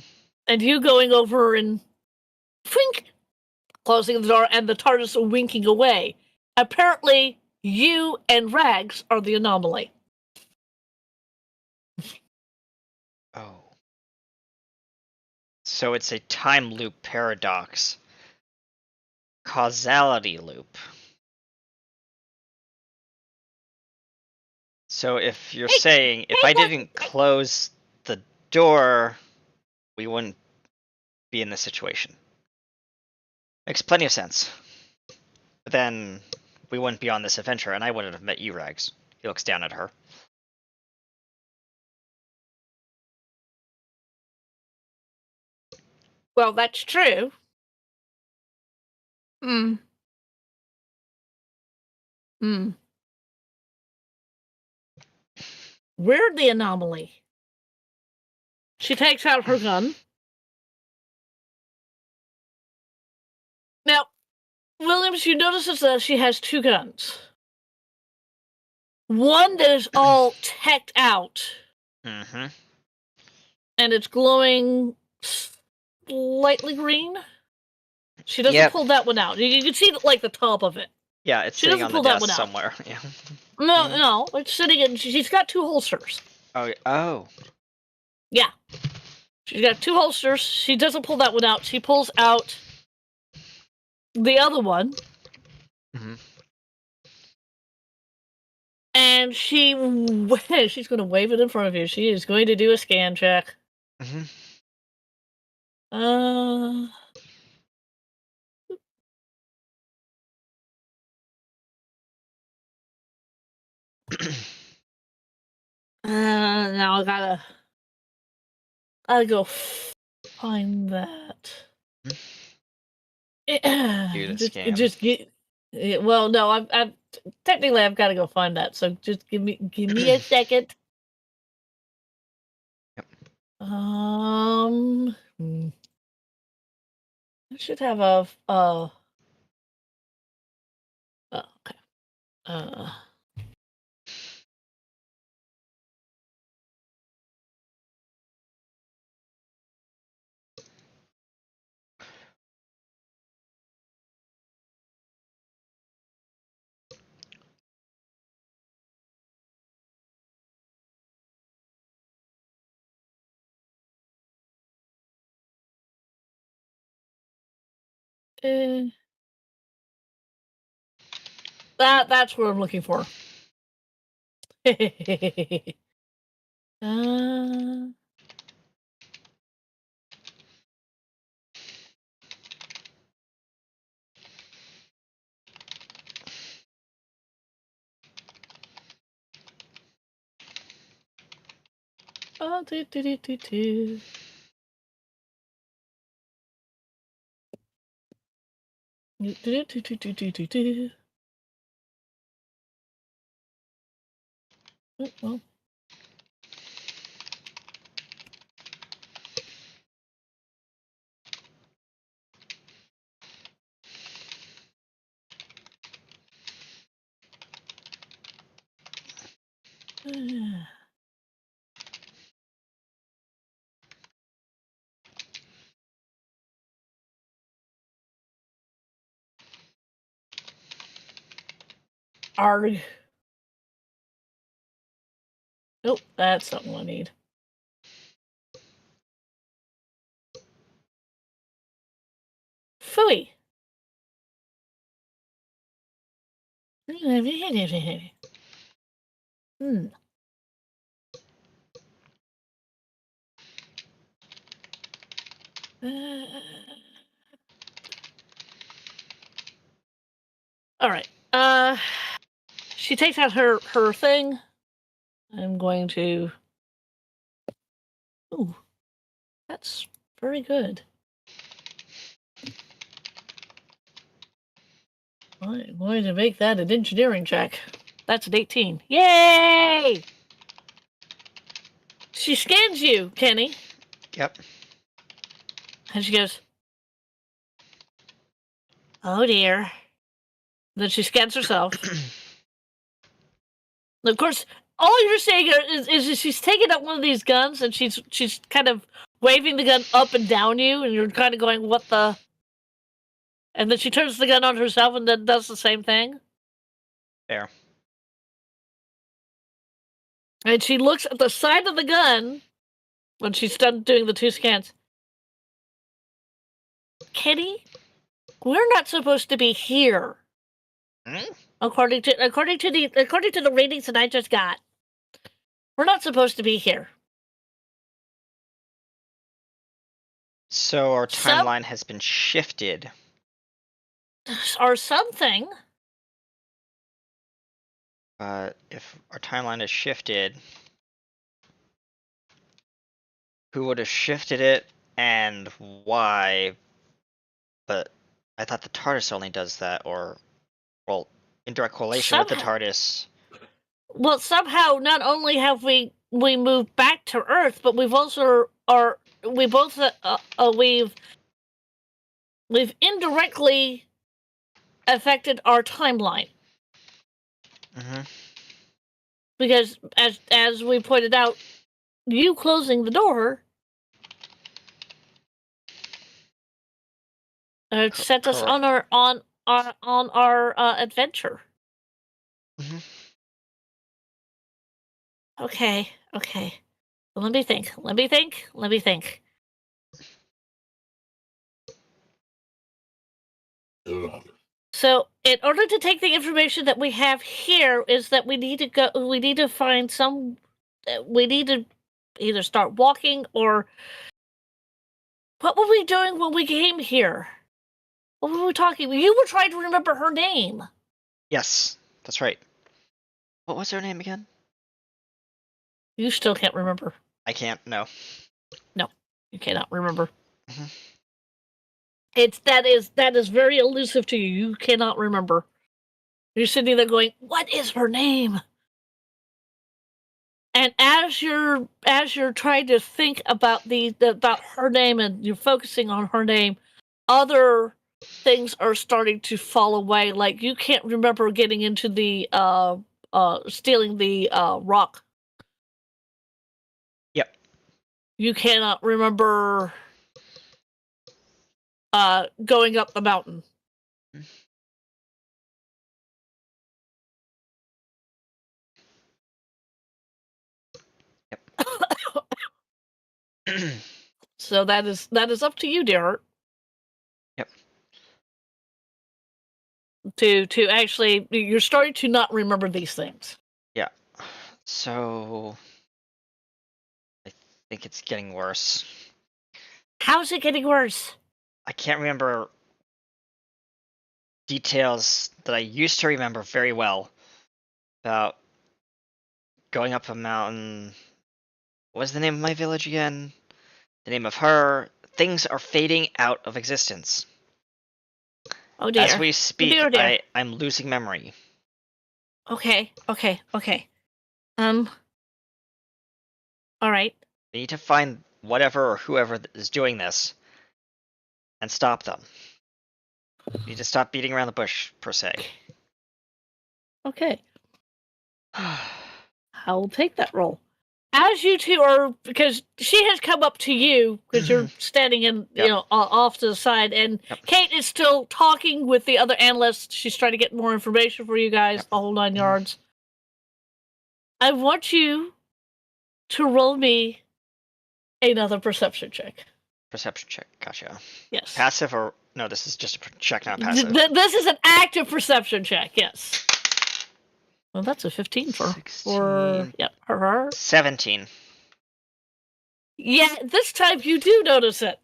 and you going over and wink, closing the door, and the TARDIS winking away. Apparently, you and rags are the anomaly.
Oh. So it's a time loop paradox. Causality loop. So if you're saying, if I didn't close the door, we wouldn't be in this situation. Makes plenty of sense. But then we wouldn't be on this adventure, and I wouldn't have met you, Rags. He looks down at her.
Well, that's true. Hmm. Hmm. We're the anomaly. She takes out her gun. Now, Williams, you notice that she has two guns. One that is all teched out,
Mm-hmm.
and it's glowing slightly green. She doesn't
Yep.
pull that one out. You can see like the top of it.
Yeah, it's
She
sitting
doesn't
on the
pull that
desk
one out.
somewhere. Yeah.
No, it's sitting in. She's got two holsters.
Oh.
Yeah, she's got two holsters. She doesn't pull that one out. She pulls out the other one.
Mm-hmm.
And she's going to wave it in front of you. She is going to do a scan check.
Mm-hmm.
Now I gotta go find that.
Do the scan.
Just get. Well, no, I've technically I've got to go find that. So just give me a second.
Yep.
I should have a oh, okay. Uh, that's what I'm looking for. uh, oh, do. Do. Well. Arg. Nope, that's something I need. Phooey. Hmm. All right. She takes out her thing. I'm going to. Ooh, that's very good. I'm going to make that an engineering check. That's an 18. Yay! She scans you, Kenny,
Yep.
and she goes, "Oh dear." Then she scans herself. Of course, all you're saying is she's taking up one of these guns and she's kind of waving the gun up and down you, and you're kind of going, "What the?" And then she turns the gun on herself and then does the same thing.
Fair.
And she looks at the side of the gun when she's done doing the 2 scans. Kenny, we're not supposed to be here.
Hmm?
According to the ratings that I just got. We're not supposed to be here.
So our
Some-
timeline has been shifted.
Or something.
If our timeline is shifted, who would have shifted it and why? But I thought the TARDIS only does that, or, well, in direct correlation with the TARDIS.
Well, somehow not only have we moved back to Earth, but we've also we've indirectly affected our timeline.
Mm-hmm.
Because as we pointed out, you closing the door set us on our adventure.
Mm-hmm.
Okay. Let me think. So, in order to take the information that we have here, is that we need to find some. We need to either start walking or. What were we doing when we came here? What were we talking? You were trying to remember her name.
Yes, that's right. What was her name again?
You still can't remember.
I can't. No.
No, you cannot remember.
Mm-hmm.
That is very elusive to you. You cannot remember. You're sitting there going, "What is her name?" And as you're trying to think about about her name and you're focusing on her name, other things are starting to fall away. Like you can't remember getting into the stealing the rock.
Yep.
You cannot remember going up the mountain. So that is up to you, dear.
Yep.
To actually, you're starting to not remember these things.
Yeah. So I think it's getting worse.
How's it getting worse?
I can't remember details that I used to remember very well about going up a mountain. What was the name of my village again? The name of her. Things are fading out of existence.
Oh dear.
As we speak,
Dear.
I'm losing memory.
Okay. All right.
We need to find whatever or whoever is doing this and stop them. We need to stop beating around the bush, per se.
Okay. I will take that role. As you two are, because she has come up to you, because you're standing in,
Yep.
off to the side, and
Yep.
Kate is still talking with the other analysts. She's trying to get more information for you guys, the whole 9 yards. I want you to roll me another perception check.
Perception check. Gotcha.
Yes.
Passive or no? This is just a check, not passive.
This is an active perception check. Yes. Well, that's a 15 for
16.
her.
17.
Yeah, this time you do notice it.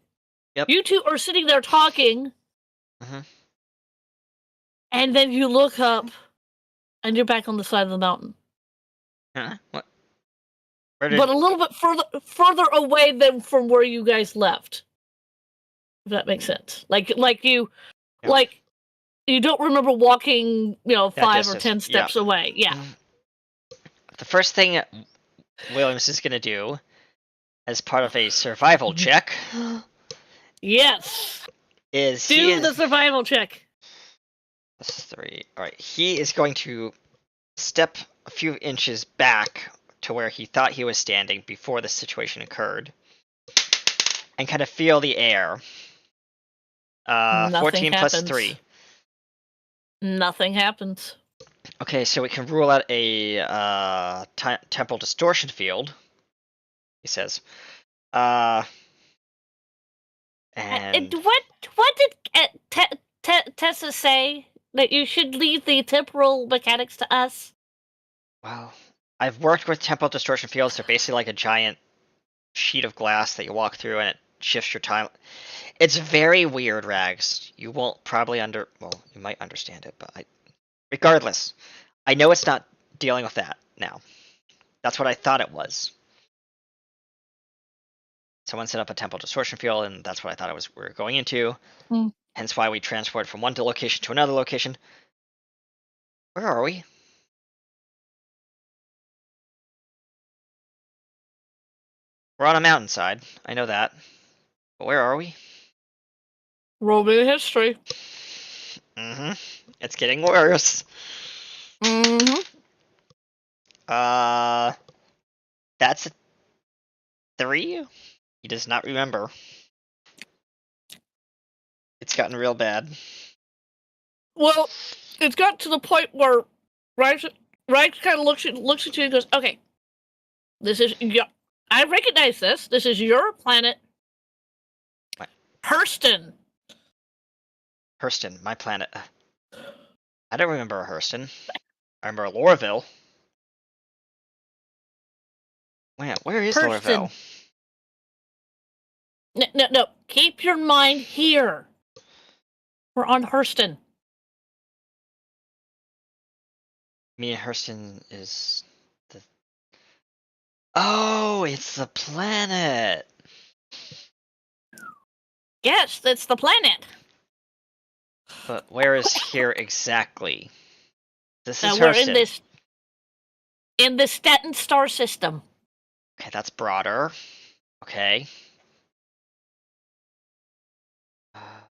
Yep.
You two are sitting there talking,
Mhm.
and then you look up, and you're back on the side of the mountain,
Huh? What? Where did?
but a little bit further away than from where you guys left. If that makes sense. Like you,
Yeah.
like you don't remember walking,
That
5 or
distance.
10 steps away. Yeah.
Mhm. The first thing Williams is gonna do, as part of a survival check,
Yes.
is
Do the survival check.
That's 3. All right. He is going to step a few inches back to where he thought he was standing before the situation occurred, and kind of feel the air.
Nothing
14 plus
happens.
3.
Nothing happens.
Okay, so we can rule out a temporal distortion field. He says, and
What did Tessa say? That you should leave the temporal mechanics to us?
well, I've worked with temporal distortion fields. They're basically like a giant sheet of glass that you walk through, and it shifts your time. It's very weird, Rags. You won't probably you might understand it, but regardless, I know it's not dealing with that now. That's what I thought it was. Someone set up a temporal distortion field, and that's what I thought we were going into.
Hmm.
Hence why we transport from one location to another location. Where are we? We're on a mountainside. I know that. But where are we?
Roll me the history.
Mm-hmm. It's getting worse.
Mm-hmm.
That's a 3? He does not remember. It's gotten real bad.
Well, it's got to the point where Rags kind of looks at you and goes, "Okay, this is I recognize this. This is your planet,
What?
Hurston."
Hurston, my planet. I don't remember Hurston. I remember Lorville. Where is
Hurston.
Lorville?
No. Keep your mind here. We're on Hurston.
Me and Hurston is the. Oh, it's the planet.
Yes, that's the planet.
But where is here exactly? This is
We're
Hurston.
in the Stetton star system.
Okay, that's broader. Okay.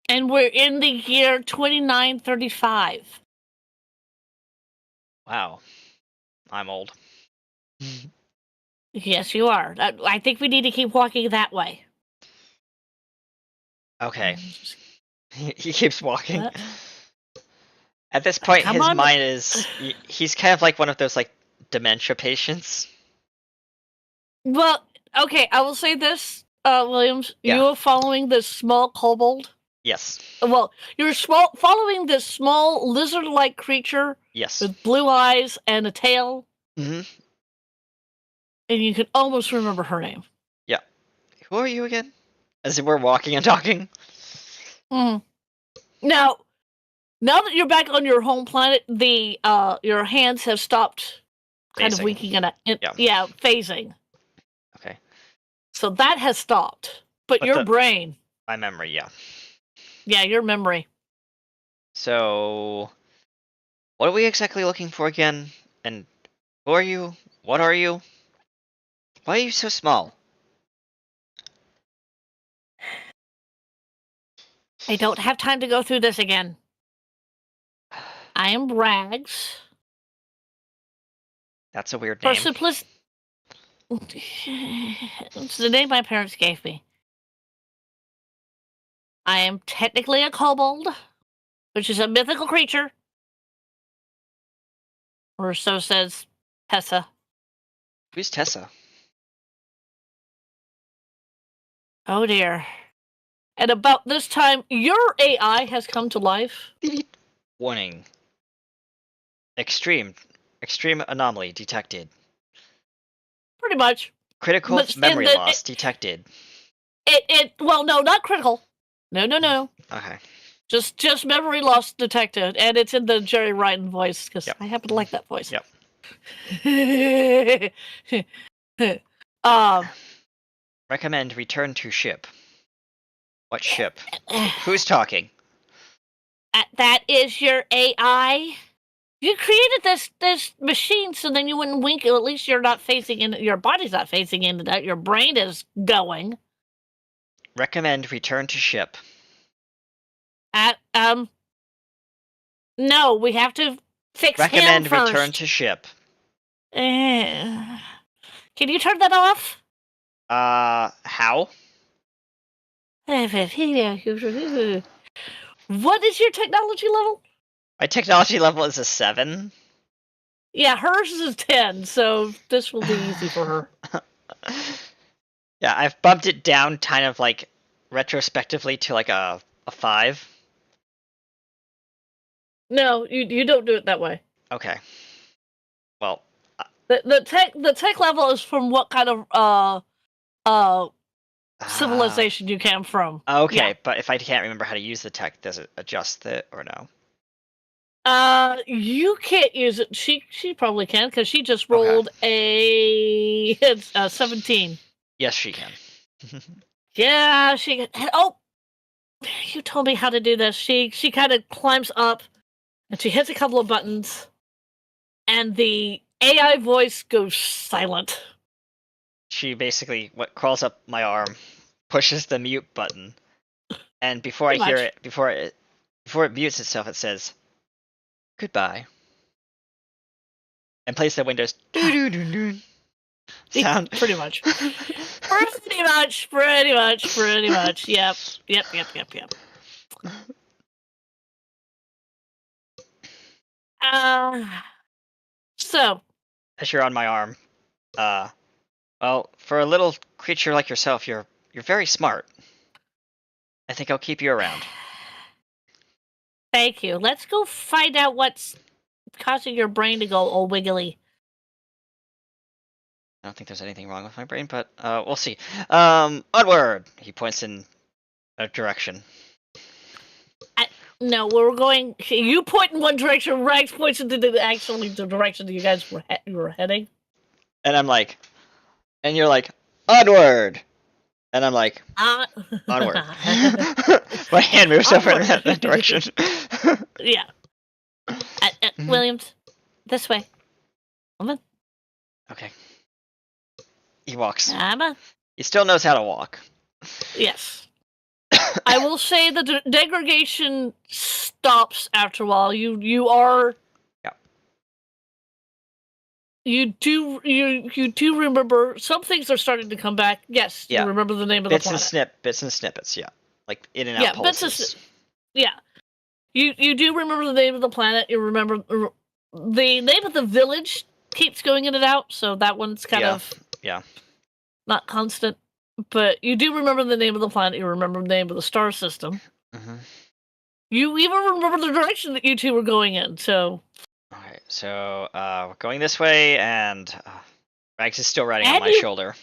And we're in the year 2935.
Wow. I'm old.
Yes, you are. I think we need to keep walking that way.
Okay. He keeps walking.
What?
At this point,
Come
his
on.
mind is. He's kind of like one of those, like, dementia patients.
Well, okay, I will say this, Williams.
Yeah.
You are following this small kobold.
Yes.
Well, you're following this small lizard-like creature
Yes.
with blue eyes and a tail,
Mm-hmm.
and you can almost remember her name.
Yeah. Who are you again? As we're walking and talking.
Mm. Now that you're back on your home planet, your hands have stopped kind of
Phasing.
winking and
Yeah.
phasing.
Okay.
So that has stopped. But your brain,
My memory, yeah.
your memory.
So, what are we exactly looking for again? And who are you? What are you? Why are you so small?
I don't have time to go through this again. I am Rags.
That's a weird
For
name.
simplicity, it's the name my parents gave me. I am technically a kobold, which is a mythical creature. Or so says Tessa.
Who's Tessa?
Oh dear. And about this time, your AI has come to life.
Warning. Extreme anomaly detected.
Pretty much.
Critical
But
memory loss detected.
Well, no, not critical. No.
Okay.
Just memory loss detected, and it's in the Jerry Ryan voice because
Yep.
I happen to like that voice.
Yep.
um,
Recommend return to ship. What ship? Who's talking?
that is your AI. You created this machine so then you wouldn't wink. At least you're not facing in. Your body's not facing into that. Your brain is going.
Recommend return to ship.
No, we have to fix
Recommend
him first.
return to ship.
Can you turn that off?
How?
What is your technology level?
My technology level is a 7.
Yeah, hers is 10, so this will be easy for her.
Yeah, I've bumped it down kind of like retrospectively to like a 5.
No, you don't do it that way.
Okay. Well,
The tech level is from what kind of civilization you came from.
Okay,
Yeah.
but if I can't remember how to use the tech, does it adjust it or no?
You can't use it. She probably can because she just rolled a 17.
Yes, she can.
Yeah, she. Oh, you told me how to do this. She kind of climbs up, and she hits a couple of buttons, and the AI voice goes silent.
She basically crawls up my arm, pushes the mute button, and before I hear it, before it mutes itself, it says goodbye, and plays the Windows sound.
Pretty much. Pretty much. Yep. So
As you're on my arm, well, for a little creature like yourself, you're very smart. I think I'll keep you around.
thank you. Let's go find out what's causing your brain to go all wiggly.
I don't think there's anything wrong with my brain, but we'll see. Onward! He points in a direction.
No, we're going. You point in one direction. Rex points into the direction that you guys were heading.
And I'm like, and you're like, onward! And I'm like, onward. My hand moves over in that direction.
Yeah. Williams, this way. Come on.
Okay. He walks.
Come on.
He still knows how to walk.
Yes. I will say the degradation stops after a while. You are.
Yeah.
You do remember some things are starting to come back. Yes,
Yeah.
You remember the name of the planet.
Bits and snippets, yeah. Like in and out pulses.
Yeah. You do remember the name of the planet. You remember the name of the village keeps going in and out, so that one's kind of not constant. But you do remember the name of the planet. You remember the name of the star system.
Mm-hmm.
You even remember the direction that you two were going in. So.
Okay, so we're going this way, and Rags is still riding on my shoulder.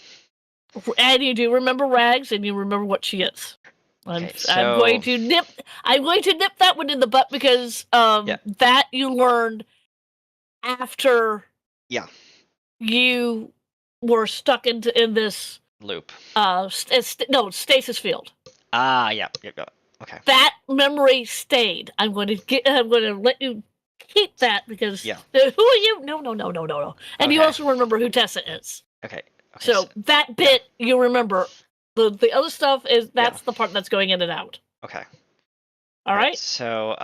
And you do remember Rags, and you remember what she is.
Okay,
I'm going to nip that one in the butt because that you learned after.
Yeah.
You were stuck in this
loop.
Stasis field.
Yeah. Okay.
That memory stayed. I'm going to let you keep that because who are you? No. And you also remember who Tessa is.
Okay.
So that bit you remember. The other stuff is that's the part that's going in and out.
Okay.
All right.
So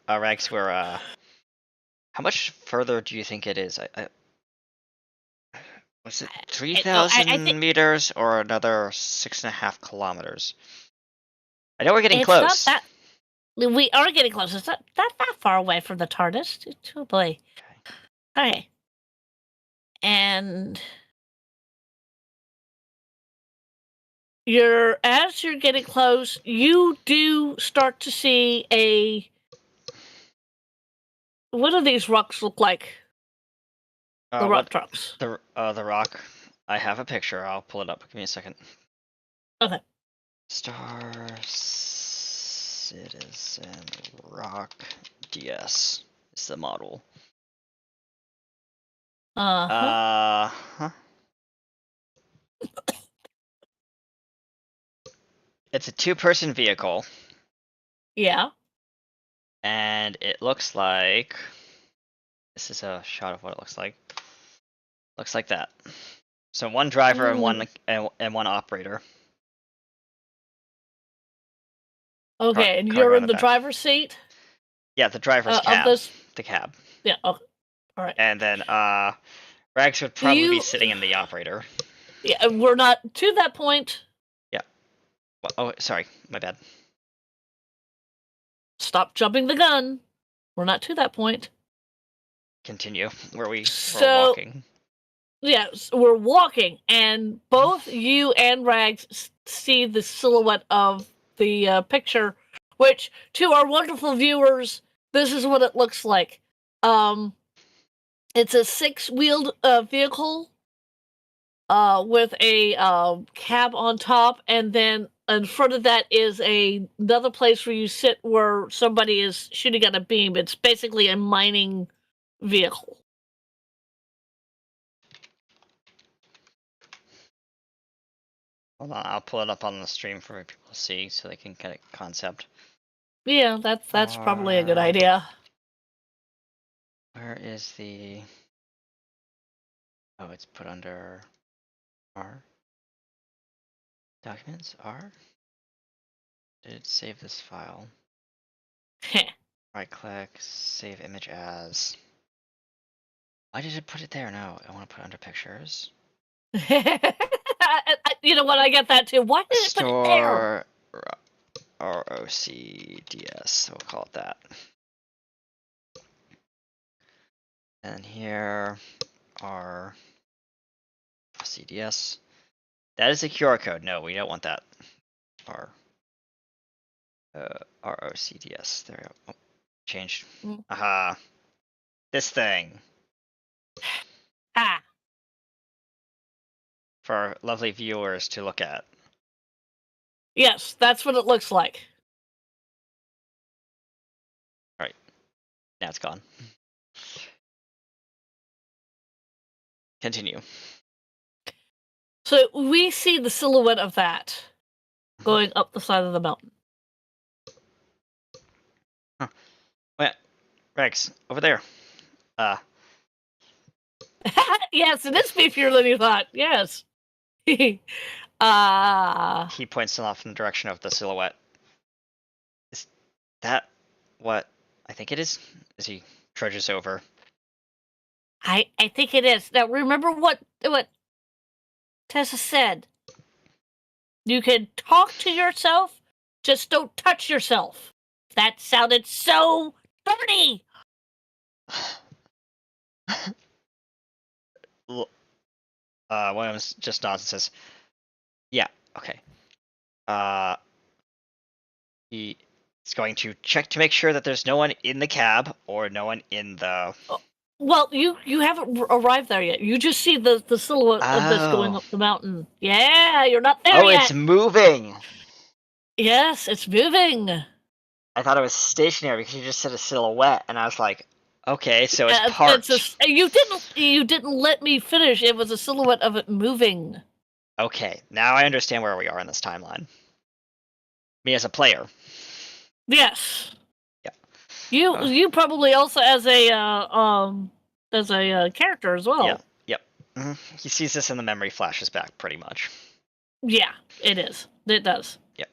Rags, we're how much further do you think it is? Was it 3,000 meters or another 6.5 kilometers? I know we're getting close.
We are getting close. It's not that far away from the TARDIS. Oh boy. Okay. And as you're getting close, you do start to see what do these rocks look like? The rock trucks.
The rock. I have a picture. I'll pull it up. Give me a second.
Okay.
Star Citizen Rock DS is the model.
Uh-huh.
It's a two-person vehicle,
Yeah.
and it looks like this is a shot of what it looks like. Looks like that. So one driver and one operator.
Okay, and
Cargo
you're
on
in
the
the
back.
driver's seat
Yeah, the driver's
of
cab.
this.
The cab.
Yeah. Okay. All right.
And then Rags would
Do
probably be
you?
sitting in the operator.
Yeah, we're not to that point.
Yeah. Well, oh, sorry, my bad.
Stop jumping the gun. We're not to that point.
Continue. We're
So
walking.
yes, we're walking, and both you and Rags see the silhouette of the picture, which to our wonderful viewers, this is what it looks like. It's a six-wheeled vehicle with a cab on top, and then in front of that is another place where you sit where somebody is shooting at a beam. It's basically a mining vehicle.
Hold on, I'll pull it up on the stream for people to see so they can get a concept.
Yeah, that's probably a good idea.
Where is the... Oh, it's put under R. Documents, R? Did it save this file? Right click, save image as. Why did it put it there? No, I want to put it under pictures.
You know what? I get that too. Why did it put it there?
Store ROCDS, we'll call it that. And here are CDS. That is a QR code. No, we don't want that. ROCDS. There we go. Oh, changed.
Mm.
Aha. This thing.
Ah.
For our lovely viewers to look at.
Yes, that's what it looks like.
Alright. Now it's gone. Continue.
So we see the silhouette of that going up the side of the mountain.
Huh. Wait, Rex, over there.
Yes, it is beefier than you thought. Yes.
He points off in the direction of the silhouette. Is that what I think it is? As he trudges over.
I think it is. Now remember what Tessa said. You can talk to yourself, just don't touch yourself. That sounded so dirty.
Williams just nods and says, "Yeah, okay." He's going to check to make sure that there's no one in the cab or no one in the.
Well, you haven't arrived there yet. You just see the silhouette of this going up the mountain. Yeah, you're not there yet.
It's moving.
Yes, it's moving.
I thought it was stationary because you just said a silhouette, and I was like, okay, so it's parked.
You didn't let me finish. It was a silhouette of it moving.
Okay, now I understand where we are in this timeline. Me as a player.
Yes.
Yeah.
You probably also as a character as well.
Yeah. Yep. Mm-hmm. He sees this and the memory flashes back pretty much.
Yeah, it is. It does.
Yep.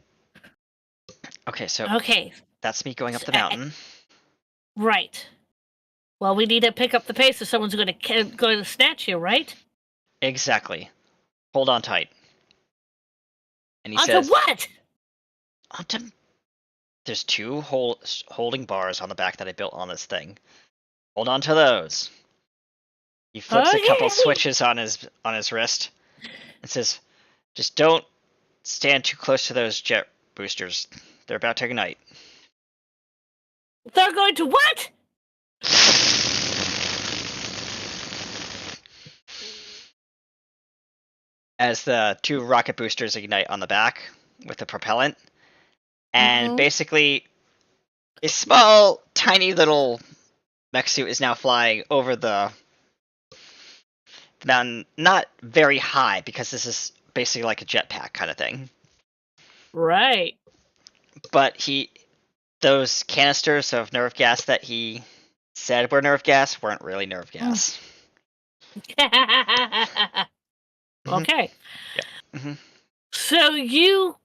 Okay, so
okay,
that's me going up the mountain.
Right. Well, we need to pick up the pace if someone's going to snatch you, right?
Exactly. Hold on tight. And he
Onto
says,
what?
Onto. There's two holding bars on the back that I built on this thing. Hold on to those. He flips a couple switches on his wrist and says, "Just don't stand too close to those jet boosters. They're about to ignite."
They're going to what?
As the two rocket boosters ignite on the back, with the propellant, and
Mhm.
basically a small, tiny little mech suit is now flying over the mountain, not very high because this is basically like a jetpack kind of thing.
Right.
But those canisters of nerve gas that he said were nerve gas weren't really nerve gas.
Okay.
hmm
So you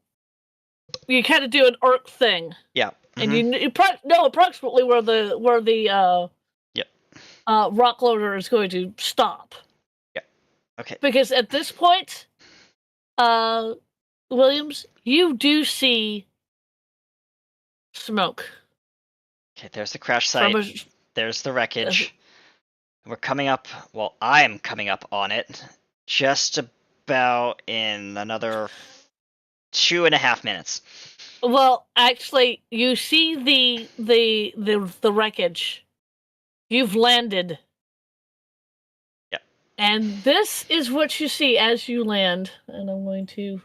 kind of do an arc thing,
Yeah.
and you know approximately where the
Yep.
rock loader is going to stop.
Okay.
Because at this point, Williams, you do see smoke
Okay. There's the crash
from
site. There's the wreckage. We're coming up. Well, I'm coming up on it. Just about in another 2.5 minutes.
well, actually, you see the wreckage. You've landed.
Yep.
And this is what you see as you land. And I'm going to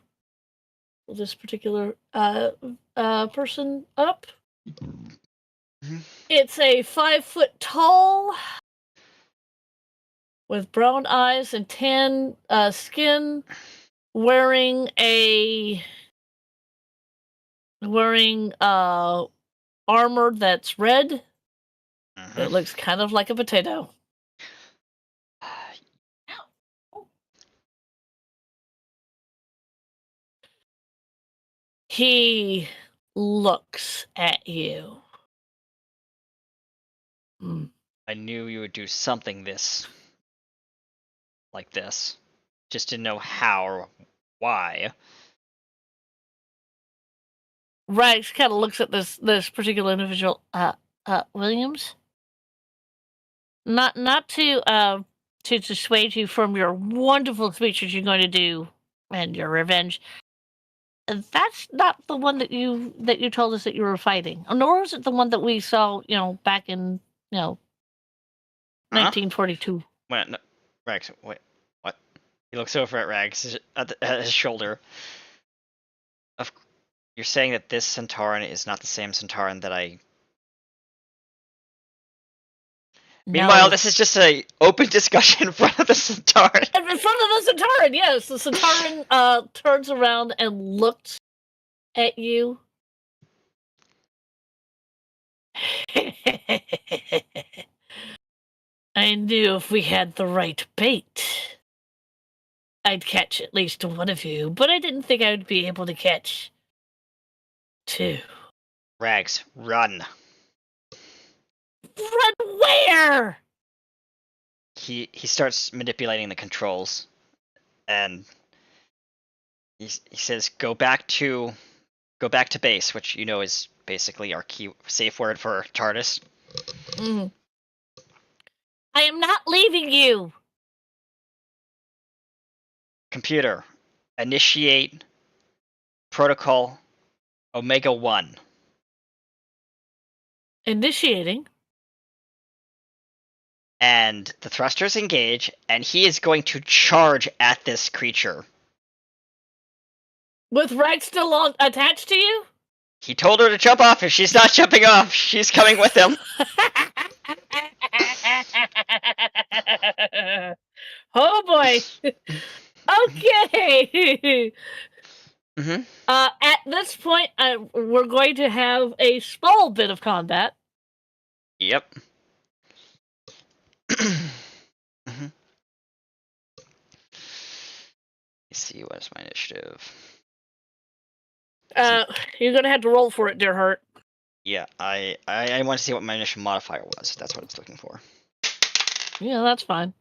pull this particular person up.
Mhm.
It's a 5 foot tall with brown eyes and tan skin, wearing armor that's red.
Mhm.
It looks kind of like a potato. He looks at you. Mm.
I knew you would do something like this. Just didn't know how or why.
Rags kind of looks at this particular individual. Williams, not to dissuade you from your wonderful speech that you're going to do and your revenge. That's not the one that you told us that you were fighting, nor was it the one that we saw, back in, 1942.
Wait, no, Rags, wait, what? He looks over at Rags at his shoulder. Of, you're saying that this Centauran is not the same Centauran that I. Meanwhile,
No.
this is just a open discussion in front of the Centauran.
In front of the Centauran, yes. The Centauran turns around and looks at you. I knew if we had the right bait, I'd catch at least one of you, but I didn't think I would be able to catch two.
Rags, run.
Run where?
He starts manipulating the controls, and he says, "Go back to base," which you know is basically our key safe word for TARDIS.
Mm. I am not leaving you.
Computer, initiate protocol Omega 1.
Initiating.
And the thrusters engage, and he is going to charge at this creature.
With Rex still attached to you?
He told her to jump off. If she's not jumping off, she's coming with him.
Oh boy. Okay.
Mm-hmm.
At this point, we're going to have a small bit of combat.
Yep. Mm-hmm. Let's see, what is my initiative?
You're gonna have to roll for it, dear Hurt.
Yeah, I want to see what my initial modifier was. That's what it's looking for.
Yeah, that's fine.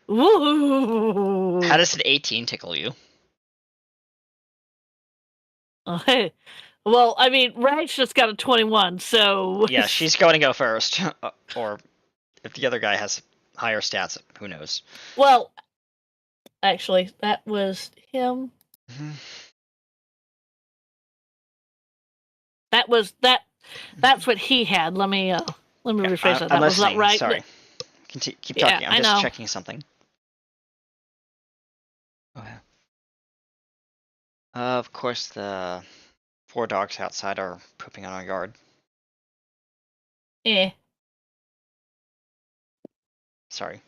Ooh.
How does an 18 tickle you?
Hey. Well, I mean, Rags just got a 21, so...
Yeah, she's going to go first. Or if the other guy has higher stats, who knows?
Well, actually, that was him.
Mm-hmm.
That's what he had. Let me rephrase that.
I'm
That was not
listening.
right.
Sorry. Keep
Yeah,
talking. I'm
I
just
know.
checking something. Okay. Of course, the 4 dogs outside are pooping on our yard.
Eh.
Sorry.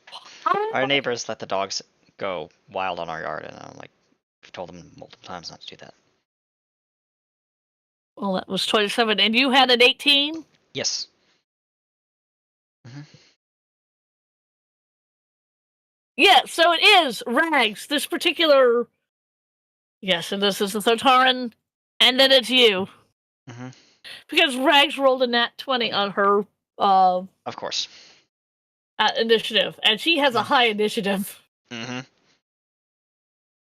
Ah.
Our neighbors let the dogs go wild on our yard, and I'm like, we've told them multiple times not to do that.
Well, that was 27, and you had an 18?
Yes.
Yeah, so it is Rags. This particular. Yes, and this is the Thotaran, and then it's you.
Mm-hmm.
Because Rags rolled a nat 20 on her
Of course.
initiative, and she has a high initiative.
Mm-hmm.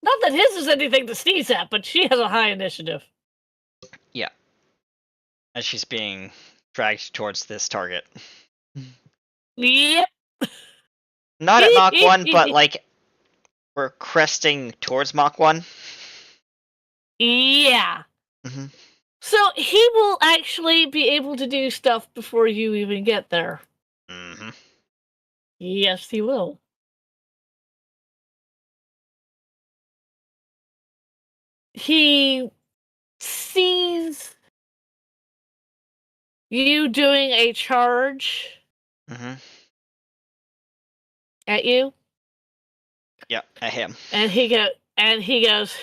Not that his is anything to sneeze at, but she has a high initiative.
Yeah. As she's being dragged towards this target.
Yep.
Not at Mach 1, but like we're cresting towards Mach 1.
Yeah.
Mm-hmm.
So he will actually be able to do stuff before you even get there.
Mm-hmm.
Yes, he will. He sees you doing a charge
Mm-hmm.
at you,
Yeah, at him.
and he goes,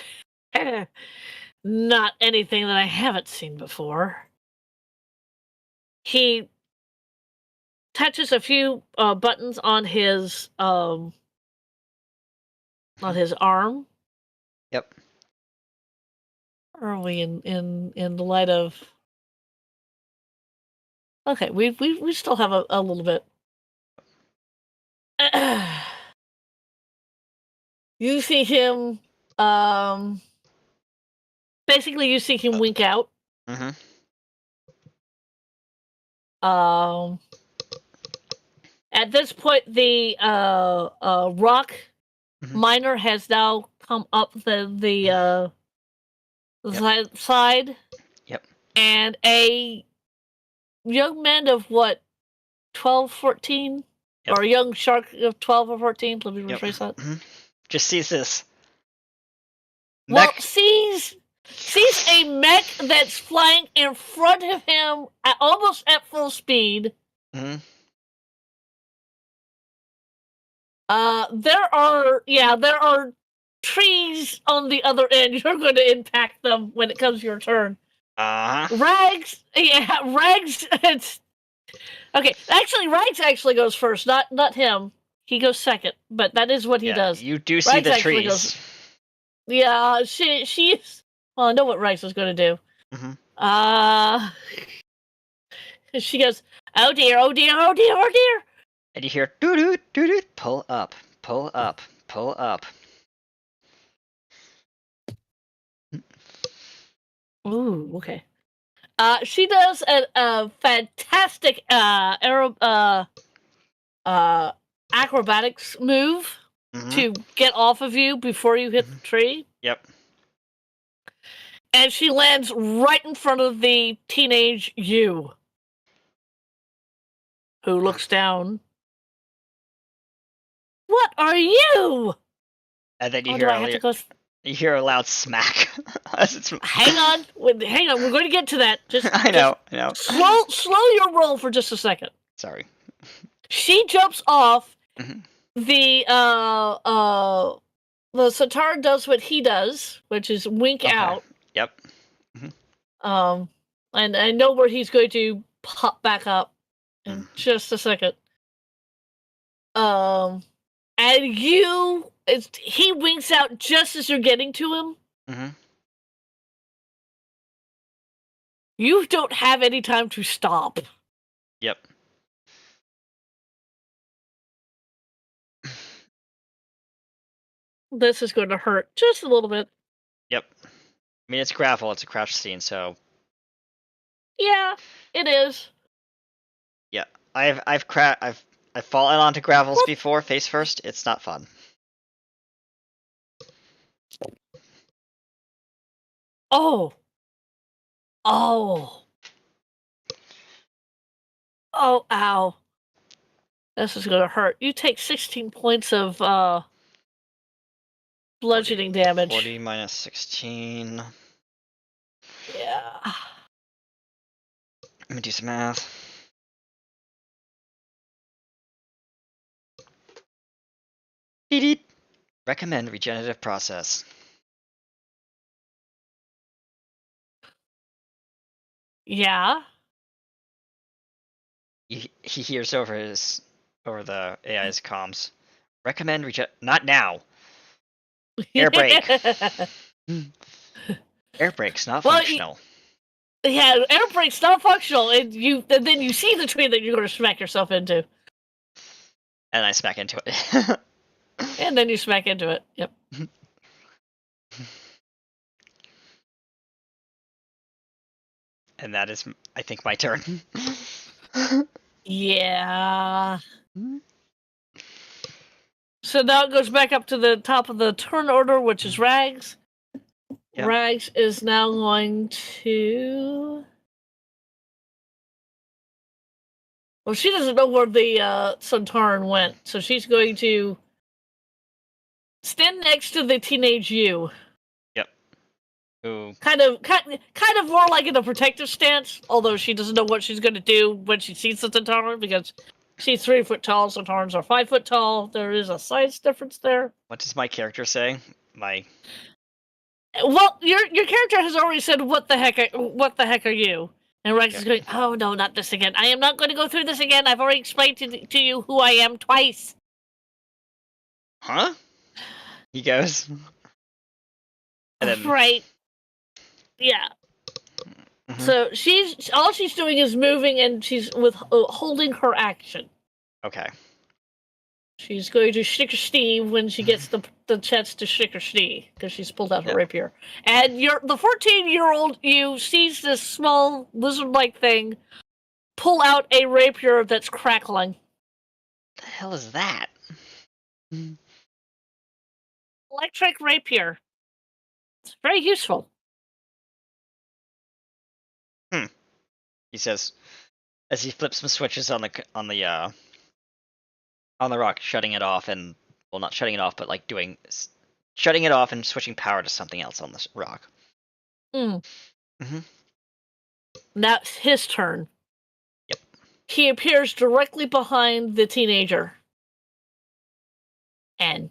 not anything that I haven't seen before. He touches a few buttons on his arm.
Yep.
Are we in the light of? Okay, we still have a little bit. You see him. Basically, you see him wink out.
Mm-hmm.
At this point, the rock
Mhm.
miner has now come up the side.
Yep.
And a young man of what, 12, 14?
Yep.
Or a young shark of 12 or 14? Let me
Yep.
rephrase that.
Mm-hmm. Just sees this.
Well,
Mech.
sees a mech that's flying in front of him almost at full speed.
Mm-hmm.
There are trees on the other end. You're going to impact them when it comes your turn.
Uh-huh.
Rags. It's okay. Actually, Rags actually goes first, not him. He goes second, but that is what he does.
You do see
Rags
the
actually
trees.
goes. Yeah, she's. Well, I know what Rags is going to do.
Mm-hmm.
She goes, oh dear, oh dear, oh dear, oh dear.
And you hear doo doo doo doo. Pull up, pull up, pull up.
Ooh, okay. She does a fantastic acrobatics move to get off of you before you hit the tree.
Yep.
And she lands right in front of the teenage you, who looks down. What are you?
And then you
Do I have to go?
you hear a loud smack.
Hang on. We're going to get to that.
I know.
Slow your roll for just a second.
Sorry.
She jumps off.
Mm-hmm.
The Satar does what he does, which is wink out.
Yep.
And I know where he's going to pop back up in just a second. And he winks out just as you're getting to him.
Mm-hmm.
You don't have any time to stop.
Yep.
This is going to hurt just a little bit.
Yep. I mean, it's gravel. It's a crouch scene, so.
Yeah, it is.
Yeah, I've fallen onto gravels before, face first. It's not fun.
Oh, ow. This is going to hurt. You take 16 points of bludgeoning damage.
40 minus 16.
Yeah.
Let me do some math. Beep. Recommend regenerative process.
Yeah.
He hears over the AI's comms. Recommend not now. Air brake. Air brake's not
Well,
functional.
Yeah, air brake's not functional, and then you see the tree that you're going to smack yourself into,
And I smack into it.
and then you smack into it. Yep.
And that is, I think, my turn.
Yeah. So now it goes back up to the top of the turn order, which is Rags.
Yep.
Rags is now going to. Well, she doesn't know where the Suntaran went, so she's going to stand next to the teenage you.
Yep. Ooh.
Kind of more like in a protective stance, although she doesn't know what she's going to do when she sees the Suntaran, because she's 3 foot tall, Suntarans are 5 foot tall. There is a size difference there.
What does my character say?
Well, your character has already said, "What the heck are you?" And Rex is going, "Oh no, not this again! I am not going to go through this again. I've already explained to you who I am twice."
Huh? He goes. And then,
right. Yeah.
Mhm.
So she's doing is moving, and she's holding her action.
Okay.
She's going to Schnicker Steve when she gets the chance to Schnicker Steve, because she's pulled out her rapier. And the 14-year-old you sees this small lizard-like thing pull out a rapier that's crackling.
What the hell is that?
Electric rapier. It's very useful.
He says, as he flips some switches on the rock, shutting it off, and well, not shutting it off, but like shutting it off and switching power to something else on this rock.
Mm.
Mm-hmm.
Now it's his turn.
Yep.
He appears directly behind the teenager and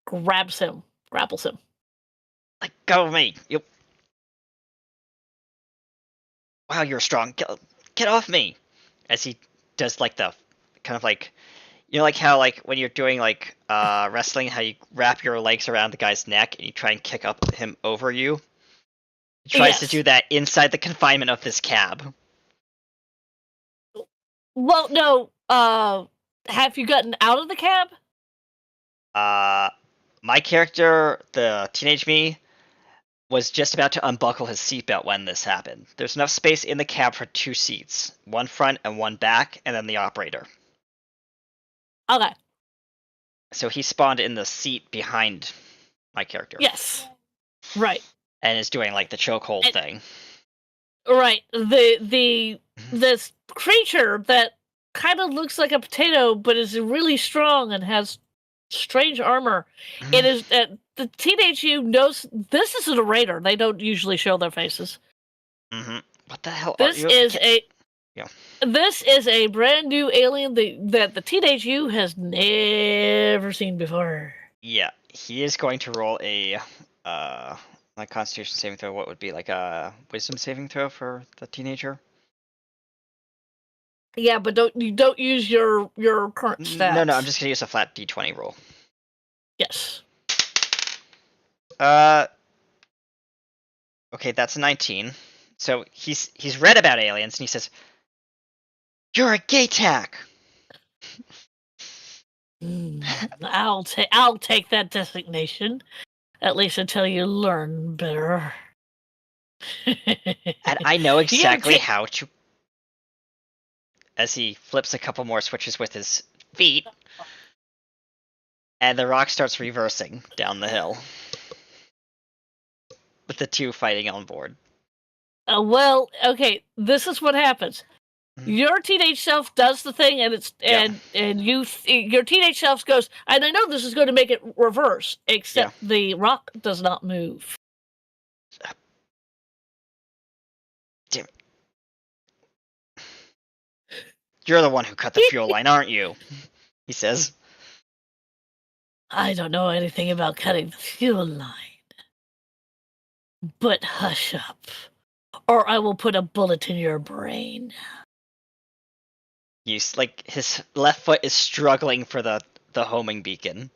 grapples him.
Let go of me! Yep. Wow, you're strong. Get off me! As he does like the kind of like, you know, like how like when you're doing like wrestling, how you wrap your legs around the guy's neck and you try and kick up him over you. He tries to do that inside the confinement of this cab.
Well, no. Have you gotten out of the cab?
My character, the teenage me, was just about to unbuckle his seatbelt when this happened. There's enough space in the cab for 2 seats, one front and one back, and then the operator.
Okay.
So he spawned in the seat behind my character.
Yes. Right.
And is doing like the chokehold thing.
Right. This creature that kind of looks like a potato, but is really strong and has strange armor. It is the teenage you knows this isn't a raider. They don't usually show their faces.
Mm-hmm. What the hell?
This is a brand new alien that the teenage you has never seen before.
Yeah, he is going to roll a like Constitution saving throw. What would be like a Wisdom saving throw for the teenager?
Yeah, but don't use your current stats.
No, I'm just gonna use a flat D20 roll.
Yes.
Okay, that's a 19. So he's read about aliens and he says, "You're a gay tack."
I'll take that designation, at least until you learn better.
And I know exactly how to. As he flips a couple more switches with his feet, and the rock starts reversing down the hill, with the two fighting on board.
Well, okay, this is what happens. Your teenage self does the thing, and it's and your teenage self goes, and I know this is going to make it reverse, except the rock does not move.
Damn it. You're the one who cut the fuel line, aren't you? He says.
I don't know anything about cutting the fuel line. But hush up, or I will put a bullet in your brain.
His left foot is struggling for the homing beacon.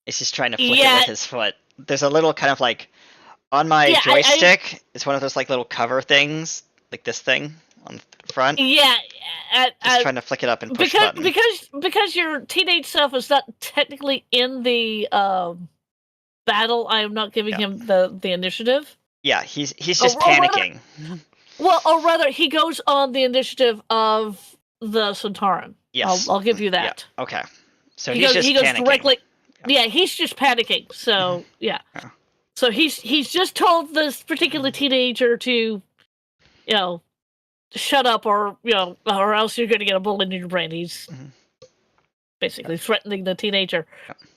He's just trying to flick it with his foot. There's a little kind of like on my joystick. It's one of those like little cover things, like this thing on the front.
Yeah,
just trying to flick it up and push the button.
Because your teenage self is not technically in the battle. I am not giving him the initiative.
Yeah, he's just panicking.
Or rather, he goes on the initiative of the Centauran.
Yes,
I'll give you that.
Yeah. Okay, so he goes panicking.
Directly. Yeah, he's just panicking. So yeah. So he's just told this particular teenager to, shut up, or or else you're going to get a bullet in your brain. He's basically threatening the teenager.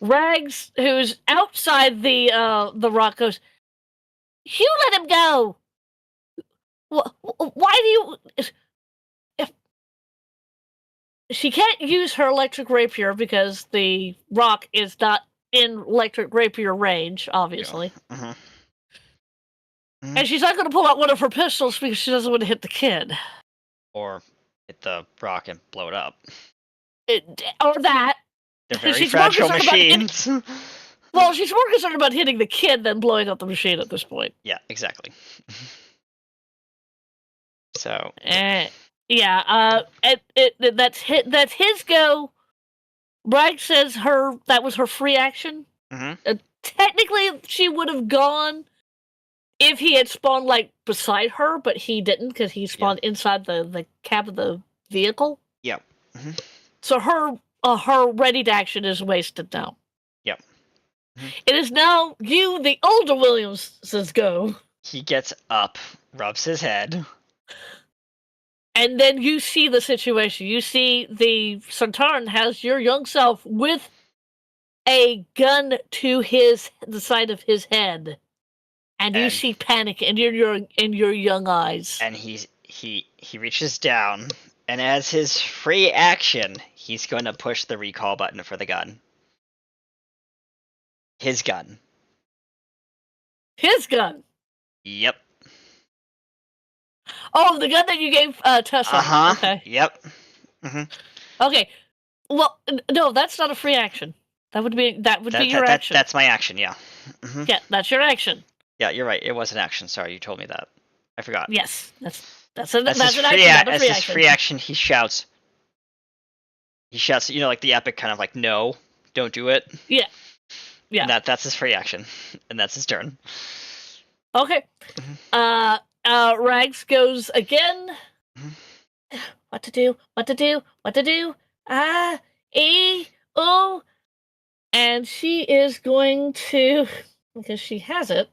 Rags, who's outside the rock, goes, "You let him go. Why do you?" She can't use her electric rapier because the rock is not in electric rapier range, obviously. And she's not going to pull out one of her pistols because she doesn't want to hit the kid.
Or hit the rock and blow it up.
Or that.
They're very fragile machines.
Well, she's more concerned about hitting the kid than blowing up the machine at this point.
Yeah, exactly. So.
That's his go. Bragg says that was her free action. Technically, she would have gone if he had spawned beside her, but he didn't because he spawned inside the cab of the vehicle.
Yep.
So her ready to action is wasted now.
Yep.
It is now you, the older Williams' go.
He gets up, rubs his head.
And then you see the situation. You see the Centauran has your young self with a gun to the side of his head, and you see panic in your young eyes.
And he reaches down, and as his free action, he's going to push the recall button for the gun. His gun.
His gun.
Yep.
Oh, the gun that you gave Tessa. Okay.
Yep.
Okay. Well, no, that's not a free action. That would be your action.
That's my action. Yeah.
Yeah, that's your action.
Yeah, you're right. It was an action. Sorry, you told me that. I forgot.
Yes, that's an action.
As his free action, he shouts. Like the epic kind of like, no, don't do it.
Yeah. Yeah.
And that's his free action, and that's his turn.
Okay. Rags goes again. What to do? And she is going to, because she has it.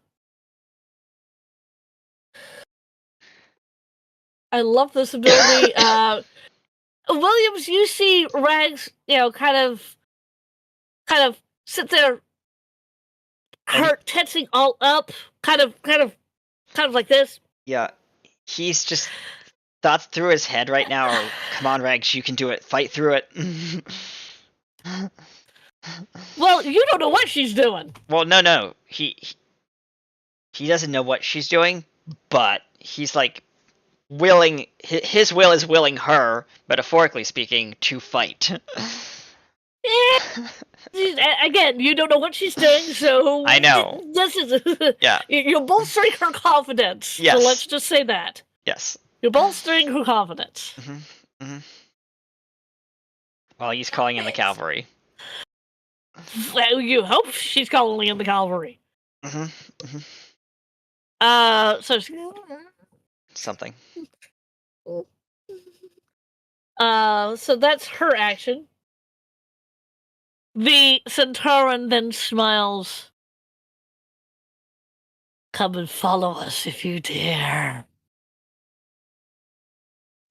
I love this ability. Williams, you see Rags, kind of sit there, her tensing all up, kind of like this.
Yeah, he's just thoughts through his head right now. Or, come on, Rags, you can do it. Fight through it.
Well, you don't know what she's doing.
Well, no, he doesn't know what she's doing, but he's like willing. His will is willing her, metaphorically speaking, to fight.
Again, you don't know what she's doing, so
I know.
This is you're bolstering her confidence.
Yes.
So let's just say that.
Yes.
You're bolstering her confidence.
While he's calling in the cavalry.
Well, you hope she's calling in the cavalry.
Something.
So that's her action. The Centauran then smiles. Come and follow us if you dare.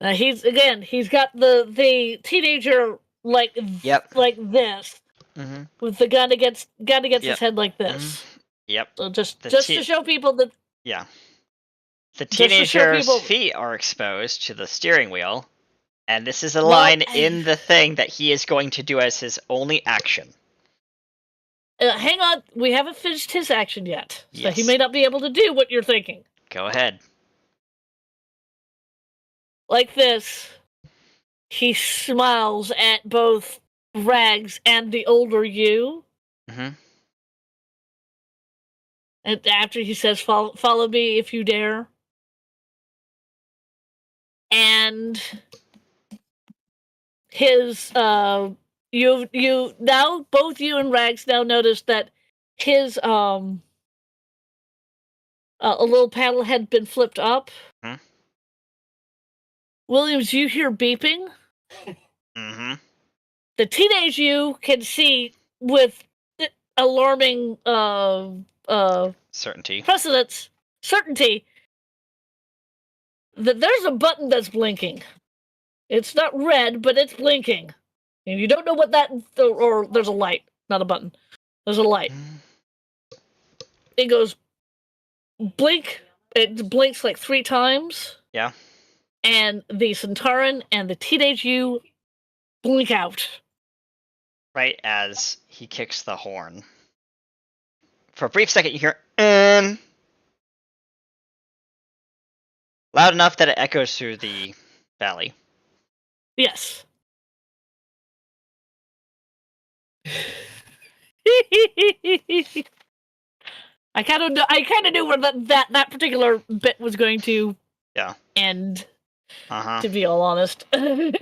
He's got the teenager like
Yep.
like this
Mm-hmm.
with the gun against
Yep.
his head like this.
Yep.
So just
The
to show people that
Yeah. The
just to show
teenager's
people.
feet are exposed to the steering wheel, and this is a
Well,
line in the thing that he is going to do as his only action.
Hang on, we haven't finished his action yet, so he
Yes.
may not be able to do what you're thinking.
Go ahead.
Like this, he smiles at both Rags and the older you,
Mm-hmm.
and after he says, follow me if you dare. And his you now, both you and Rags now notice that his a little panel had been flipped up.
Hmm?
Williams, you hear beeping.
Mm-hmm.
The teenage you can see with alarming
Certainty.
certainty that there's a button that's blinking. It's not red, but it's blinking. And you don't know what that, or there's a light, not a button. There's a light. It goes blink. It blinks like 3 times.
Yeah.
And the Centauran and the teenage you blink out.
Right as he kicks the horn. For a brief second, you hear loud enough that it echoes through the valley.
Yes. I kind of knew where that particular bit was going to end.
Uh-huh.
To be all honest.
And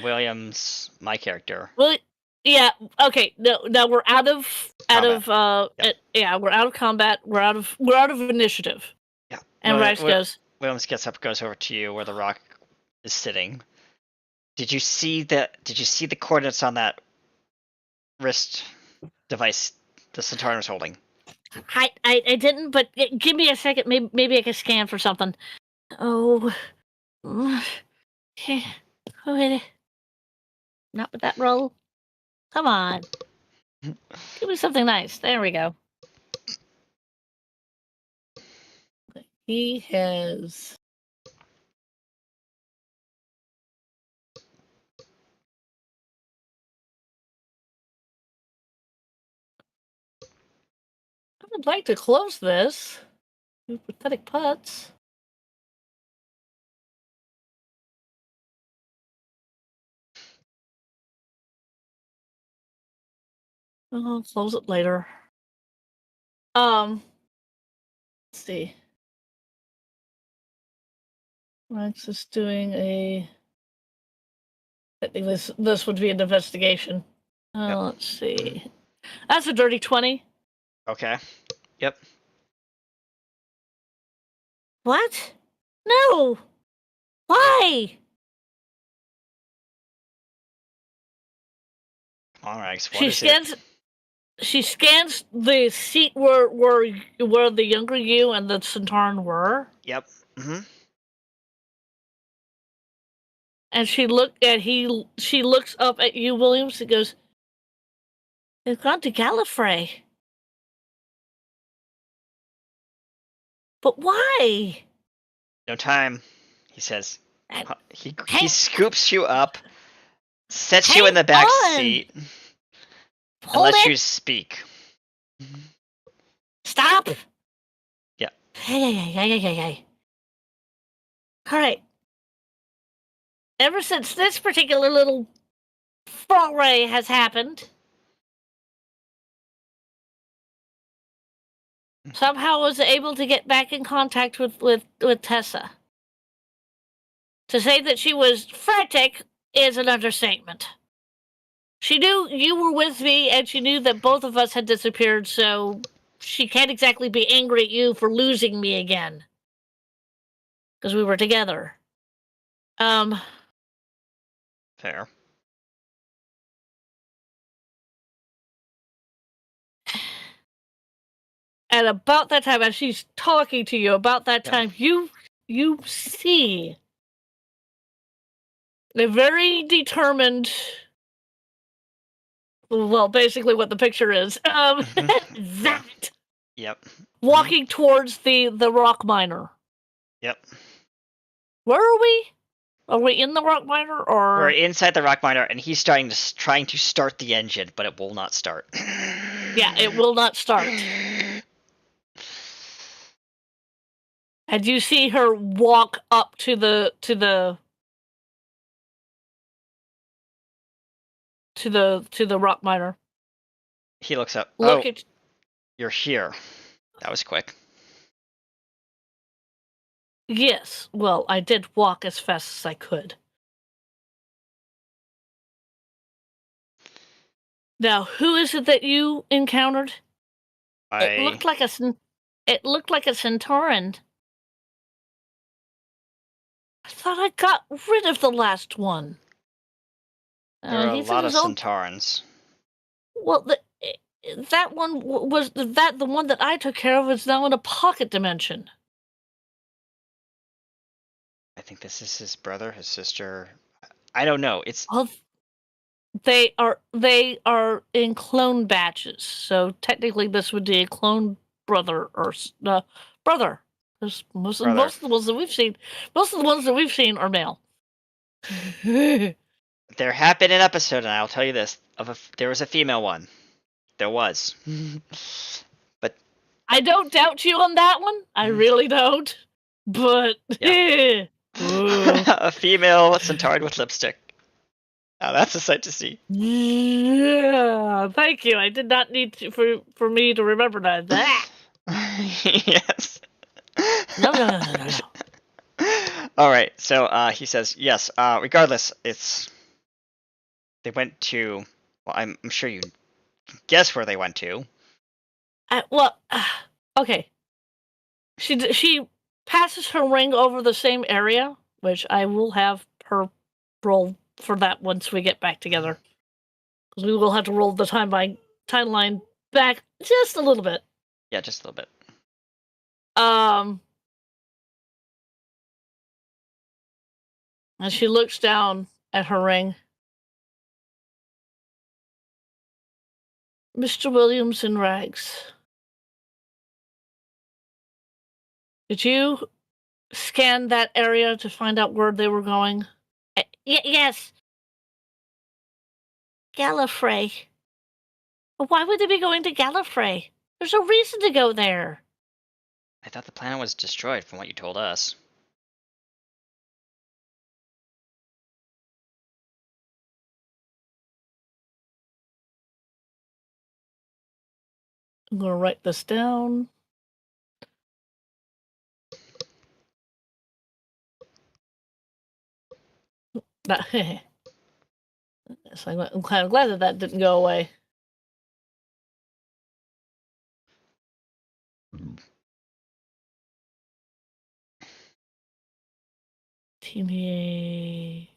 Williams, my character.
Well, yeah. Okay. No. We're out of we're out of combat. We're out of initiative.
Yeah.
And Rags goes.
Williams gets up, goes over to you where the rock is sitting. Did you see the coordinates on that wrist device the Centauran was holding?
I didn't, but give me a second. Maybe I can scan for something. Oh. Okay. Wait. Not with that roll. Come on. Give me something nice. There we go. He has. I would like to close this. You pathetic putts. I'll close it later. Let's see. Max is doing a. I think this would be an investigation.
Yep.
Let's see. That's a dirty 20.
Okay. Yep.
What? No. Why?
All right.
She scans the seat where the younger you and the Centauran were.
Yep. Mm-hmm.
And she looks up at you, Williams, and goes, "They've gone to Gallifrey." But why?
No time, he says. He scoops you up, sets you in the back seat, and lets you speak.
Stop.
Yeah.
Hey. All right. Ever since this particular little foray has happened, somehow was able to get back in contact with Tessa. To say that she was frantic is an understatement. She knew you were with me, and she knew that both of us had disappeared, so she can't exactly be angry at you for losing me again. Because we were together.
Fair.
And about that time, as she's talking to you, about that time, you you see a very determined, well, basically what the picture is, that
Yep.
walking towards the rock miner.
Yep.
Where are we? Are we in the rock miner or?
We're inside the rock miner, and he's trying to start the engine, but it will not start.
Yeah, it will not start. And you see her walk up to the rock miner.
He looks up.
Look
Oh,
at.
you're here. That was quick.
Yes. Well, I did walk as fast as I could. Now, who is it that you encountered? It looked like a Centauran. I thought I got rid of the last one.
There are a
He's in
lot of
his own.
Centaurans.
Well, that one was the one that I took care of is now in a pocket dimension.
I think this is his brother, his sister. I don't know. It's
Well, they are in clone batches, so technically this would be a clone brother or brother. Most
Brother.
of the ones that we've seen are male.
There have been an episode, and I'll tell you this: there was a female one. There was, but
I don't doubt you on that one. I really don't. But
Yeah.
Ooh.
a female Centauran with lipstick. Oh, that's a sight to see.
Yeah, thank you. I did not need for me to remember that.
Yes.
No.
All right. So he says yes. Regardless, they went to. Well, I'm sure you can guess where they went to.
Okay. She passes her ring over the same area, which I will have her roll for that once we get back together. Because we will have to roll the timeline back just a little bit.
Yeah, just a little bit.
And she looks down at her ring. Mr. Williams in rags. Did you scan that area to find out where they were going? Yes. Gallifrey. Why would they be going to Gallifrey? There's no reason to go there.
I thought the planet was destroyed from what you told us.
I'm going to write this down. Yes, I'm kind of glad that didn't go away. TVA.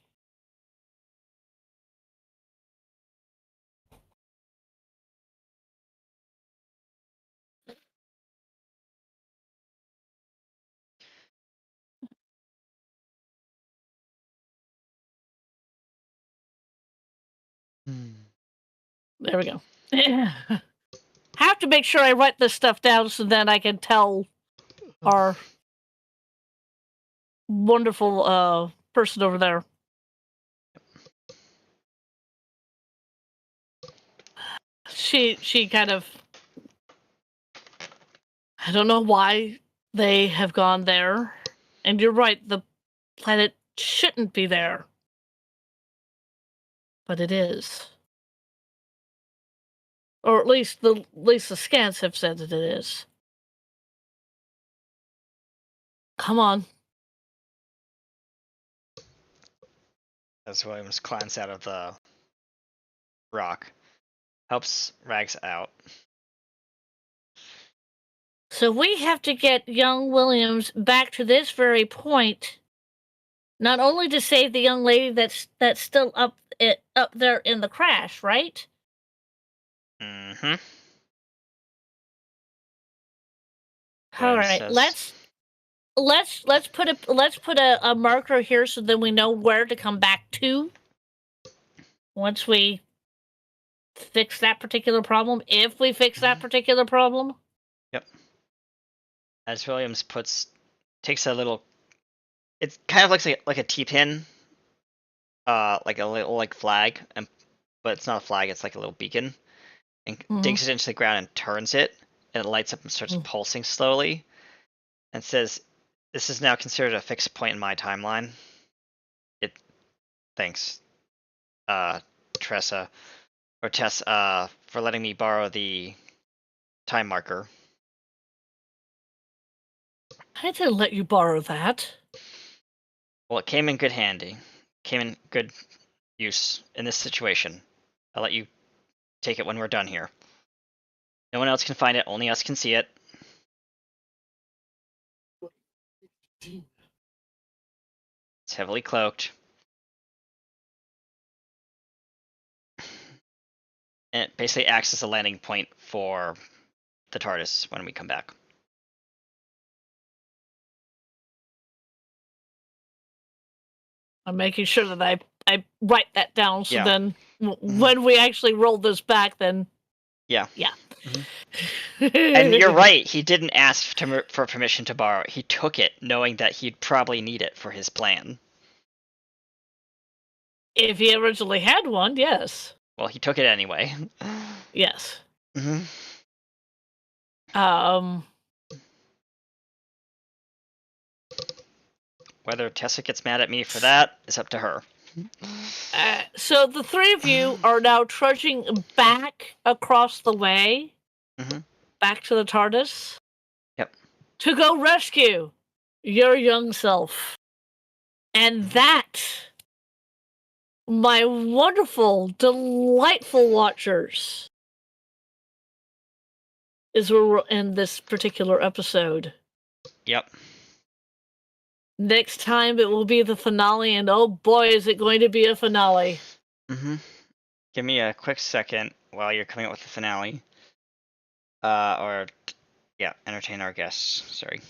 There we go. Have to make sure I write this stuff down so that I can tell our wonderful person over there. She kind of, I don't know why they have gone there. And you're right, the planet shouldn't be there. But it is. Or at least the scans have said that it is. Come on.
As Williams climbs out of the rock, helps Rags out.
So we have to get young Williams back to this very point, not only to save the young lady that's still up there in the crash, right?
Mm-hmm.
All right, let's put a marker here so then we know where to come back to once we fix that particular problem. If we fix that particular problem.
Yep. As Williams takes a little. It kind of looks like a T-pin, like a little like flag, but it's not a flag. It's like a little beacon, and digs it into the ground and turns it, and it lights up and starts pulsing slowly, and says, "This is now considered a fixed point in my timeline." Thanks, Tressa or Tess, for letting me borrow the time marker.
I didn't let you borrow that.
Well, it came in good handy. Came in good use in this situation. I'll let you take it when we're done here. No one else can find it, only us can see it. It's heavily cloaked. And it basically acts as a landing point for the TARDIS when we come back.
I'm making sure that I write that down so
Yeah.
then when we actually roll this back, then
Yeah.
yeah.
And you're right, he didn't ask for permission to borrow it. He took it knowing that he'd probably need it for his plan.
If he originally had one, yes.
Well, he took it anyway.
Yes.
Mm-hmm. Whether Tessa gets mad at me for that is up to her.
So the three of you are now trudging back across the way, back to the TARDIS.
Yep.
To go rescue your young self. And that, my wonderful, delightful watchers, is where we'll end this particular episode.
Yep.
Next time it will be the finale, and oh boy, is it going to be a finale.
Give me a quick second while you're coming up with the finale. Entertain our guests. Sorry.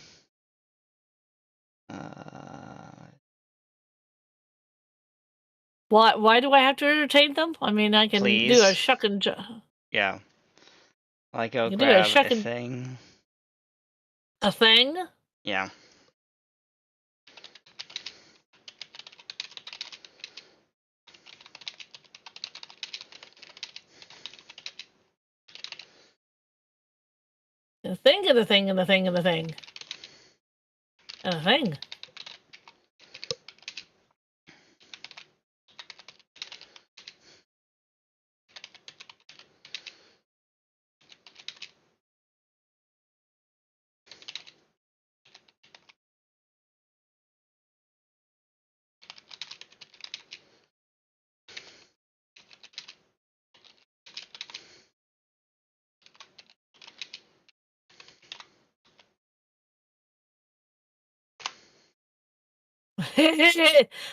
Why do I have to entertain them? I mean, I can
Please.
do a shuck and
Yeah. I'll go
you
grab
do
a thing.
A thing?
Yeah.
A thing and a thing and a thing and a thing. And a thing.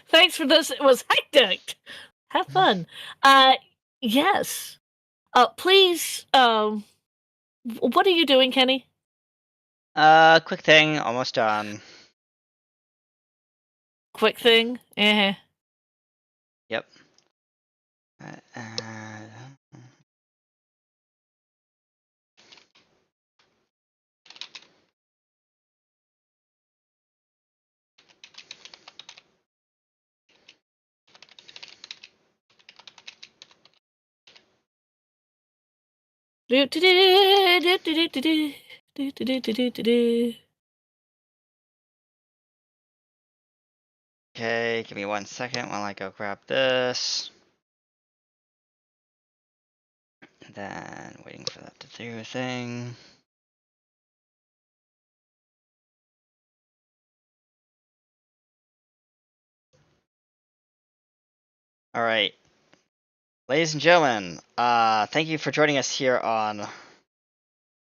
Thanks for this. It was hectic. Have fun. Yes. Please, what are you doing, Kenny?
Quick thing, almost done.
Quick thing?
Yep. Okay, give me 1 second while I go grab this. And then waiting for that to do a thing. All right. Ladies and gentlemen, thank you for joining us here on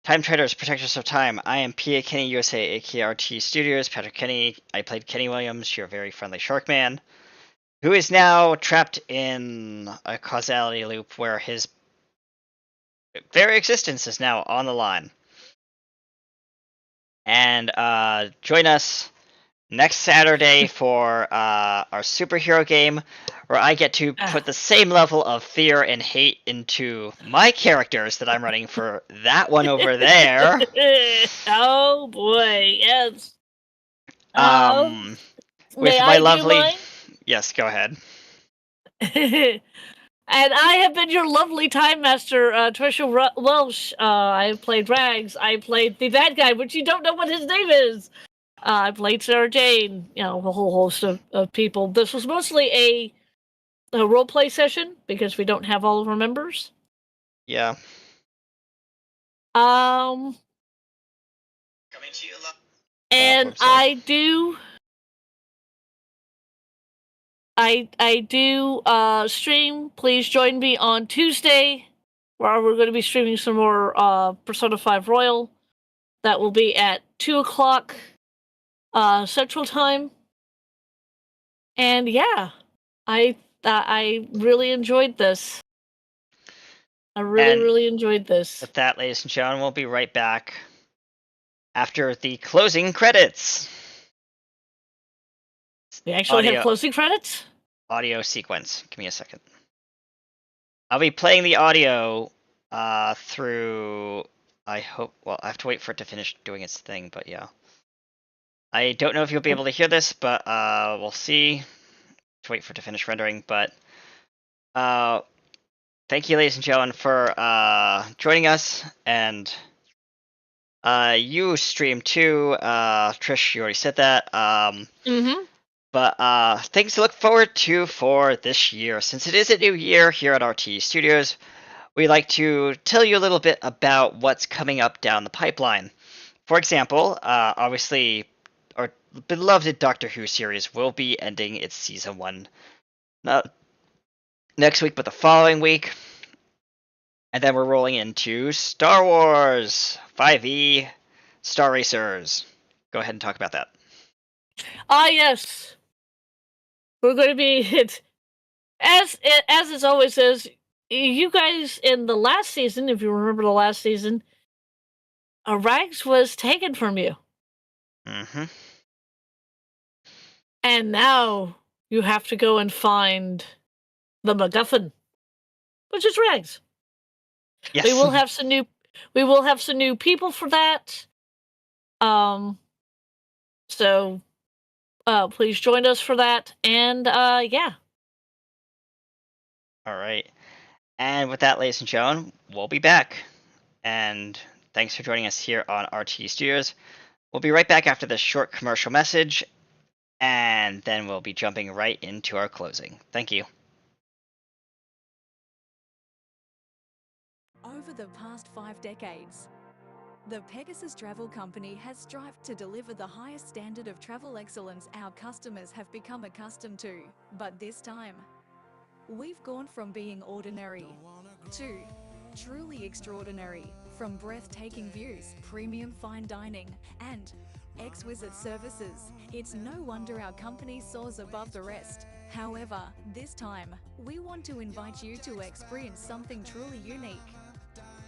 Time Traders, Protectors of Time. I am PA Kenny USA, AKRT Studios, Patrick Kenny. I played Kenny Williams, your very friendly shark man, who is now trapped in a causality loop where his very existence is now on the line. And join us next Saturday for our superhero game, where I get to put the same level of fear and hate into my characters that I'm running for that one over there.
Oh boy, yes.
With
May
my
I do
lovely.
mine?
Yes, go ahead.
And I have been your lovely time master, Trisha Welsh. I played Rags. I played the bad guy, which you don't know what his name is. I played Sarah Jane. You know, a whole host of people. This was mostly a role play session because we don't have all of our members.
Yeah.
Um, and I do. I do stream. Please join me on Tuesday, where we're going to be streaming some more Persona 5 Royal. That will be at 2:00 Central Time. And yeah, I really enjoyed this. I really enjoyed this.
With that, ladies and gentlemen, we'll be right back after the closing credits.
We actually have closing credits?
Audio sequence. Give me a second. I'll be playing the audio through. I hope. Well, I have to wait for it to finish doing its thing, but yeah. I don't know if you'll be able to hear this, but we'll see. To wait for it to finish rendering, but thank you, ladies and gentlemen, for joining us, and you stream too. Trish, you already said that. But things to look forward to for this year. Since it is a new year here at RT Studios, we like to tell you a little bit about what's coming up down the pipeline. For example, obviously, our beloved Doctor Who series will be ending its season 1 not next week, but the following week. And then we're rolling into Star Wars 5e Star Racers. Go ahead and talk about that.
Yes. We're going to be as it always is. You guys in the last season, if you remember the last season, Rags was taken from you.
Mm-hmm.
And now you have to go and find the MacGuffin, which is Rags.
Yes.
We will have some new people for that. So please join us for that. And yeah.
All right. And with that, ladies and gentlemen, we'll be back. And thanks for joining us here on RT Studios. We'll be right back after this short commercial message, and then we'll be jumping right into our closing. Thank you.
Over the past 5 decades, the Pegasus Travel Company has strived to deliver the highest standard of travel excellence our customers have become accustomed to. But this time, we've gone from being ordinary to truly extraordinary. From breathtaking views, premium fine dining, and exquisite services, it's no wonder our company soars above the rest. However, this time, we want to invite you to experience something truly unique.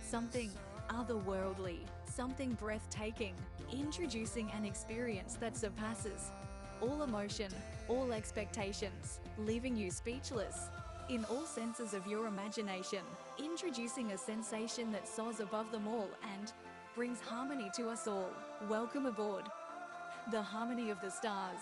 Something otherworldly, something breathtaking, introducing an experience that surpasses all emotion, all expectations, leaving you speechless in all senses of your imagination, introducing a sensation that soars above them all and brings harmony to us all. Welcome aboard the Harmony of the Stars.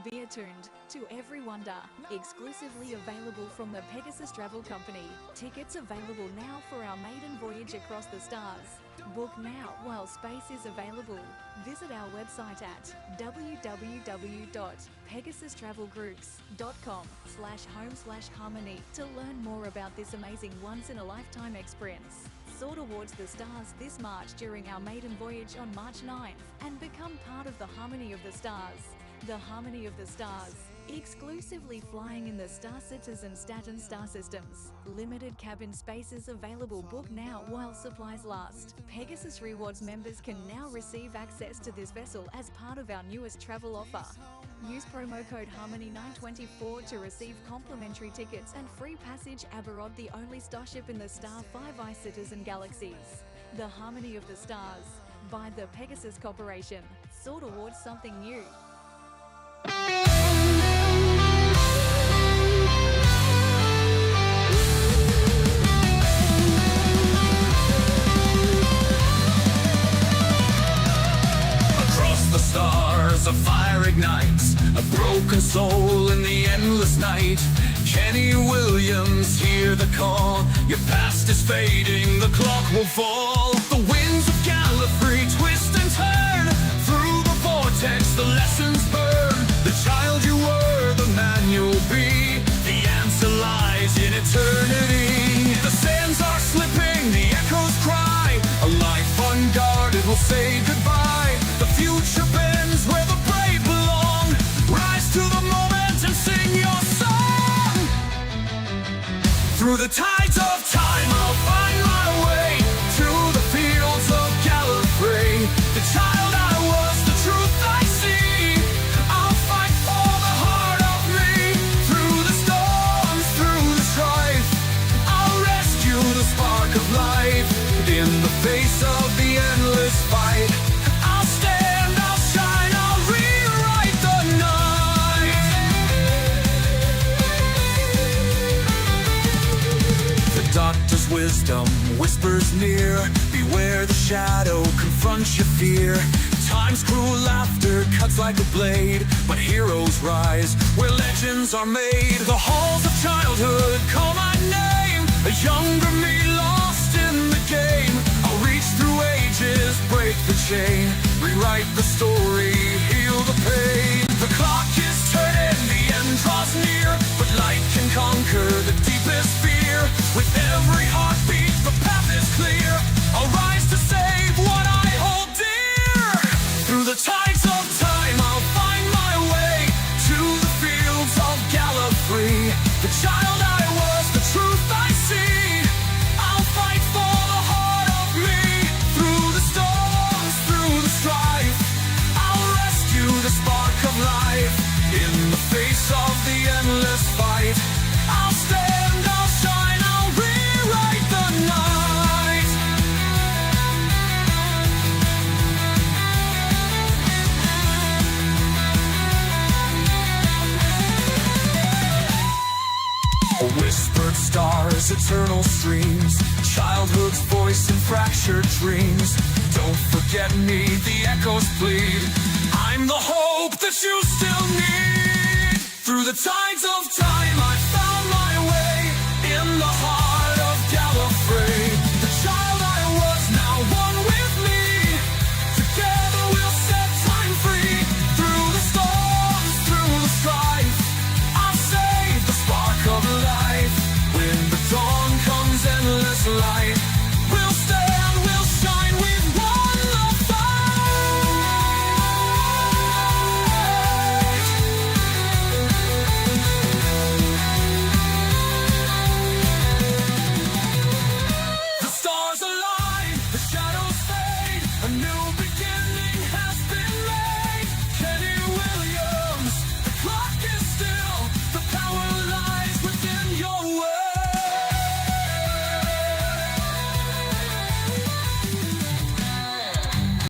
Be attuned to every wonder, exclusively available from the Pegasus Travel Company. Tickets available now for our maiden voyage across the stars. Book now while space is available. Visit our website at www.pegasustravelgroups.com/home/harmony to learn more about this amazing once-in-a-lifetime experience. Soar towards the stars this March during our maiden voyage on March 9th and become part of the Harmony of the Stars. The Harmony of the Stars, exclusively flying in the Star Citizen Staten star systems. Limited cabin spaces available. Book now while supplies last. Pegasus Rewards members can now receive access to this vessel as part of our newest travel offer. Use promo code HARMONY924 to receive complimentary tickets and free passage aboard the only starship in the Star 5i Citizen galaxies. The Harmony of the Stars, by the Pegasus Corporation. Soar towards something new.
times. A broken soul in the endless night. Kenny Williams, hear the call. Your past is fading, the clock will fall. The winds of Gallifrey twist and turn. Through the vortex, the lessons burn. The child you were, the man you'll be. The answer lies in eternity. The sands are slipping, the echoes cry. A life unguarded will say goodbye. The future bends where the brave belong. Rise to the moment and sing your song. Through the tides of time, I'll find my way to the fields of Gallifrey. The child I was, the truth I see. I'll fight for the heart of me. Through the storms, through the strife, I'll rescue the spark of life. In the face of the endless fight, I'll stand, I'll shine, I'll rewrite the night. The doctor's wisdom whispers near. Beware the shadow, confront your fear. Time's cruel laughter cuts like a blade, but heroes rise where legends are made. The halls of childhood call my name. A younger me lost in the game. I'll reach through ages, break the chain, rewrite the story, heal the pain. The clock is turning, the end draws near, but light can conquer the deepest fear. With every heartbeat, the path is clear. I'll rise to save what I hold dear. Through the tides of time, I'll find my way to the fields of Gallifrey. The child I was, the truth I see. I'll fight for the heart of me. Through the storms, through the strife, I'll rescue the spark of life. In the face of the endless fight, I'll stand, I'll shine, I'll rewrite the night. Whispered stars, eternal streams, childhood's voice in fractured dreams. Don't forget me, the echoes plead. I'm the hope that you still need. Through the tides of time,